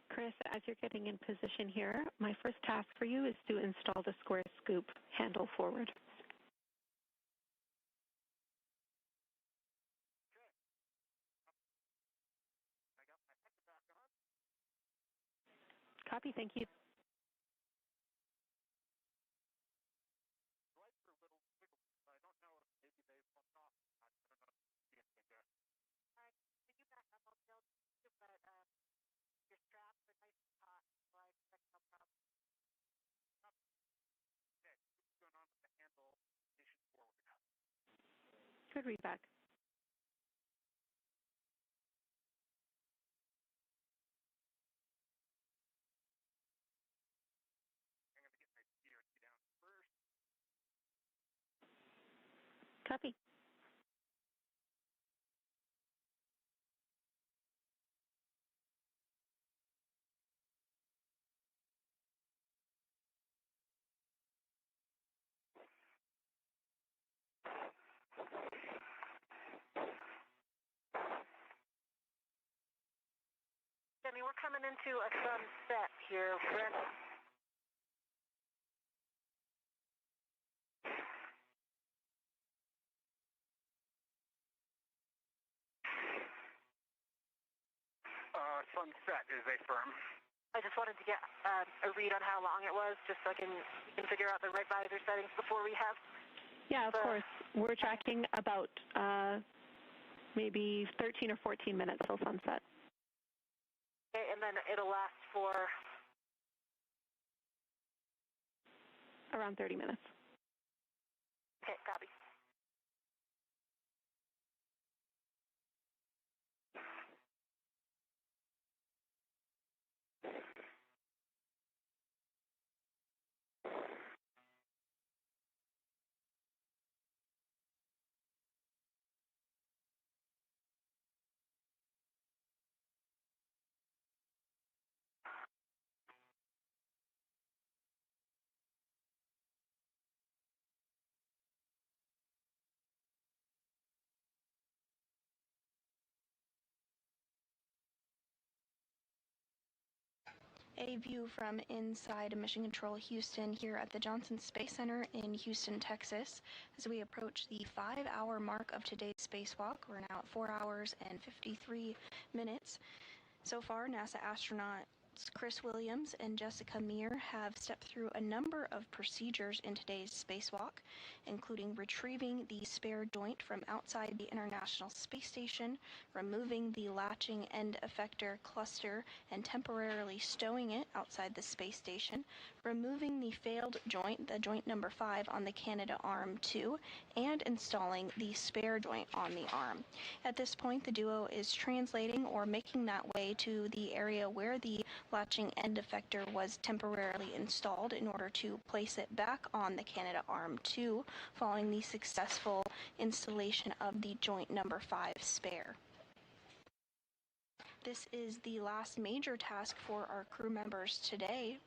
Chris, as you're getting in position here, my first task for you is to install the square scoop handle forward. Copy, thank you. Can you back up? I'll build you, but your straps are nice and hot, so I expect no problem. Okay, what's going on with the handle station forward? Good read back. I'm going to get my DOT down first. Copy. Jenny, we're coming into a sunset here. Sunset is a firm. I just wanted to get a read on how long it was, just so I can figure out the right visor settings before we have. Yeah, of course. We're tracking about maybe 13 or 14 minutes till sunset. Okay, and then it'll last for? Around 30 minutes. Okay, copy. A view from inside Mission Control Houston here at the Johnson Space Center in Houston, Texas. As we approach the 5-hour mark of today's spacewalk, we're now at 4 hours and 53 minutes. So far, NASA astronauts Chris Williams and Jessica Meir have stepped through a number of procedures in today's spacewalk, including retrieving the spare joint from outside the International Space Station, removing the latching end effector cluster and temporarily stowing it outside the space station, removing the failed joint, the joint number 5 on the Canadarm2, and installing the spare joint on the arm. At this point, the duo is translating or making that way to the area where the latching end effector was temporarily installed in order to place it back on the Canadarm2 following the successful installation of the joint number 5 spare. This is the last major task for our crew members today.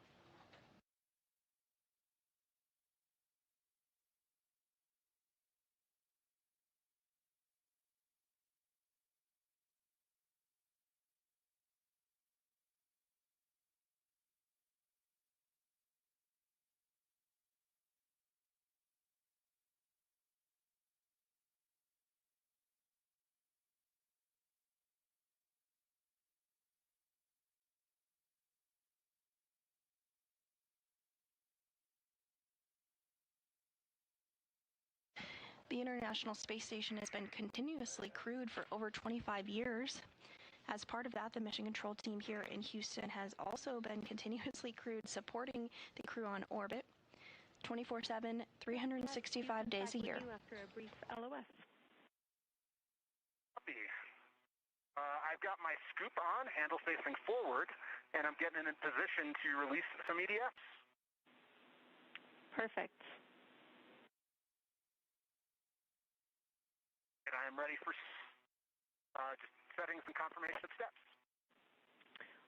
The International Space Station has been continuously crewed for over 25 years. As part of that, the mission control team here in Houston has also been continuously crewed, supporting the crew on orbit 24/7, 365 days a year. After a brief LOS. Copy. I've got my scoop on, handle facing forward, and I'm getting in position to release some EDFs. Perfect. And I am ready for just settings and confirmation of steps.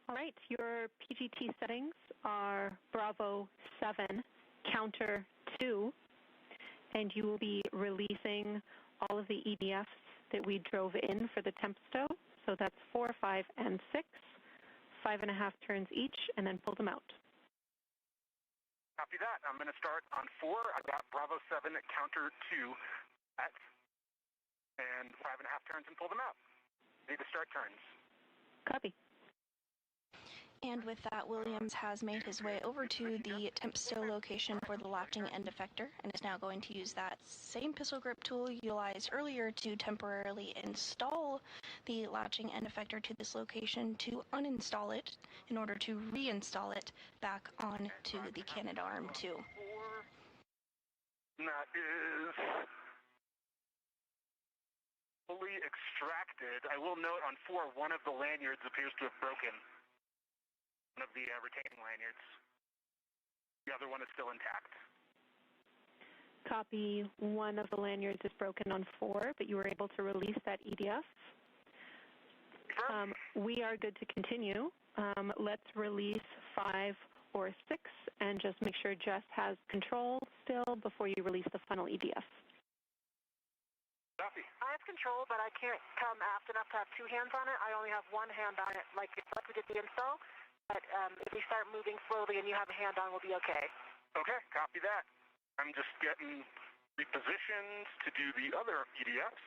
All right, your PGT settings are Bravo 7, Counter 2, and you will be releasing all of the EDFs that we drove in for the temp stow. So that's 4, 5, and 6, 5.5 turns each, and then pull them out. Copy that. I'm going to start on 4. I've got Bravo 7, Counter 2 at, and 5.5 turns and pull them out. Need to start turns. Copy. And with that, Williams has made his way over to the temp stow location for the latching end effector and is now going to use that same pistol grip tool utilized earlier to temporarily install the latching end effector to this location to uninstall it in order to reinstall it back onto the Canadarm2. And that is fully extracted. I will note on 4, one of the lanyards appears to have broken. One of the retaining lanyards. The other one is still intact. Copy. One of the lanyards is broken on 4, but you were able to release that EDF. We are good to continue. Let's release 5 or 6 and just make sure Jess has control still before you release the final EDF. Copy. I have control, but I can't come aft enough to have 2 hands on it. I only have 1 hand on it, like we did the install. But if we start moving slowly and you have a hand on, we'll be okay. Okay, copy that. I'm just getting repositioned to do the other EDFs.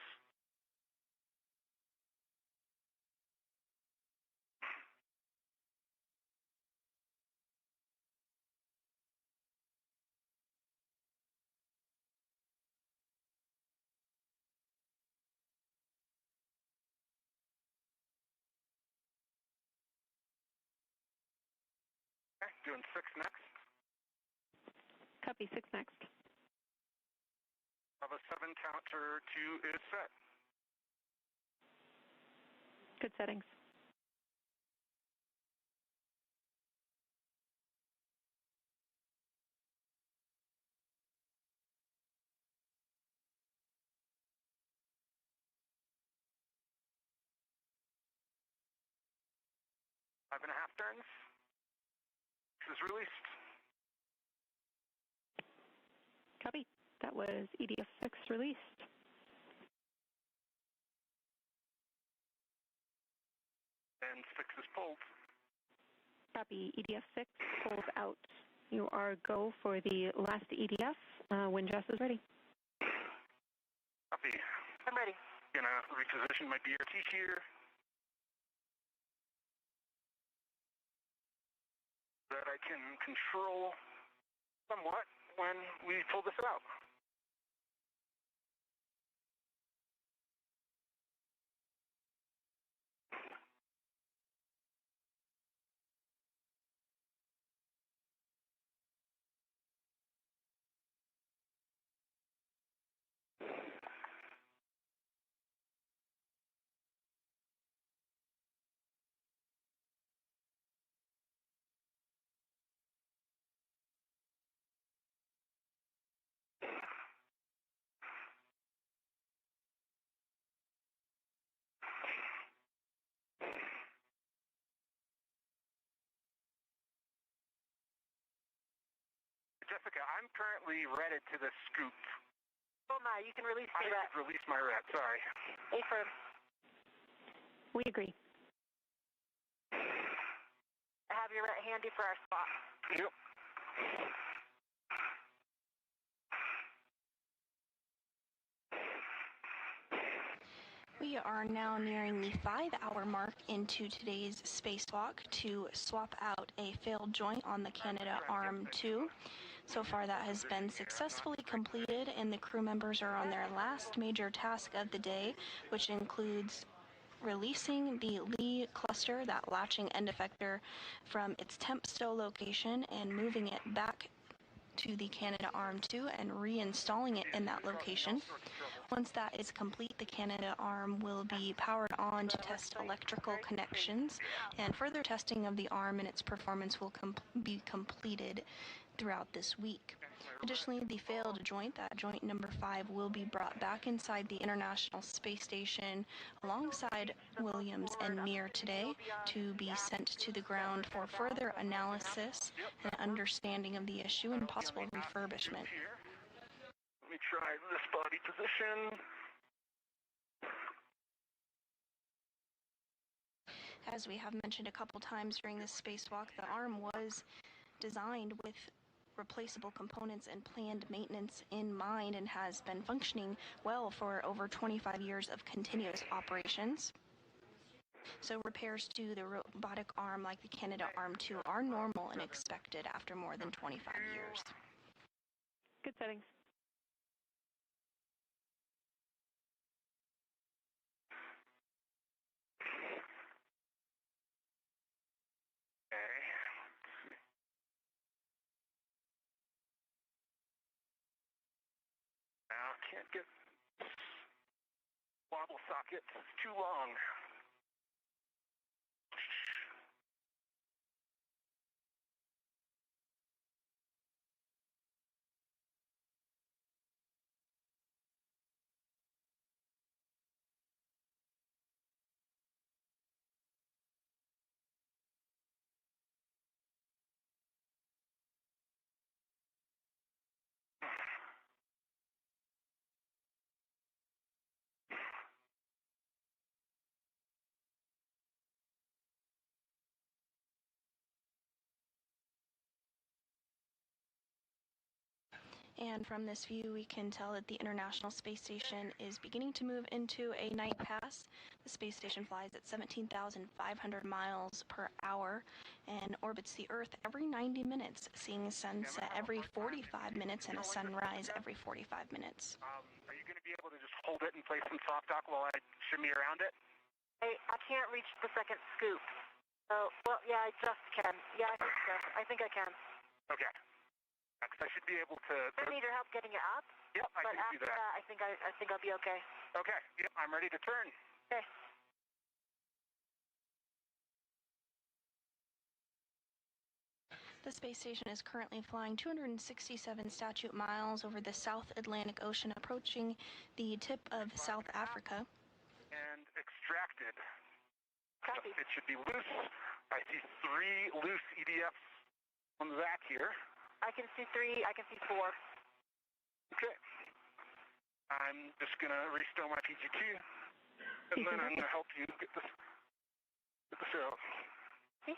Okay, doing 6 next. Copy. 6 next. Bravo 7, Counter 2 is set. Good settings. Five and a half turns. This is released. Copy. That was EDF 6 released. And 6 is pulled. Copy. EDF 6 pulls out. You are go for the last EDF when Jess is ready. Copy. I'm ready. Gonna reposition my BRT here. That I can control somewhat when we pull this out. Jessica, I'm currently redded to the scoop. Oh my, you can release me I that. release my red, sorry. Affirm. We agree. I have your ret handy for our spot. Yep. We are now nearing the 5-hour mark into today's spacewalk to swap out a failed joint on the Canadarm2. So far that has been successfully completed, and the crew members are on their last major task of the day, which includes releasing the Lee cluster, that latching end effector, from its temp stow location and moving it back to the Canadarm2 and reinstalling it in that location. Once that is complete, the Canadarm will be powered on to test electrical connections, and further testing of the arm and its performance will be completed throughout this week. Additionally, the failed joint, that joint number 5, will be brought back inside the International Space Station alongside Williams and Meir today to be sent to the ground for further analysis and understanding of the issue and possible refurbishment. Let me try this body position. As we have mentioned a couple times during this spacewalk, the arm was designed with replaceable components and planned maintenance in mind and has been functioning well for over 25 years of continuous operations. So repairs to the robotic arm like the Canadarm2 are normal and expected after more than 25 years. Good settings. Now, can't get wobble socket, it's too long. And from this view, we can tell that the International Space Station is beginning to move into a night pass. The space station flies at 17,500 miles per hour and orbits the Earth every 90 minutes, seeing a sunset every 45 minutes and a sunrise every 45 minutes. Are you going to be able to just hold it and play some soft talk while I shimmy around it? I can't reach the second scoop. So, well, yeah, I just can. Yeah, I think so. I think I can. Okay. I should be able to... I need your help getting it up. Yep, I can do that. But after that, I think I'll be okay. Okay, yep, I'm ready to turn. Okay. The space station is currently flying 267 statute miles over the South Atlantic Ocean, approaching the tip of South Africa. And extracted. Copy. It should be loose. I see 3 loose EDFs on that here. I can see 3. I can see 4. Okay. I'm just going to restow my PGT, and then I'm going to help you get this out. Okay.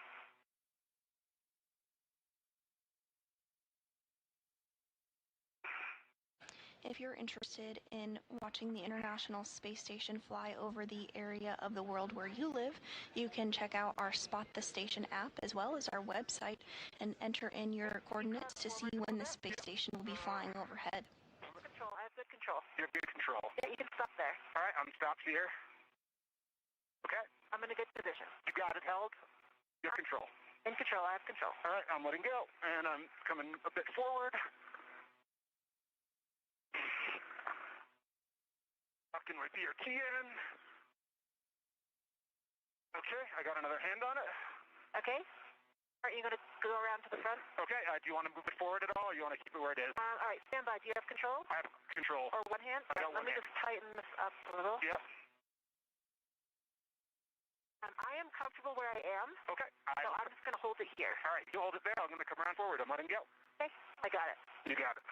If you're interested in watching the International Space Station fly over the area of the world where you live, you can check out our Spot the Station app as well as our website and enter in your coordinates to see when the space station will be flying overhead. Control. I have good control. You have good control. Yeah, you can stop there. All right, I'm stopped here. Okay. I'm in a good position. You got it held. You have control. In control. I have control. All right, I'm letting go, and I'm coming a bit forward. Locking my PRT in. Okay, I got another hand on it. Okay. Are you going to go around to the front? Okay, do you want to move it forward at all, or you want to keep it where it is? All right, stand by. Do you have control? I have control. Or one hand? I got Let one me hand. just tighten this up a little. Yep. I am comfortable where I am. Okay. So I'm just going to hold it here. All right, you hold it there. I'm going to come around forward. I'm letting go. Okay, I got it. You got it.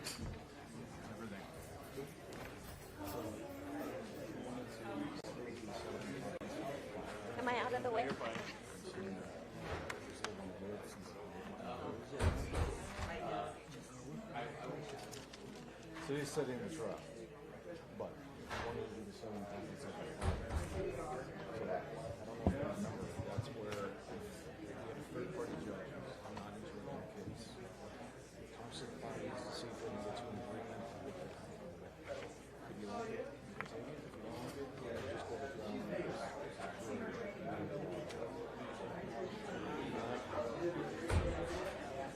everything. Am I out of the way? So he's setting the trap, but I wanted to do the same thing as I so I don't know if you remember, that's where if we had a third-party judge, I'm not interviewing the case, the toxic bodies to see if they can get to an agreement with the company. If you like it, you can take it. If you don't like it, just go to the ground.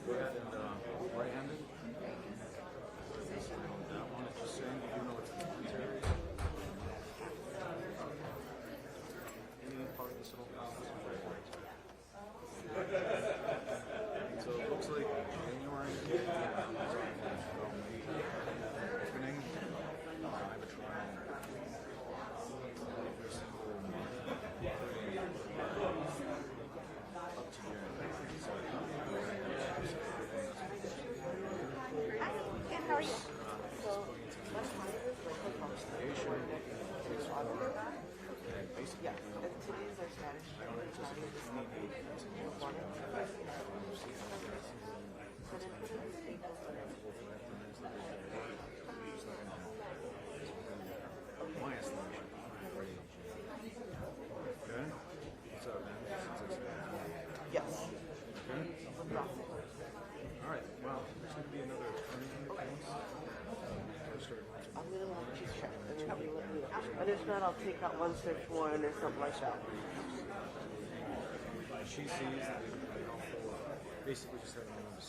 Go ahead and right-handed. That one is just saying you know it's voluntary. Any part of this little process is right. So it looks like January opening, Cybertron, every single month, up to January. So, How are you? My estimation. Okay? What's up, man? Yes. Okay? All right. Well, there's going to be another attorney in the case. I'm going to want you to check, and then you let me know. And if not, I'll take out 161 or something like that. She sees that they basically just have another